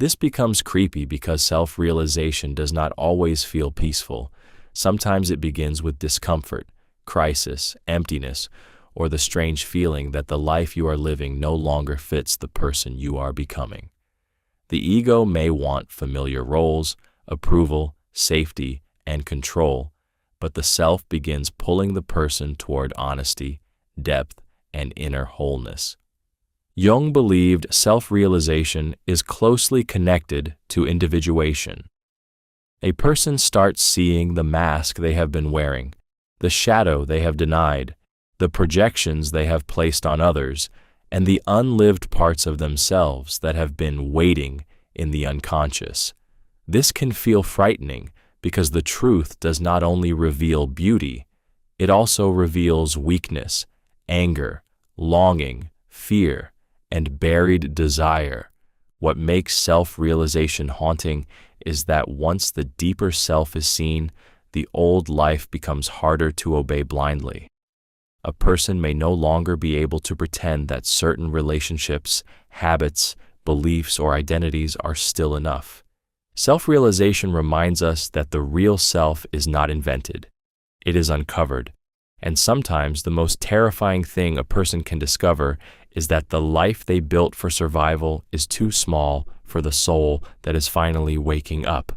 This becomes creepy because self-realization does not always feel peaceful. Sometimes it begins with discomfort, crisis, emptiness, or the strange feeling that the life you are living no longer fits the person you are becoming. The ego may want familiar roles, approval, safety, and control, but the self begins pulling the person toward honesty, depth, and inner wholeness. Jung believed self-realization is closely connected to individuation. A person starts seeing the mask they have been wearing, the shadow they have denied, the projections they have placed on others, and the unlived parts of themselves that have been waiting in the unconscious. This can feel frightening because the truth does not only reveal beauty, it also reveals weakness, anger, longing, fear, and buried desire. What makes self-realization haunting is that once the deeper self is seen, the old life becomes harder to obey blindly. A person may no longer be able to pretend that certain relationships, habits, beliefs, or identities are still enough. Self-realization reminds us that the real self is not invented. It is uncovered. And sometimes the most terrifying thing a person can discover is that the life they built for survival is too small for the soul that is finally waking up.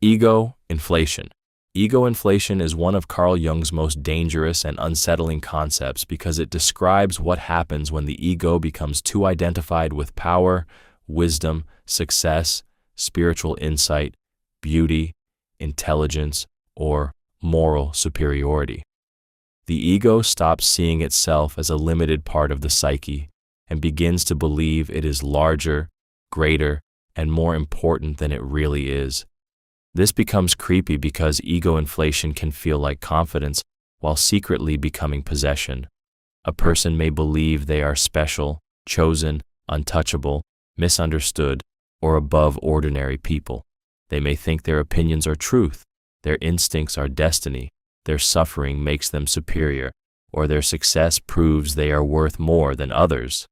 Ego inflation. Ego inflation is one of Carl Jung's most dangerous and unsettling concepts because it describes what happens when the ego becomes too identified with power, wisdom, success, spiritual insight, beauty, intelligence, or moral superiority. The ego stops seeing itself as a limited part of the psyche and begins to believe it is larger, greater, and more important than it really is. This becomes creepy because ego inflation can feel like confidence while secretly becoming possession. A person may believe they are special, chosen, untouchable, misunderstood, or above ordinary people. They may think their opinions are truth, their instincts are destiny, their suffering makes them superior, or their success proves they are worth more than others.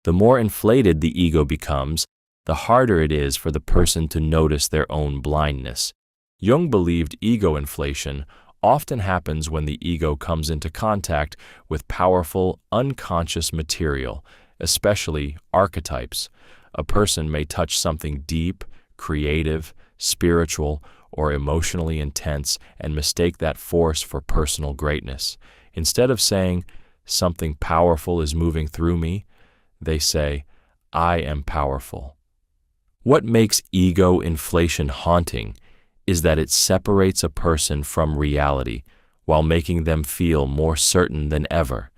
The more inflated the ego becomes, the harder it is for the person to notice their own blindness. Jung believed ego inflation often happens when the ego comes into contact with powerful, unconscious material, especially archetypes. A person may touch something deep, creative, spiritual, or emotionally intense and mistake that force for personal greatness. Instead of saying, "Something powerful is moving through me," they say, "I am powerful." What makes ego inflation haunting is that it separates a person from reality while making them feel more certain than ever.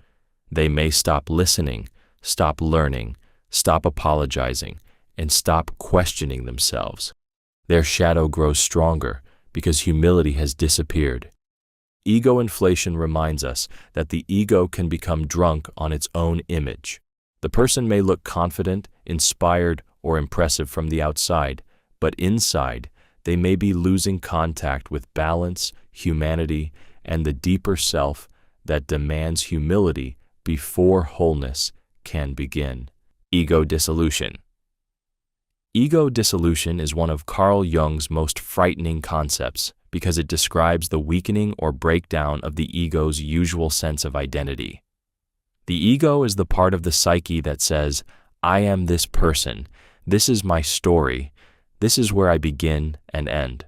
They may stop listening, stop learning, stop apologizing, and stop questioning themselves. Their shadow grows stronger because humility has disappeared. Ego inflation reminds us that the ego can become drunk on its own image. The person may look confident, inspired, or impressive from the outside, but inside, they may be losing contact with balance, humanity, and the deeper self that demands humility before wholeness can begin. Ego dissolution. Ego dissolution is one of Carl Jung's most frightening concepts because it describes the weakening or breakdown of the ego's usual sense of identity. The ego is the part of the psyche that says, "I am this person, this is my story, this is where I begin and end."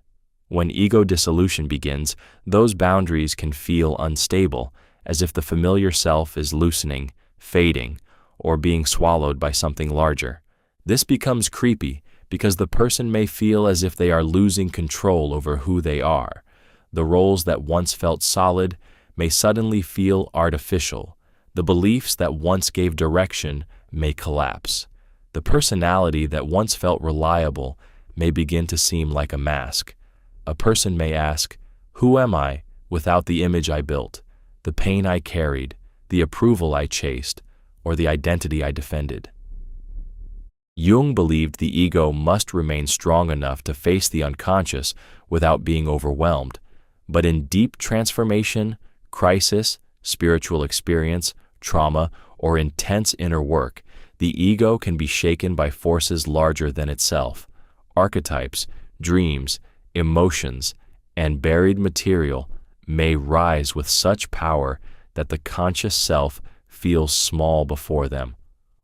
When ego dissolution begins, those boundaries can feel unstable, as if the familiar self is loosening, fading, or being swallowed by something larger. This becomes creepy because the person may feel as if they are losing control over who they are. The roles that once felt solid may suddenly feel artificial. The beliefs that once gave direction may collapse. The personality that once felt reliable may begin to seem like a mask. A person may ask, "Who am I without the image I built, the pain I carried, the approval I chased, or the identity I defended?" Jung believed the ego must remain strong enough to face the unconscious without being overwhelmed. But in deep transformation, crisis, spiritual experience, trauma, or intense inner work, the ego can be shaken by forces larger than itself. Archetypes, dreams, emotions, and buried material may rise with such power that the conscious self feels small before them.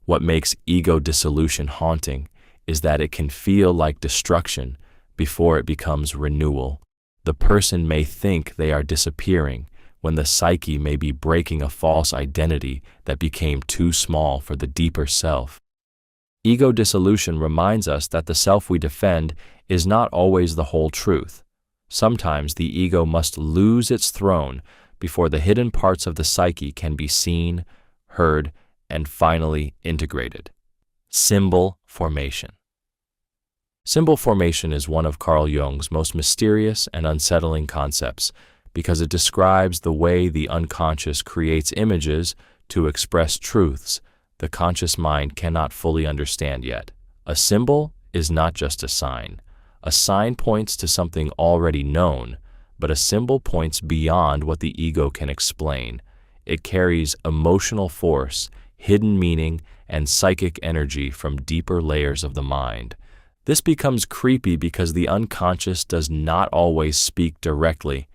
What makes ego dissolution haunting is that it can feel like destruction before it becomes renewal. The person may think they are disappearing when the psyche may be breaking a false identity that became too small for the deeper self. Ego dissolution reminds us that the self we defend is not always the whole truth. Sometimes the ego must lose its throne before the hidden parts of the psyche can be seen, heard, and finally integrated. Symbol formation. Symbol formation is one of Carl Jung's most mysterious and unsettling concepts because it describes the way the unconscious creates images to express truths the conscious mind cannot fully understand yet. A symbol is not just a sign. A sign points to something already known, but a symbol points beyond what the ego can explain. It carries emotional force, hidden meaning, and psychic energy from deeper layers of the mind. This becomes creepy because the unconscious does not always speak directly.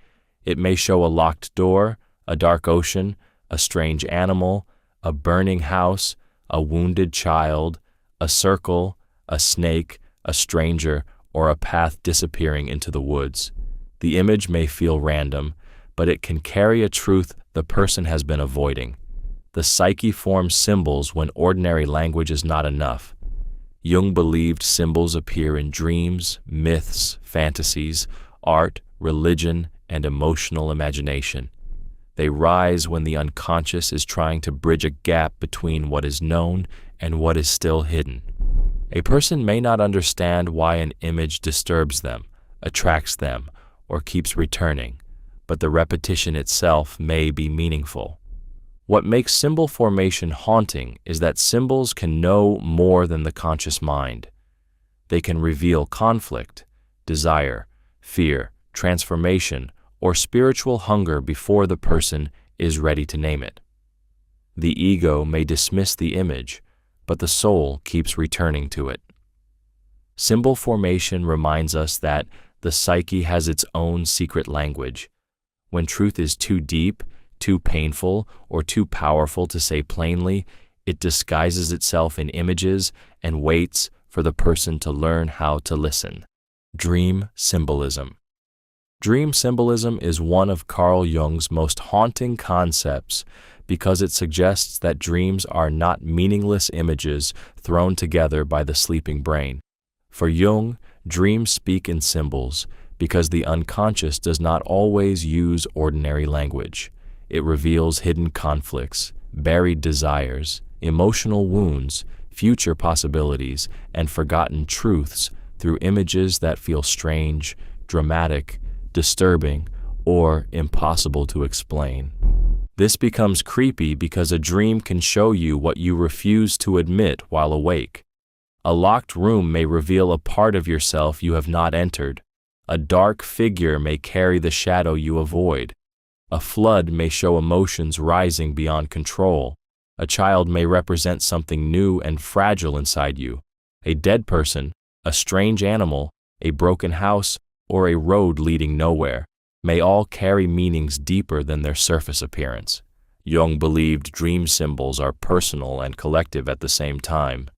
It may show a locked door, a dark ocean, a strange animal, a burning house, a wounded child, a circle, a snake, a stranger, or a path disappearing into the woods. The image may feel random, but it can carry a truth the person has been avoiding. The psyche forms symbols when ordinary language is not enough. Jung believed symbols appear in dreams, myths, fantasies, art, religion, and emotional imagination. They rise when the unconscious is trying to bridge a gap between what is known and what is still hidden. A person may not understand why an image disturbs them, attracts them, or keeps returning, but the repetition itself may be meaningful. What makes symbol formation haunting is that symbols can know more than the conscious mind. They can reveal conflict, desire, fear, transformation, or spiritual hunger before the person is ready to name it. The ego may dismiss the image, but the soul keeps returning to it. Symbol formation reminds us that the psyche has its own secret language. When truth is too deep, too painful, or too powerful to say plainly, it disguises itself in images and waits for the person to learn how to listen. Dream symbolism. Dream symbolism is one of Carl Jung's most haunting concepts because it suggests that dreams are not meaningless images thrown together by the sleeping brain. For Jung, dreams speak in symbols because the unconscious does not always use ordinary language. It reveals hidden conflicts, buried desires, emotional wounds, future possibilities, and forgotten truths through images that feel strange, dramatic, disturbing, or impossible to explain. This becomes creepy because a dream can show you what you refuse to admit while awake. A locked room may reveal a part of yourself you have not entered. A dark figure may carry the shadow you avoid. A flood may show emotions rising beyond control. A child may represent something new and fragile inside you. A dead person, a strange animal, a broken house, or a road leading nowhere may all carry meanings deeper than their surface appearance. Jung believed dream symbols are personal and collective at the same time.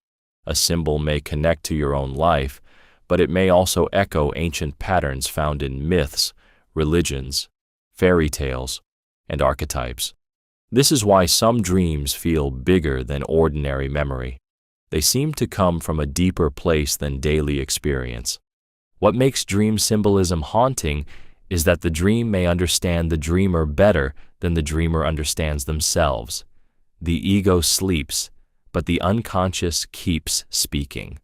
A symbol may connect to your own life, but it may also echo ancient patterns found in myths, religions, fairy tales, and archetypes. This is why some dreams feel bigger than ordinary memory. They seem to come from a deeper place than daily experience. What makes dream symbolism haunting is that the dream may understand the dreamer better than the dreamer understands themselves. The ego sleeps, but the unconscious keeps speaking.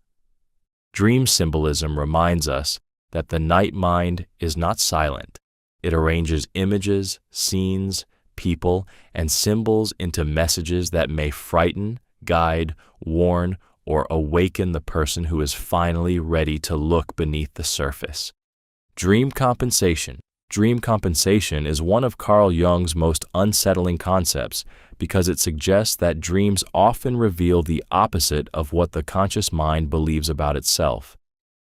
Dream symbolism reminds us that the night mind is not silent. It arranges images, scenes, people, and symbols into messages that may frighten, guide, warn, or awaken the person who is finally ready to look beneath the surface. Dream compensation. Dream compensation is one of Carl Jung's most unsettling concepts because it suggests that dreams often reveal the opposite of what the conscious mind believes about itself.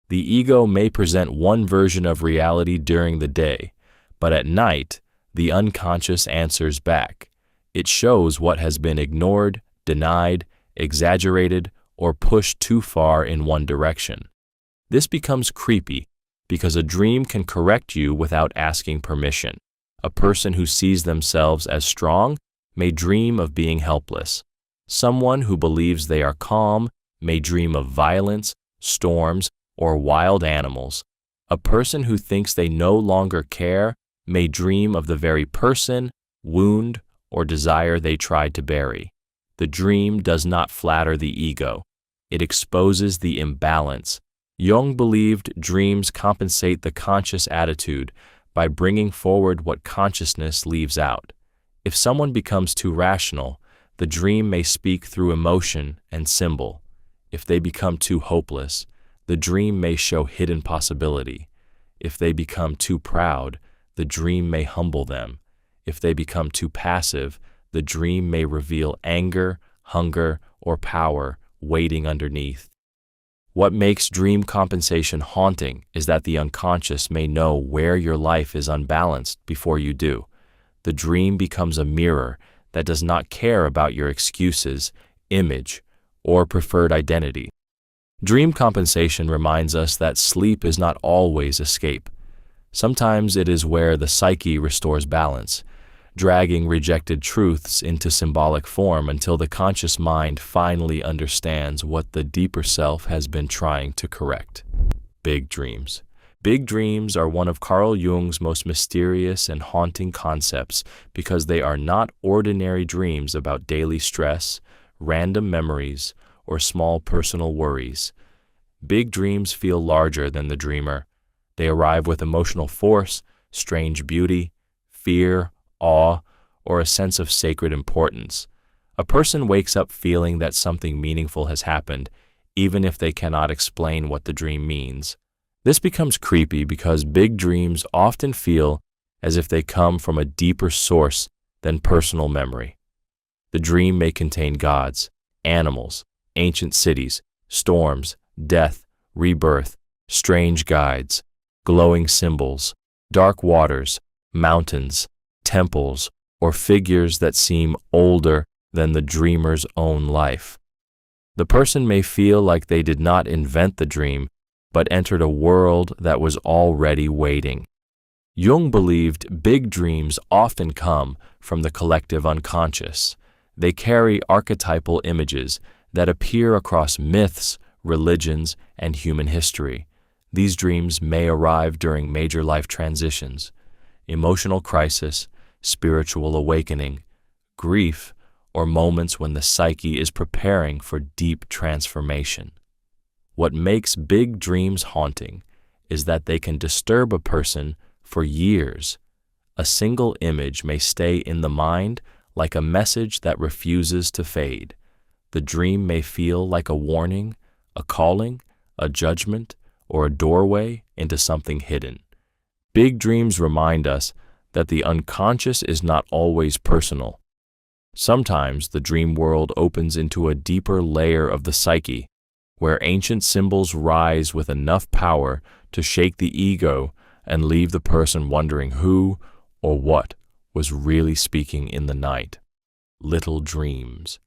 The ego may present one version of reality during the day, but at night, the unconscious answers back. It shows what has been ignored, denied, exaggerated, or pushed too far in one direction. This becomes creepy because a dream can correct you without asking permission. A person who sees themselves as strong may dream of being helpless. Someone who believes they are calm may dream of violence, storms, or wild animals. A person who thinks they no longer care may dream of the very person, wound, or desire they tried to bury. The dream does not flatter the ego. It exposes the imbalance. Jung believed dreams compensate the conscious attitude by bringing forward what consciousness leaves out. If someone becomes too rational, the dream may speak through emotion and symbol. If they become too hopeless, the dream may show hidden possibility. If they become too proud, the dream may humble them. If they become too passive, the dream may reveal anger, hunger, or power waiting underneath. What makes dream compensation haunting is that the unconscious may know where your life is unbalanced before you do. The dream becomes a mirror that does not care about your excuses, image, or preferred identity. Dream compensation reminds us that sleep is not always escape. Sometimes it is where the psyche restores balance, dragging rejected truths into symbolic form until the conscious mind finally understands what the deeper self has been trying to correct. Big dreams. Big dreams are one of Carl Jung's most mysterious and haunting concepts because they are not ordinary dreams about daily stress, random memories, or small personal worries. Big dreams feel larger than the dreamer. They arrive with emotional force, strange beauty, fear, awe, or a sense of sacred importance. A person wakes up feeling that something meaningful has happened, even if they cannot explain what the dream means. This becomes creepy because big dreams often feel as if they come from a deeper source than personal memory. The dream may contain gods, animals, ancient cities, storms, death, rebirth, strange guides, glowing symbols, dark waters, mountains, temples, or figures that seem older than the dreamer's own life. The person may feel like they did not invent the dream, but entered a world that was already waiting. Jung believed big dreams often come from the collective unconscious. They carry archetypal images that appear across myths, religions, and human history. These dreams may arrive during major life transitions, emotional crisis, spiritual awakening, grief, or moments when the psyche is preparing for deep transformation. What makes big dreams haunting is that they can disturb a person for years. A single image may stay in the mind like a message that refuses to fade. The dream may feel like a warning, a calling, a judgment, or a doorway into something hidden. Big dreams remind us that the unconscious is not always personal. Sometimes the dream world opens into a deeper layer of the psyche, where ancient symbols rise with enough power to shake the ego and leave the person wondering who or what was really speaking in the night. Little dreams.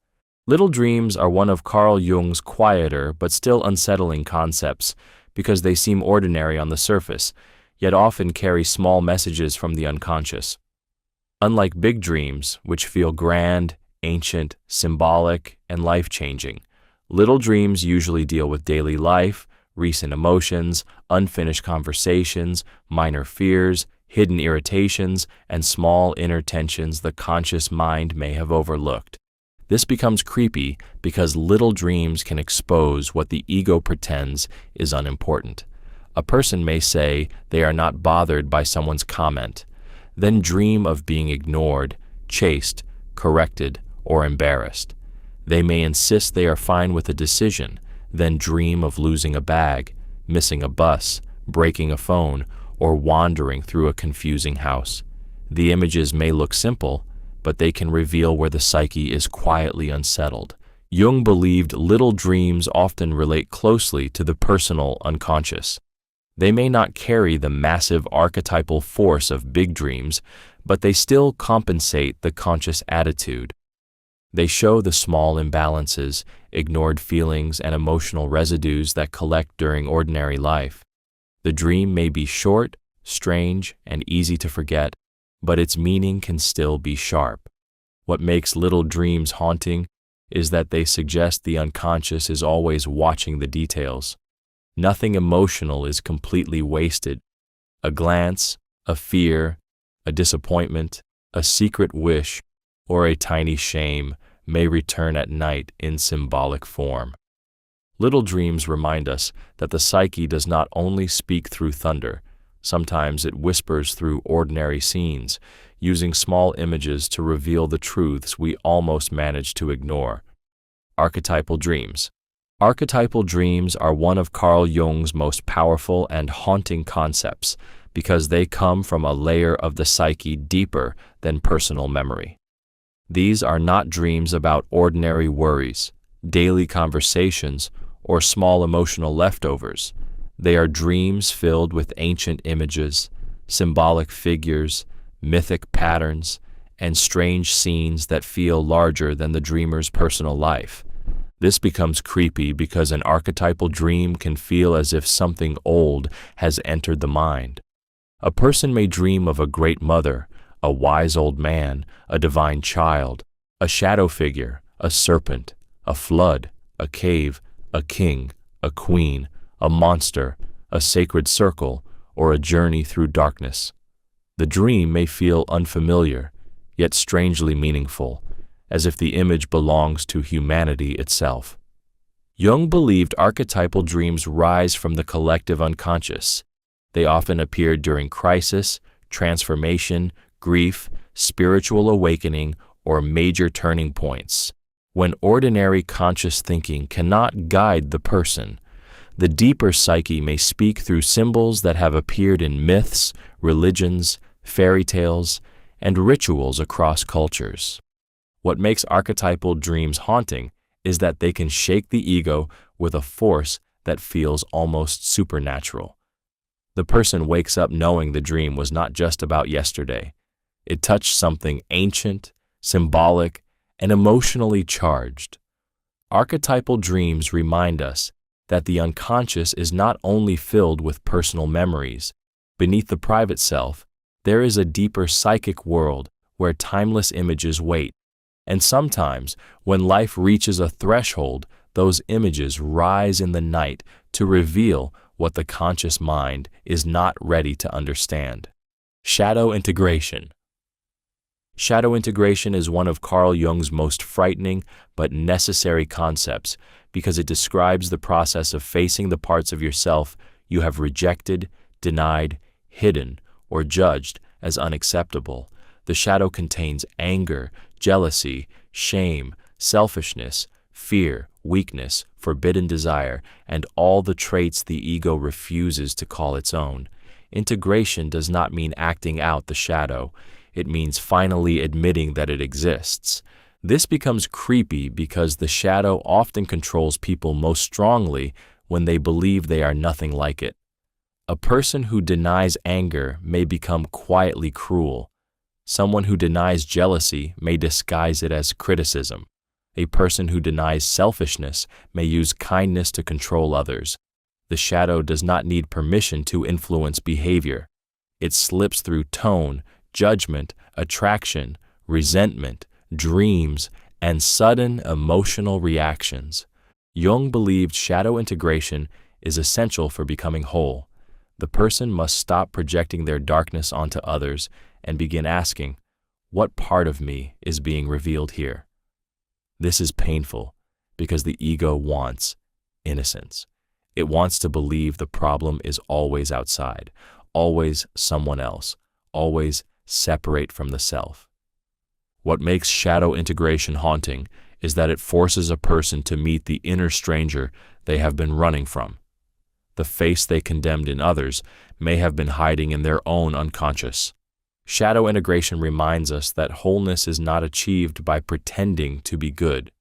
Little dreams are one of Carl Jung's quieter but still unsettling concepts because they seem ordinary on the surface, yet often carry small messages from the unconscious. Unlike big dreams, which feel grand, ancient, symbolic, and life-changing, Little dreams usually deal with daily life, recent emotions, unfinished conversations, minor fears, hidden irritations, and small inner tensions the conscious mind may have overlooked. This becomes creepy because little dreams can expose what the ego pretends is unimportant. A person may say they are not bothered by someone's comment, then dream of being ignored, chased, corrected, or embarrassed. They may insist they are fine with a decision, then dream of losing a bag, missing a bus, breaking a phone, or wandering through a confusing house. The images may look simple, but they can reveal where the psyche is quietly unsettled. Jung believed little dreams often relate closely to the personal unconscious. They may not carry the massive archetypal force of big dreams, but they still compensate the conscious attitude. They show the small imbalances, ignored feelings, and emotional residues that collect during ordinary life. The dream may be short, strange, and easy to forget, but its meaning can still be sharp. What makes little dreams haunting is that they suggest the unconscious is always watching the details. Nothing emotional is completely wasted. A glance, a fear, a disappointment, a secret wish, or a tiny shame may return at night in symbolic form. Little dreams remind us that the psyche does not only speak through thunder. Sometimes it whispers through ordinary scenes, using small images to reveal the truths we almost manage to ignore. Archetypal dreams. Archetypal dreams are one of Carl Jung's most powerful and haunting concepts because they come from a layer of the psyche deeper than personal memory. These are not dreams about ordinary worries, daily conversations, or small emotional leftovers. They are dreams filled with ancient images, symbolic figures, mythic patterns, and strange scenes that feel larger than the dreamer's personal life. This becomes creepy because an archetypal dream can feel as if something old has entered the mind. A person may dream of a great mother, a wise old man, a divine child, a shadow figure, a serpent, a flood, a cave, a king, a queen, a monster, a sacred circle, or a journey through darkness. The dream may feel unfamiliar, yet strangely meaningful, as if the image belongs to humanity itself. Jung believed archetypal dreams rise from the collective unconscious. They often appear during crisis, transformation, grief, spiritual awakening, or major turning points. When ordinary conscious thinking cannot guide the person, the deeper psyche may speak through symbols that have appeared in myths, religions, fairy tales, and rituals across cultures. What makes archetypal dreams haunting is that they can shake the ego with a force that feels almost supernatural. The person wakes up knowing the dream was not just about yesterday. It touched something ancient, symbolic, and emotionally charged. Archetypal dreams remind us that the unconscious is not only filled with personal memories. Beneath the private self, there is a deeper psychic world where timeless images wait. And sometimes, when life reaches a threshold, those images rise in the night to reveal what the conscious mind is not ready to understand. Shadow integration. Shadow integration is one of Carl Jung's most frightening but necessary concepts because it describes the process of facing the parts of yourself you have rejected, denied, hidden, or judged as unacceptable. The shadow contains anger, jealousy, shame, selfishness, fear, weakness, forbidden desire, and all the traits the ego refuses to call its own. Integration does not mean acting out the shadow. It means finally admitting that it exists. This becomes creepy because the shadow often controls people most strongly when they believe they are nothing like it. A person who denies anger may become quietly cruel. Someone who denies jealousy may disguise it as criticism. A person who denies selfishness may use kindness to control others. The shadow does not need permission to influence behavior. It slips through tone, judgment, attraction, resentment, dreams, and sudden emotional reactions. Jung believed shadow integration is essential for becoming whole. The person must stop projecting their darkness onto others and begin asking, what part of me is being revealed here? This is painful because the ego wants innocence. It wants to believe the problem is always outside, always someone else, always separate from the self. What makes shadow integration haunting is that it forces a person to meet the inner stranger they have been running from. The face they condemned in others may have been hiding in their own unconscious. Shadow integration reminds us that wholeness is not achieved by pretending to be good.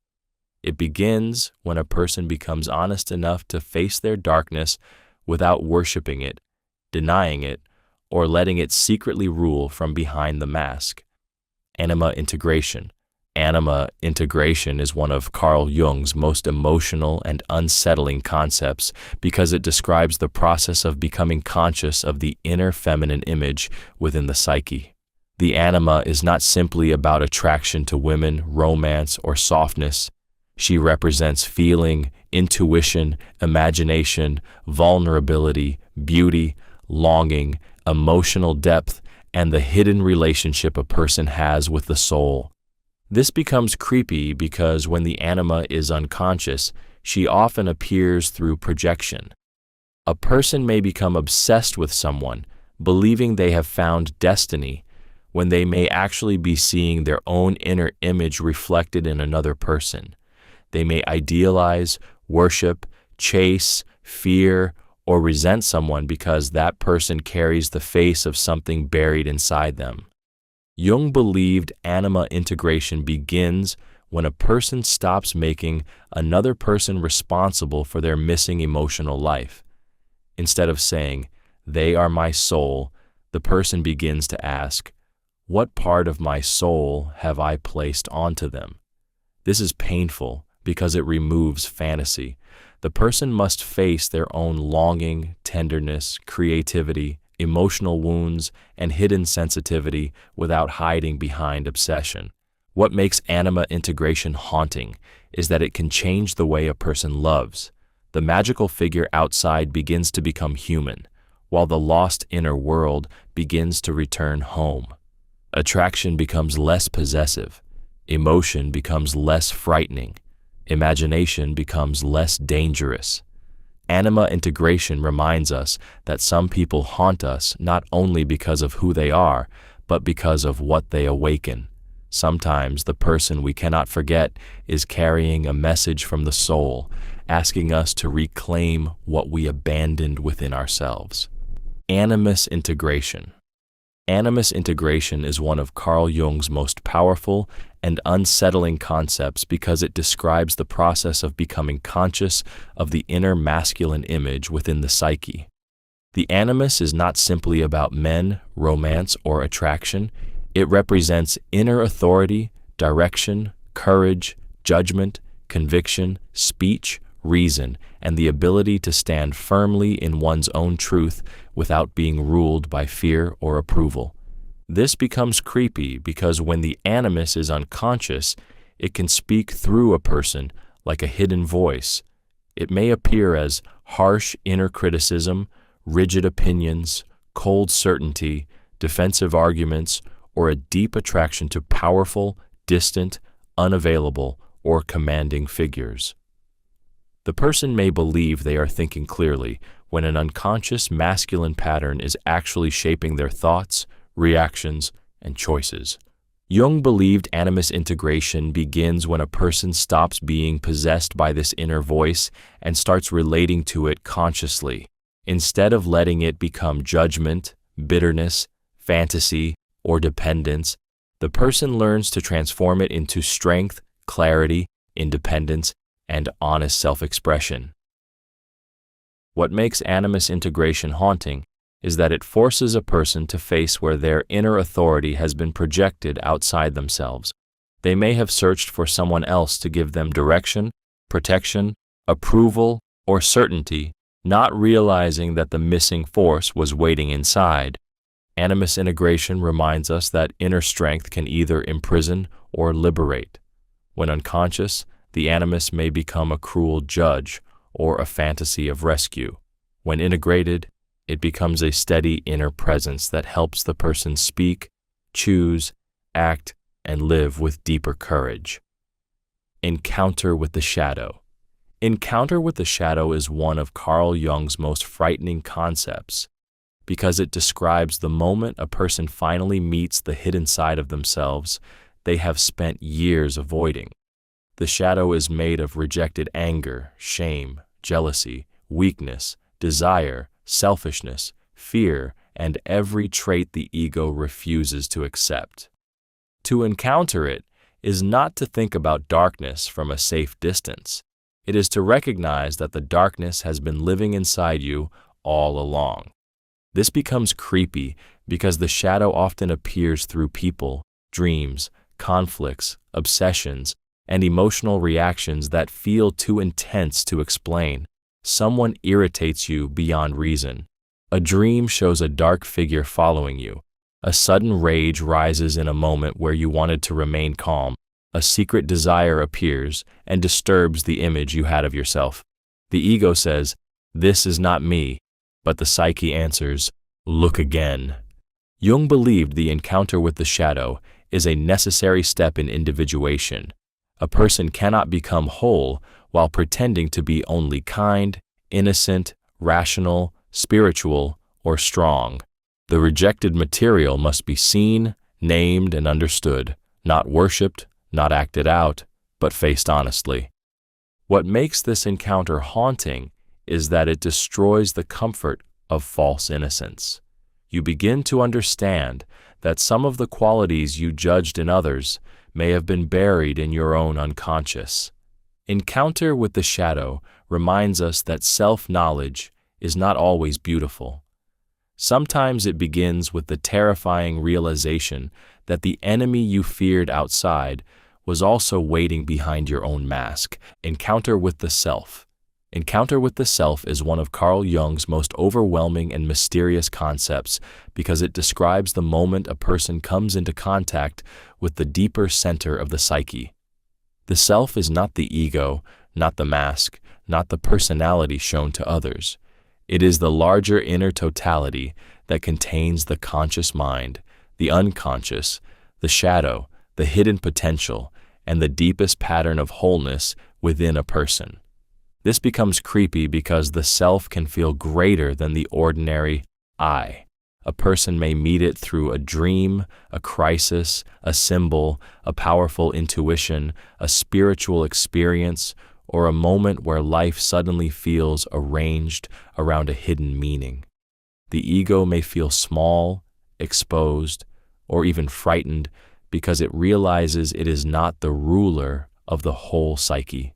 It begins when a person becomes honest enough to face their darkness without worshiping it, denying it, or letting it secretly rule from behind the mask. Anima integration. Anima integration is one of Carl Jung's most emotional and unsettling concepts because it describes the process of becoming conscious of the inner feminine image within the psyche. The anima is not simply about attraction to women, romance, or softness. She represents feeling, intuition, imagination, vulnerability, beauty, longing, emotional depth, and the hidden relationship a person has with the soul. This becomes creepy because when the anima is unconscious, she often appears through projection. A person may become obsessed with someone, believing they have found destiny, when they may actually be seeing their own inner image reflected in another person. They may idealize, worship, chase, fear, or resent someone because that person carries the face of something buried inside them. Jung believed anima integration begins when a person stops making another person responsible for their missing emotional life. Instead of saying, "They are my soul," the person begins to ask, "What part of my soul have I placed onto them?" This is painful because it removes fantasy. The person must face their own longing, tenderness, creativity, emotional wounds, and hidden sensitivity without hiding behind obsession. What makes anima integration haunting is that it can change the way a person loves. The magical figure outside begins to become human, while the lost inner world begins to return home. Attraction becomes less possessive. Emotion becomes less frightening. Imagination becomes less dangerous. Anima integration reminds us that some people haunt us not only because of who they are, but because of what they awaken. Sometimes the person we cannot forget is carrying a message from the soul, asking us to reclaim what we abandoned within ourselves. Animus integration. Animus integration is one of Carl Jung's most powerful and unsettling concepts because it describes the process of becoming conscious of the inner masculine image within the psyche. The animus is not simply about men, romance, or attraction. It represents inner authority, direction, courage, judgment, conviction, speech, reason, and the ability to stand firmly in one's own truth without being ruled by fear or approval. This becomes creepy because when the animus is unconscious, it can speak through a person like a hidden voice. It may appear as harsh inner criticism, rigid opinions, cold certainty, defensive arguments, or a deep attraction to powerful, distant, unavailable, or commanding figures. The person may believe they are thinking clearly when an unconscious masculine pattern is actually shaping their thoughts, reactions, and choices. Jung believed animus integration begins when a person stops being possessed by this inner voice and starts relating to it consciously, instead of letting it become judgment, bitterness, fantasy, or dependence. The person learns to transform it into strength, clarity, independence, and honest self-expression. What makes animus integration haunting is that it forces a person to face where their inner authority has been projected outside themselves. They may have searched for someone else to give them direction, protection, approval, or certainty, not realizing that the missing force was waiting inside. Animus integration reminds us that inner strength can either imprison or liberate. When unconscious, the Animus may become a cruel judge or a fantasy of rescue. When integrated, it becomes a steady inner presence that helps the person speak, choose, act, and live with deeper courage. Encounter with the shadow. Encounter with the shadow is one of Carl Jung's most frightening concepts because it describes the moment a person finally meets the hidden side of themselves they have spent years avoiding. The shadow is made of rejected anger, shame, jealousy, weakness, desire, selfishness, fear, and every trait the ego refuses to accept. To encounter it is not to think about darkness from a safe distance. It is to recognize that the darkness has been living inside you all along. This becomes creepy because the shadow often appears through people, dreams, conflicts, obsessions, and emotional reactions that feel too intense to explain. Someone irritates you beyond reason. A dream shows a dark figure following you. A sudden rage rises in a moment where you wanted to remain calm. A secret desire appears and disturbs the image you had of yourself. The ego says, "This is not me," but the psyche answers, "Look again." Jung believed the encounter with the shadow is a necessary step in individuation. A person cannot become whole while pretending to be only kind, innocent, rational, spiritual, or strong. The rejected material must be seen, named, and understood, not worshipped, not acted out, but faced honestly. What makes this encounter haunting is that it destroys the comfort of false innocence. You begin to understand that some of the qualities you judged in others may have been buried in your own unconscious. Encounter with the shadow reminds us that self-knowledge is not always beautiful. Sometimes it begins with the terrifying realization that the enemy you feared outside was also waiting behind your own mask. Encounter with the self. Encounter with the self is one of Carl Jung's most overwhelming and mysterious concepts because it describes the moment a person comes into contact with the deeper center of the psyche. The self is not the ego, not the mask, not the personality shown to others. It is the larger inner totality that contains the conscious mind, the unconscious, the shadow, the hidden potential, and the deepest pattern of wholeness within a person. This becomes creepy because the self can feel greater than the ordinary I. A person may meet it through a dream, a crisis, a symbol, a powerful intuition, a spiritual experience, or a moment where life suddenly feels arranged around a hidden meaning. The ego may feel small, exposed, or even frightened because it realizes it is not the ruler of the whole psyche.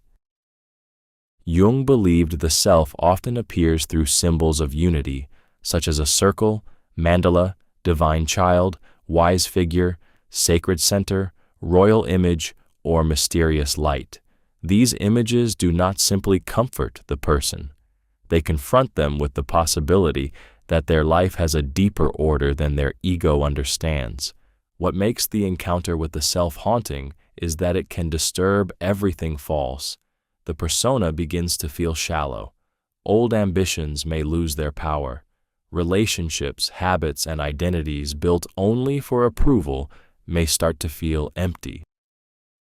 Jung believed the self often appears through symbols of unity, such as a circle, mandala, divine child, wise figure, sacred center, royal image, or mysterious light. These images do not simply comfort the person. They confront them with the possibility that their life has a deeper order than their ego understands. What makes the encounter with the self haunting is that it can disturb everything false. The persona begins to feel shallow. Old ambitions may lose their power. Relationships, habits, and identities built only for approval may start to feel empty.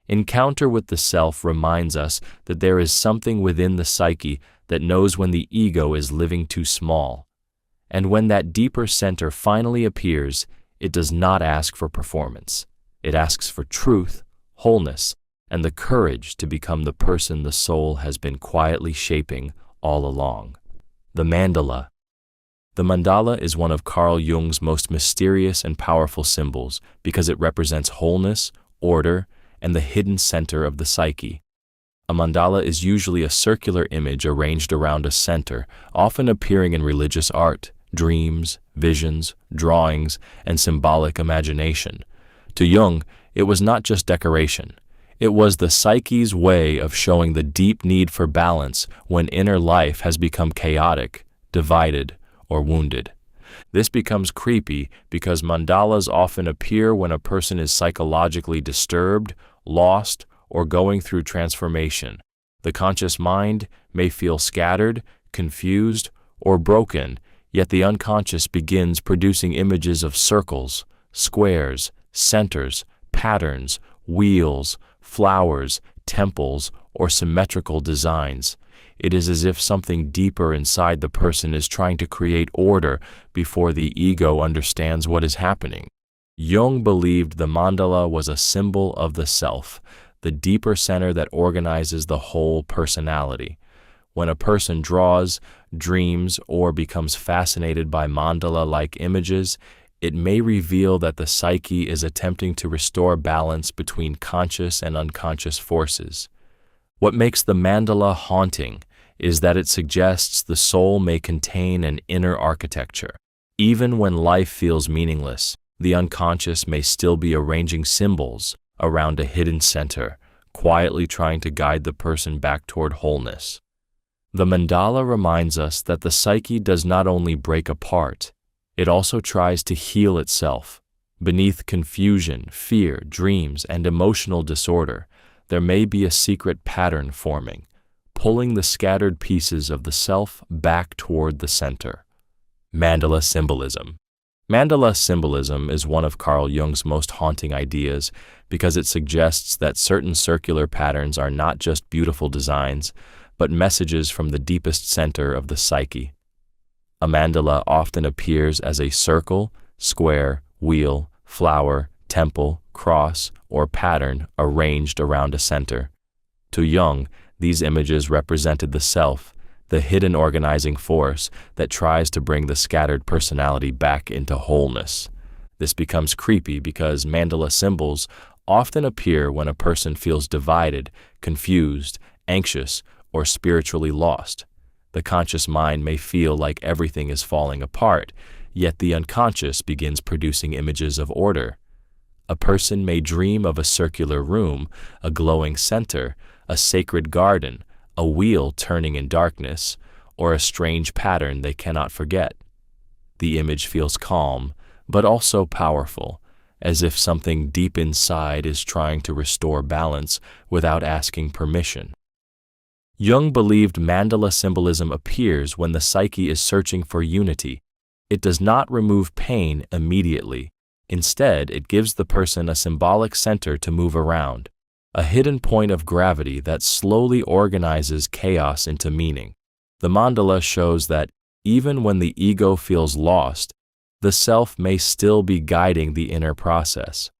Encounter with the self reminds us that there is something within the psyche that knows when the ego is living too small. And when that deeper center finally appears, it does not ask for performance. It asks for truth, wholeness, and the courage to become the person the soul has been quietly shaping all along. The mandala. The mandala is one of Carl Jung's most mysterious and powerful symbols because it represents wholeness, order, and the hidden center of the psyche. A mandala is usually a circular image arranged around a center, often appearing in religious art, dreams, visions, drawings, and symbolic imagination. To Jung, it was not just decoration. It was the psyche's way of showing the deep need for balance when inner life has become chaotic, divided, or wounded. This becomes creepy because mandalas often appear when a person is psychologically disturbed, lost, or going through transformation. The conscious mind may feel scattered, confused, or broken, yet the unconscious begins producing images of circles, squares, centers, patterns, wheels, flowers, temples, or symmetrical designs. It is as if something deeper inside the person is trying to create order before the ego understands what is happening. Jung believed the mandala was a symbol of the self, the deeper center that organizes the whole personality. When a person draws, dreams, or becomes fascinated by mandala-like images, it may reveal that the psyche is attempting to restore balance between conscious and unconscious forces. What makes the mandala haunting is that it suggests the soul may contain an inner architecture. Even when life feels meaningless, the unconscious may still be arranging symbols around a hidden center, quietly trying to guide the person back toward wholeness. The mandala reminds us that the psyche does not only break apart, it also tries to heal itself. Beneath confusion, fear, dreams, and emotional disorder, there may be a secret pattern forming, pulling the scattered pieces of the self back toward the center. Mandala symbolism. Mandala symbolism is one of Carl Jung's most haunting ideas because it suggests that certain circular patterns are not just beautiful designs, but messages from the deepest center of the psyche. A mandala often appears as a circle, square, wheel, flower, temple, cross, or pattern arranged around a center. To Jung, these images represented the self, the hidden organizing force that tries to bring the scattered personality back into wholeness. This becomes creepy because mandala symbols often appear when a person feels divided, confused, anxious, or spiritually lost. The conscious mind may feel like everything is falling apart, yet the unconscious begins producing images of order. A person may dream of a circular room, a glowing center, a sacred garden, a wheel turning in darkness, or a strange pattern they cannot forget. The image feels calm, but also powerful, as if something deep inside is trying to restore balance without asking permission. Jung believed mandala symbolism appears when the psyche is searching for unity. It does not remove pain immediately. Instead, it gives the person a symbolic center to move around, a hidden point of gravity that slowly organizes chaos into meaning. The mandala shows that even when the ego feels lost, the self may still be guiding the inner process.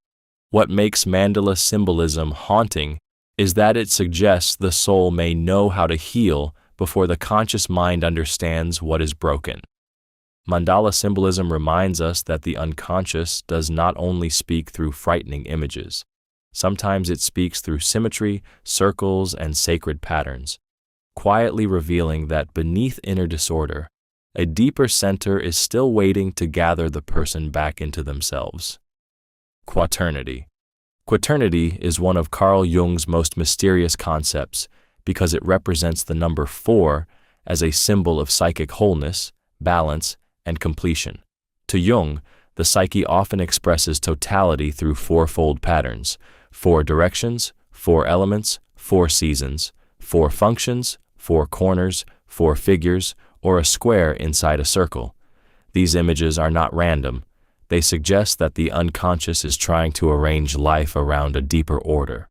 What makes mandala symbolism haunting is that it suggests the soul may know how to heal before the conscious mind understands what is broken. Mandala symbolism reminds us that the unconscious does not only speak through frightening images. Sometimes it speaks through symmetry, circles, and sacred patterns, quietly revealing that beneath inner disorder, a deeper center is still waiting to gather the person back into themselves. Quaternity. Quaternity is one of Carl Jung's most mysterious concepts because it represents the number 4 as a symbol of psychic wholeness, balance, and completion. To Jung, the psyche often expresses totality through 4-fold patterns: 4 directions, 4 elements, 4 seasons, 4 functions, 4 corners, 4 figures, or a square inside a circle. These images are not random. They suggest that the unconscious is trying to arrange life around a deeper order.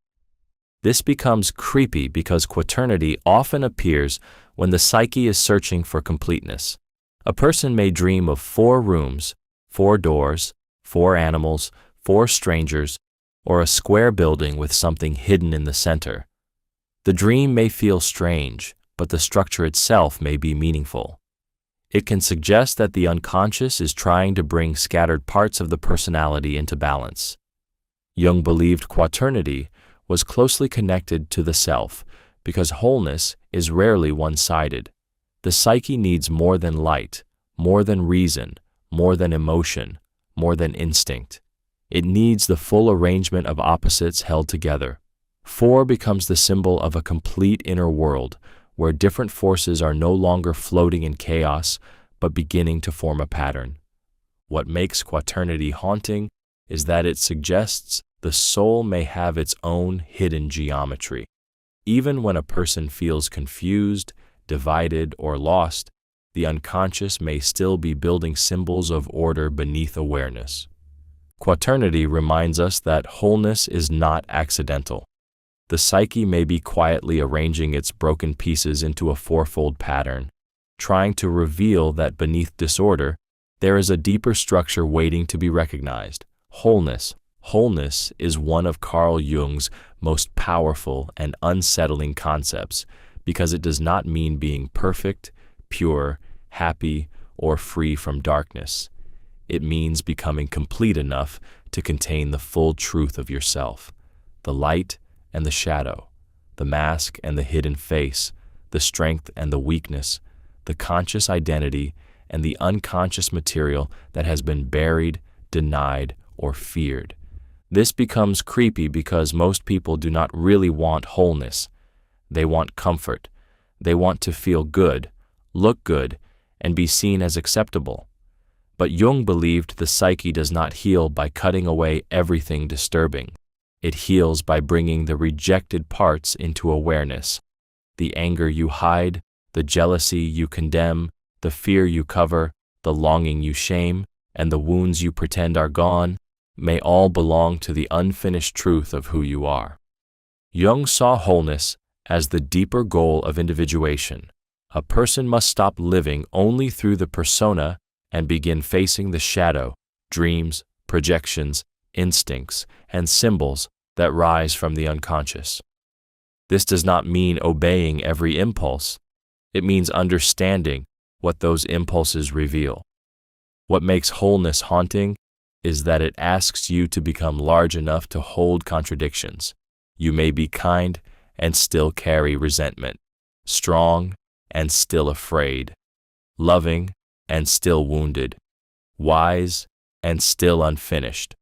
This becomes creepy because quaternity often appears when the psyche is searching for completeness. A person may dream of 4 rooms, 4 doors, 4 animals, 4 strangers, or a square building with something hidden in the center. The dream may feel strange, but the structure itself may be meaningful. It can suggest that the unconscious is trying to bring scattered parts of the personality into balance. Jung believed quaternity was closely connected to the self because wholeness is rarely one-sided. The psyche needs more than light, more than reason, more than emotion, more than instinct. It needs the full arrangement of opposites held together. 4 becomes the symbol of a complete inner world, where different forces are no longer floating in chaos, but beginning to form a pattern. What makes quaternity haunting is that it suggests The soul may have its own hidden geometry. Even when a person feels confused, divided, or lost, the unconscious may still be building symbols of order beneath awareness. Quaternity reminds us that wholeness is not accidental. The psyche may be quietly arranging its broken pieces into a fourfold pattern, trying to reveal that beneath disorder, there is a deeper structure waiting to be recognized. Wholeness. Wholeness is one of Carl Jung's most powerful and unsettling concepts because it does not mean being perfect, pure, happy, or free from darkness. It means becoming complete enough to contain the full truth of yourself, the light and the shadow, the mask and the hidden face, the strength and the weakness, the conscious identity and the unconscious material that has been buried, denied, or feared. This becomes creepy because most people do not really want wholeness. They want comfort. They want to feel good, look good, and be seen as acceptable. But Jung believed the psyche does not heal by cutting away everything disturbing. It heals by bringing the rejected parts into awareness. The anger you hide, the jealousy you condemn, the fear you cover, the longing you shame, and the wounds you pretend are gone, may all belong to the unfinished truth of who you are. Jung saw wholeness as the deeper goal of individuation. A person must stop living only through the persona and begin facing the shadow, dreams, projections, instincts, and symbols that rise from the unconscious. This does not mean obeying every impulse. It means understanding what those impulses reveal. What makes wholeness haunting is that it asks you to become large enough to hold contradictions. You may be kind and still carry resentment, strong and still afraid, loving and still wounded, wise and still unfinished.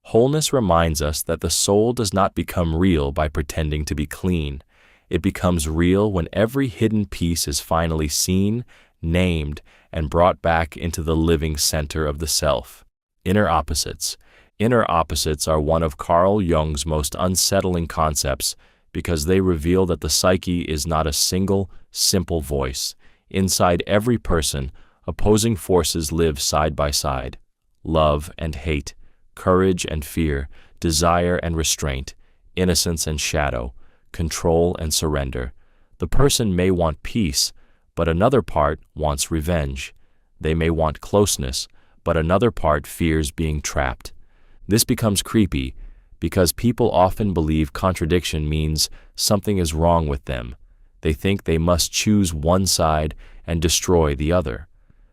Wholeness reminds us that the soul does not become real by pretending to be clean. It becomes real when every hidden piece is finally seen, named, and brought back into the living center of the self. Inner opposites. Inner opposites are one of Carl Jung's most unsettling concepts because they reveal that the psyche is not a single, simple voice. Inside every person, opposing forces live side by side. Love and hate, courage and fear, desire and restraint, innocence and shadow, control and surrender. The person may want peace, but another part wants revenge. They may want closeness, but another part fears being trapped. This becomes creepy because people often believe contradiction means something is wrong with them. They think they must choose one side and destroy the other.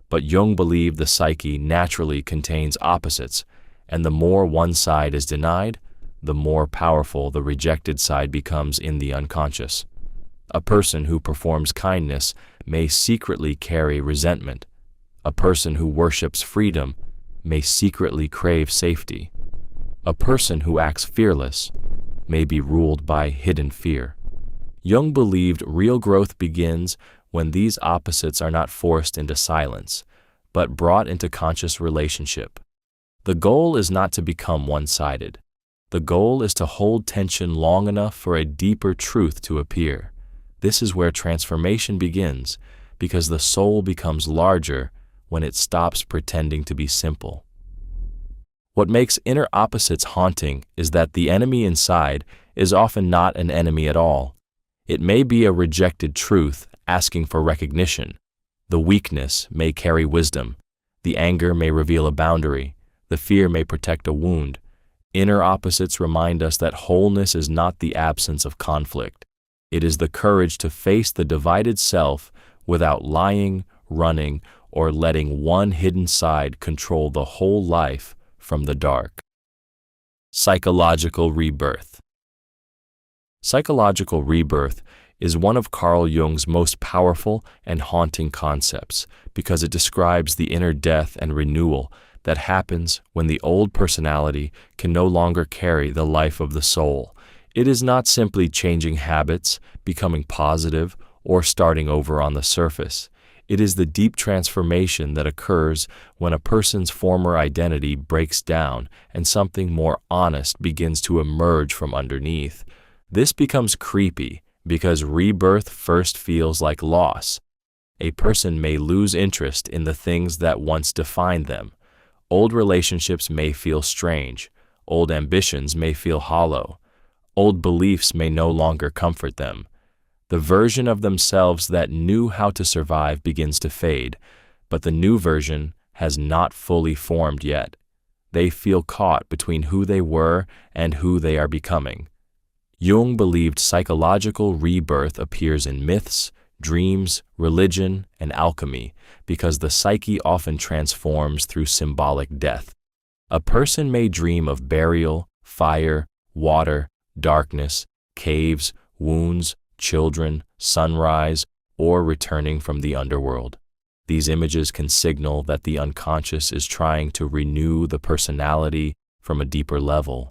But Jung believed the psyche naturally contains opposites, and the more one side is denied, the more powerful the rejected side becomes in the unconscious. A person who performs kindness may secretly carry resentment. A person who worships freedom may secretly crave safety. A person who acts fearless may be ruled by hidden fear. Jung believed real growth begins when these opposites are not forced into silence, but brought into conscious relationship. The goal is not to become one-sided. The goal is to hold tension long enough for a deeper truth to appear. This is where transformation begins, because the soul becomes larger when it stops pretending to be simple. What makes inner opposites haunting is that the enemy inside is often not an enemy at all. It may be a rejected truth asking for recognition. The weakness may carry wisdom. The anger may reveal a boundary. The fear may protect a wound. Inner opposites remind us that wholeness is not the absence of conflict. It is the courage to face the divided self without lying, running, or letting one hidden side control the whole life from the dark. Psychological rebirth. Psychological rebirth is one of Carl Jung's most powerful and haunting concepts because it describes the inner death and renewal that happens when the old personality can no longer carry the life of the soul. It is not simply changing habits, becoming positive, or starting over on the surface. It is the deep transformation that occurs when a person's former identity breaks down and something more honest begins to emerge from underneath. This becomes creepy because rebirth first feels like loss. A person may lose interest in the things that once defined them. Old relationships may feel strange. Old ambitions may feel hollow. Old beliefs may no longer comfort them. The version of themselves that knew how to survive begins to fade, but the new version has not fully formed yet. They feel caught between who they were and who they are becoming. Jung believed psychological rebirth appears in myths, dreams, religion, and alchemy because the psyche often transforms through symbolic death. A person may dream of burial, fire, water, darkness, caves, wounds, children, sunrise, or returning from the underworld. These images can signal that the unconscious is trying to renew the personality from a deeper level.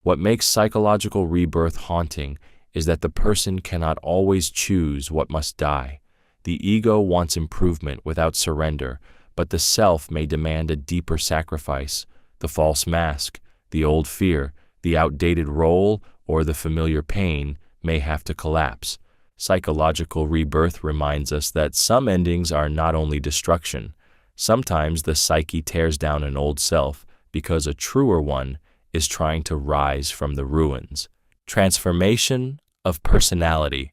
What makes psychological rebirth haunting is that the person cannot always choose what must die. The ego wants improvement without surrender, but the self may demand a deeper sacrifice. The false mask, the old fear, the outdated role, or the familiar pain may have to collapse. Psychological rebirth reminds us that some endings are not only destruction. Sometimes the psyche tears down an old self because a truer one is trying to rise from the ruins. Transformation of personality.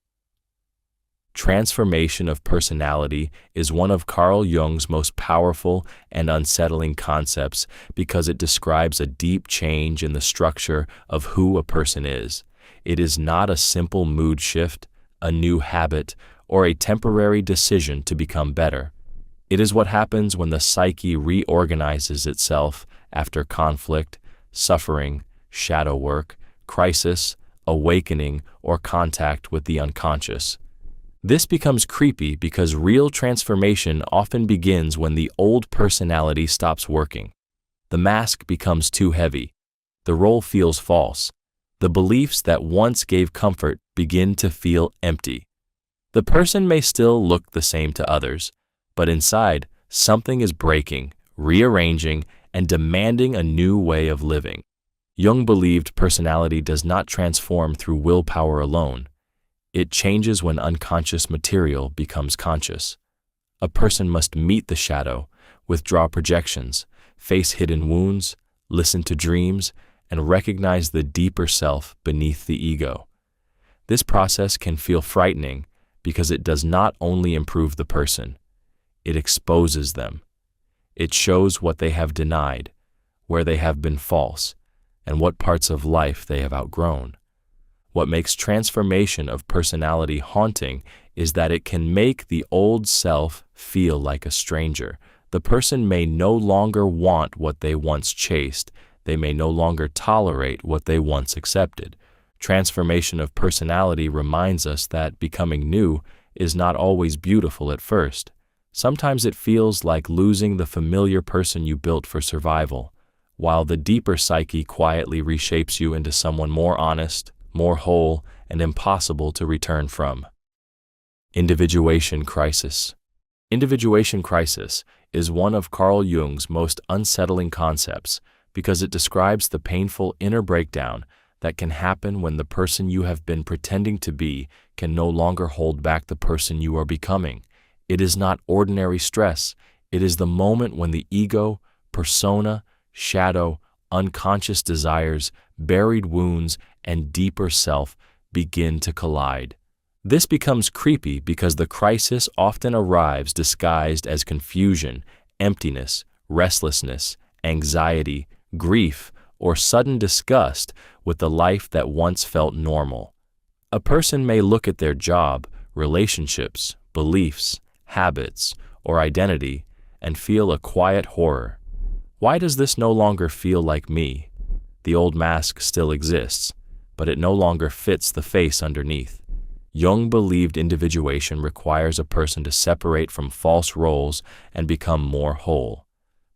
Transformation of personality is one of Carl Jung's most powerful and unsettling concepts because it describes a deep change in the structure of who a person is. It is not a simple mood shift, a new habit, or a temporary decision to become better. It is what happens when the psyche reorganizes itself after conflict, suffering, shadow work, crisis, awakening, or contact with the unconscious. This becomes creepy because real transformation often begins when the old personality stops working. The mask becomes too heavy. The role feels false. The beliefs that once gave comfort begin to feel empty. The person may still look the same to others, but inside, something is breaking, rearranging, and demanding a new way of living. Jung believed personality does not transform through willpower alone. It changes when unconscious material becomes conscious. A person must meet the shadow, withdraw projections, face hidden wounds, listen to dreams, and recognize the deeper self beneath the ego. This process can feel frightening because it does not only improve the person, it exposes them. It shows what they have denied, where they have been false, and what parts of life they have outgrown. What makes transformation of personality haunting is that it can make the old self feel like a stranger. The person may no longer want what they once chased. They may no longer tolerate what they once accepted. Transformation of personality reminds us that becoming new is not always beautiful at first. Sometimes it feels like losing the familiar person you built for survival, while the deeper psyche quietly reshapes you into someone more honest, more whole, and impossible to return from. Individuation crisis. Individuation crisis is one of Carl Jung's most unsettling concepts because it describes the painful inner breakdown that can happen when the person you have been pretending to be can no longer hold back the person you are becoming. It is not ordinary stress. It is the moment when the ego, persona, shadow, unconscious desires, buried wounds, and deeper self begin to collide. This becomes creepy because the crisis often arrives disguised as confusion, emptiness, restlessness, anxiety, grief, or sudden disgust with the life that once felt normal. A person may look at their job, relationships, beliefs, habits, or identity and feel a quiet horror. Why does this no longer feel like me? The old mask still exists, but it no longer fits the face underneath. Jung believed individuation requires a person to separate from false roles and become more whole.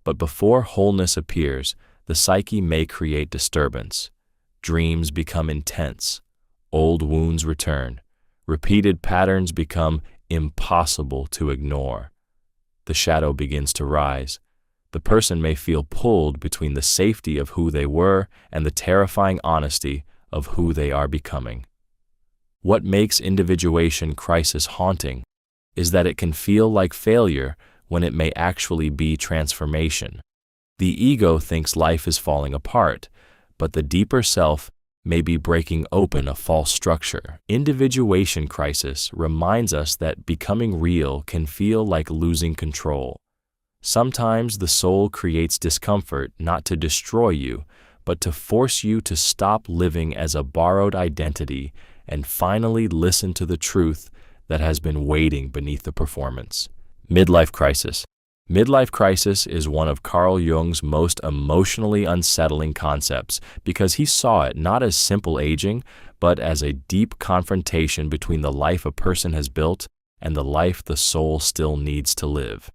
But before wholeness appears, the psyche may create disturbance. Dreams become intense. Old wounds return. Repeated patterns become impossible to ignore. the shadow begins to rise. The person may feel pulled between the safety of who they were and the terrifying honesty of who they are becoming. What makes individuation crisis haunting is that it can feel like failure when it may actually be transformation. The ego thinks life is falling apart, but the deeper self may be breaking open a false structure. Individuation crisis reminds us that becoming real can feel like losing control. Sometimes the soul creates discomfort not to destroy you, but to force you to stop living as a borrowed identity and finally listen to the truth that has been waiting beneath the performance. Midlife crisis. Midlife crisis is one of Carl Jung's most emotionally unsettling concepts because he saw it not as simple aging, but as a deep confrontation between the life a person has built and the life the soul still needs to live.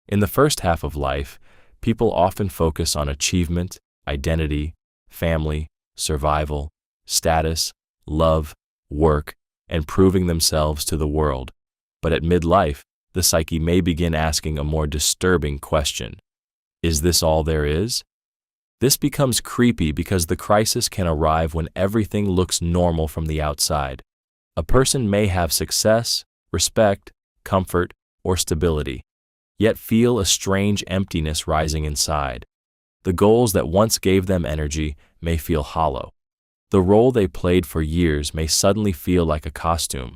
In the first half of life, people often focus on achievement, identity, family, survival, status, love, work, and proving themselves to the world. But at midlife, the psyche may begin asking a more disturbing question. Is this all there is? This becomes creepy because the crisis can arrive when everything looks normal from the outside. A person may have success, respect, comfort, or stability, yet feel a strange emptiness rising inside. The goals that once gave them energy may feel hollow. The role they played for years may suddenly feel like a costume.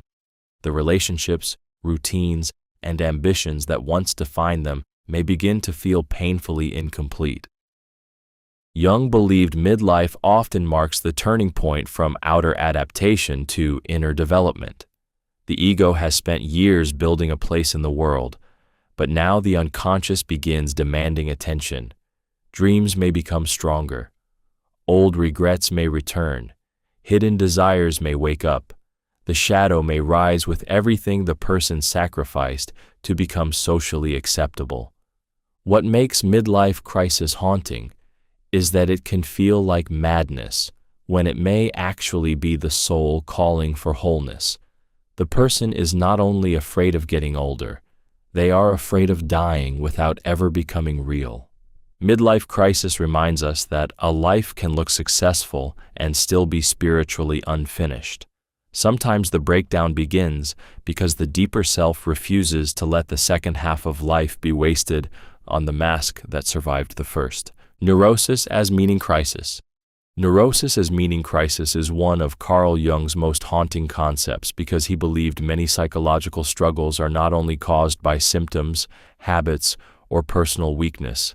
The relationships, routines, and ambitions that once defined them may begin to feel painfully incomplete. Jung believed midlife often marks the turning point from outer adaptation to inner development. The ego has spent years building a place in the world, but now the unconscious begins demanding attention. Dreams may become stronger. Old regrets may return. Hidden desires may wake up. The shadow may rise with everything the person sacrificed to become socially acceptable. What makes midlife crisis haunting is that it can feel like madness when it may actually be the soul calling for wholeness. The person is not only afraid of getting older, they are afraid of dying without ever becoming real. Midlife crisis reminds us that a life can look successful and still be spiritually unfinished. Sometimes the breakdown begins because the deeper self refuses to let the second half of life be wasted on the mask that survived the first. Neurosis as meaning crisis. Neurosis as meaning crisis is one of Carl Jung's most haunting concepts because he believed many psychological struggles are not only caused by symptoms, habits, or personal weakness.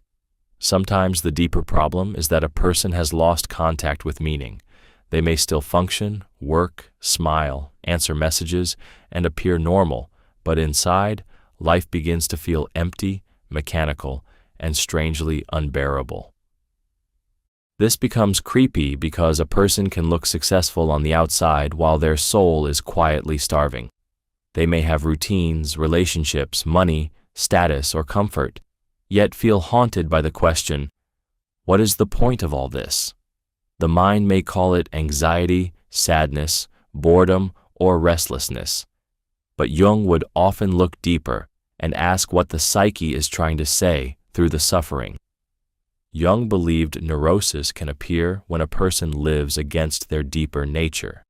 Sometimes the deeper problem is that a person has lost contact with meaning. They may still function, work, smile, answer messages, and appear normal, but inside, life begins to feel empty, mechanical, and strangely unbearable. This becomes creepy because a person can look successful on the outside while their soul is quietly starving. They may have routines, relationships, money, status, or comfort, yet feel haunted by the question, what is the point of all this? The mind may call it anxiety, sadness, boredom, or restlessness. But Jung would often look deeper and ask what the psyche is trying to say through the suffering. Jung believed neurosis can appear when a person lives against their deeper nature.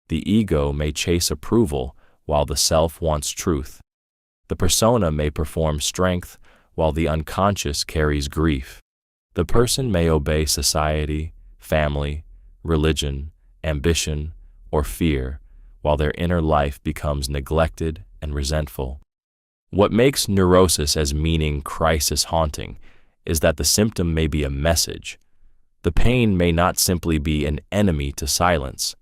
The ego may chase approval while the self wants truth. The persona may perform strength while the unconscious carries grief. The person may obey society, family, religion, ambition, or fear, while their inner life becomes neglected and resentful. What makes neurosis as meaning crisis haunting is that the symptom may be a message. The pain may not simply be an enemy to silence.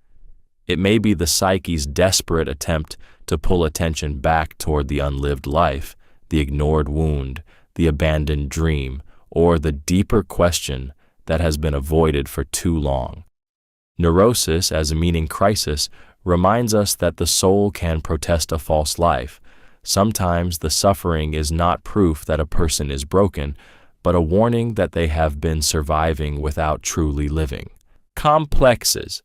It may be the psyche's desperate attempt to pull attention back toward the unlived life, the ignored wound, the abandoned dream, or the deeper question that has been avoided for too long. Neurosis as a meaning crisis reminds us that the soul can protest a false life. Sometimes the suffering is not proof that a person is broken, but a warning that they have been surviving without truly living. Complexes.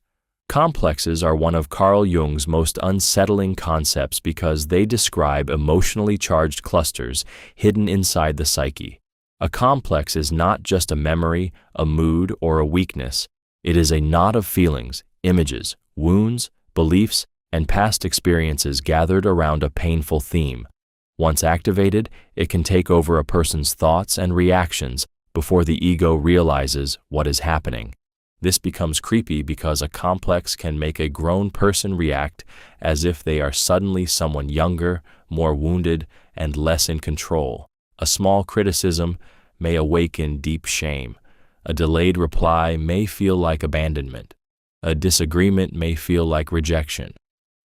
Complexes are one of Carl Jung's most unsettling concepts because they describe emotionally charged clusters hidden inside the psyche. A complex is not just a memory, a mood, or a weakness. It is a knot of feelings, images, wounds, beliefs, and past experiences gathered around a painful theme. Once activated, it can take over a person's thoughts and reactions before the ego realizes what is happening. This becomes creepy because a complex can make a grown person react as if they are suddenly someone younger, more wounded, and less in control. A small criticism may awaken deep shame. A delayed reply may feel like abandonment. A disagreement may feel like rejection.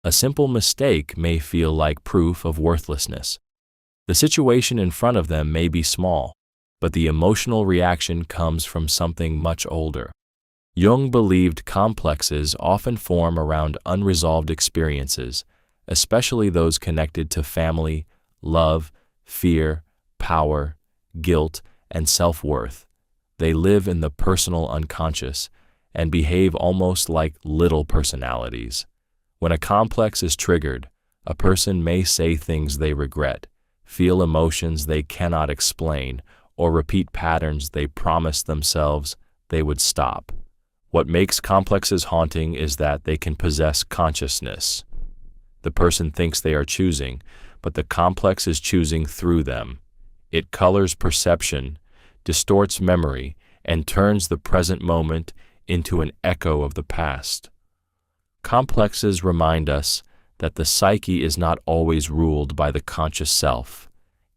A simple mistake may feel like proof of worthlessness. The situation in front of them may be small, but the emotional reaction comes from something much older. Jung believed complexes often form around unresolved experiences, especially those connected to family, love, fear, power, guilt, and self-worth. They live in the personal unconscious and behave almost like little personalities. When a complex is triggered, a person may say things they regret, feel emotions they cannot explain, or repeat patterns they promised themselves they would stop. What makes complexes haunting is that they can possess consciousness. The person thinks they are choosing, but the complex is choosing through them. It colors perception, distorts memory, and turns the present moment into an echo of the past. Complexes remind us that the psyche is not always ruled by the conscious self.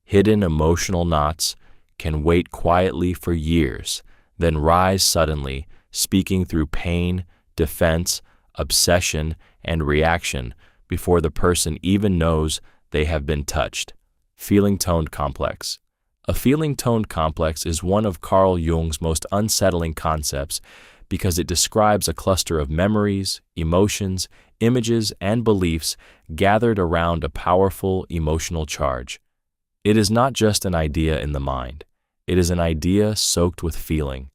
Hidden emotional knots can wait quietly for years, then rise suddenly, speaking through pain, defense, obsession, and reaction before the person even knows they have been touched. Feeling-toned complex. A feeling-toned complex is one of Carl Jung's most unsettling concepts because it describes a cluster of memories, emotions, images, and beliefs gathered around a powerful emotional charge. It is not just an idea in the mind. It is an idea soaked with feeling.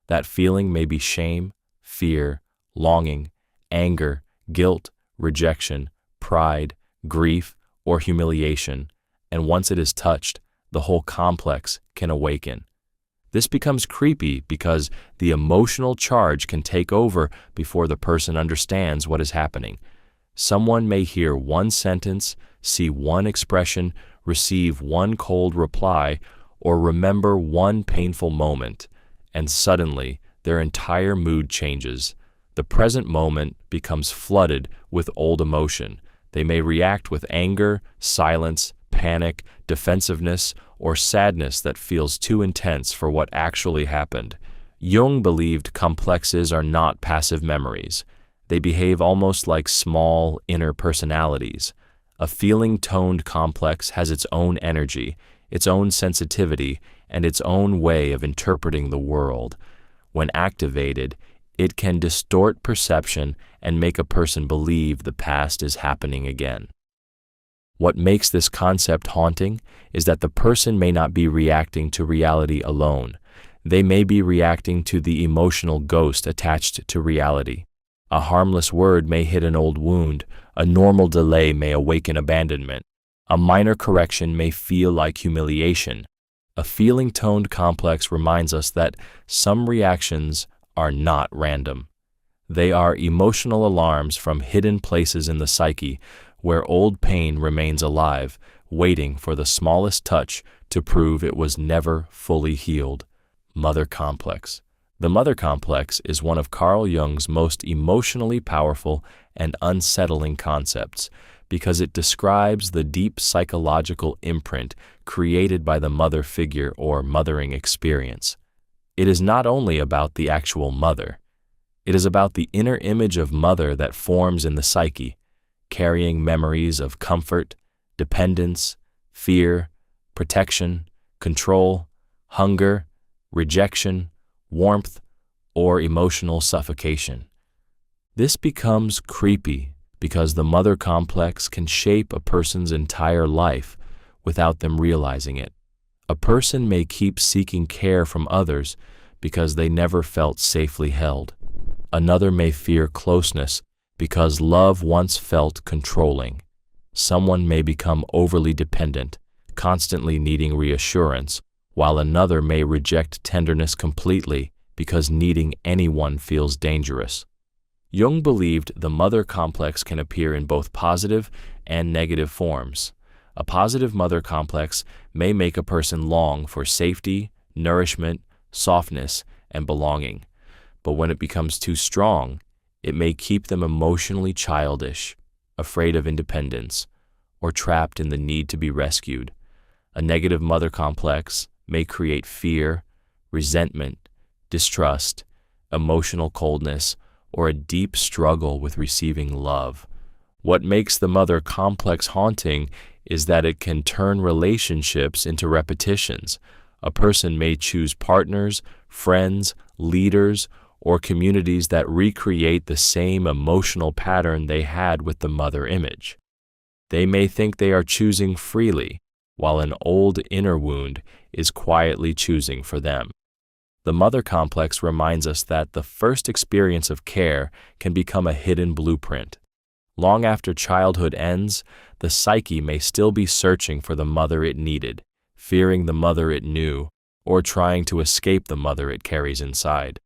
That feeling may be shame, fear, longing, anger, guilt, rejection, pride, grief, or humiliation, and once it is touched, the whole complex can awaken. This becomes creepy because the emotional charge can take over before the person understands what is happening. Someone may hear one sentence, see one expression, receive one cold reply, or remember one painful moment, and suddenly their entire mood changes. The present moment becomes flooded with old emotion. They may react with anger, silence, panic, defensiveness, or sadness that feels too intense for what actually happened. Jung believed complexes are not passive memories. They behave almost like small, inner personalities. A feeling-toned complex has its own energy, its own sensitivity, and its own way of interpreting the world. When activated, it can distort perception and make a person believe the past is happening again. What makes this concept haunting is that the person may not be reacting to reality alone. They may be reacting to the emotional ghost attached to reality. A harmless word may hit an old wound. A normal delay may awaken abandonment. A minor correction may feel like humiliation. A feeling-toned complex reminds us that some reactions are not random. They are emotional alarms from hidden places in the psyche where old pain remains alive, waiting for the smallest touch to prove it was never fully healed. Mother complex. The mother complex is one of Carl Jung's most emotionally powerful and unsettling concepts because it describes the deep psychological imprint created by the mother figure or mothering experience. It is not only about the actual mother. It is about the inner image of mother that forms in the psyche, carrying memories of comfort, dependence, fear, protection, control, hunger, rejection, warmth, or emotional suffocation. This becomes creepy because the mother complex can shape a person's entire life without them realizing it. A person may keep seeking care from others because they never felt safely held. Another may fear closeness because love once felt controlling. Someone may become overly dependent, constantly needing reassurance, while another may reject tenderness completely because needing anyone feels dangerous. Jung believed the mother complex can appear in both positive and negative forms. A positive mother complex may make a person long for safety, nourishment, softness, and belonging. But when it becomes too strong, it may keep them emotionally childish, afraid of independence, or trapped in the need to be rescued. A negative mother complex may create fear, resentment, distrust, emotional coldness, or a deep struggle with receiving love. What makes the mother complex haunting is that it can turn relationships into repetitions. A person may choose partners, friends, leaders, or communities that recreate the same emotional pattern they had with the mother image. They may think they are choosing freely, while an old inner wound is quietly choosing for them. The mother complex reminds us that the first experience of care can become a hidden blueprint. Long after childhood ends, the psyche may still be searching for the mother it needed, fearing the mother it knew, or trying to escape the mother it carries inside.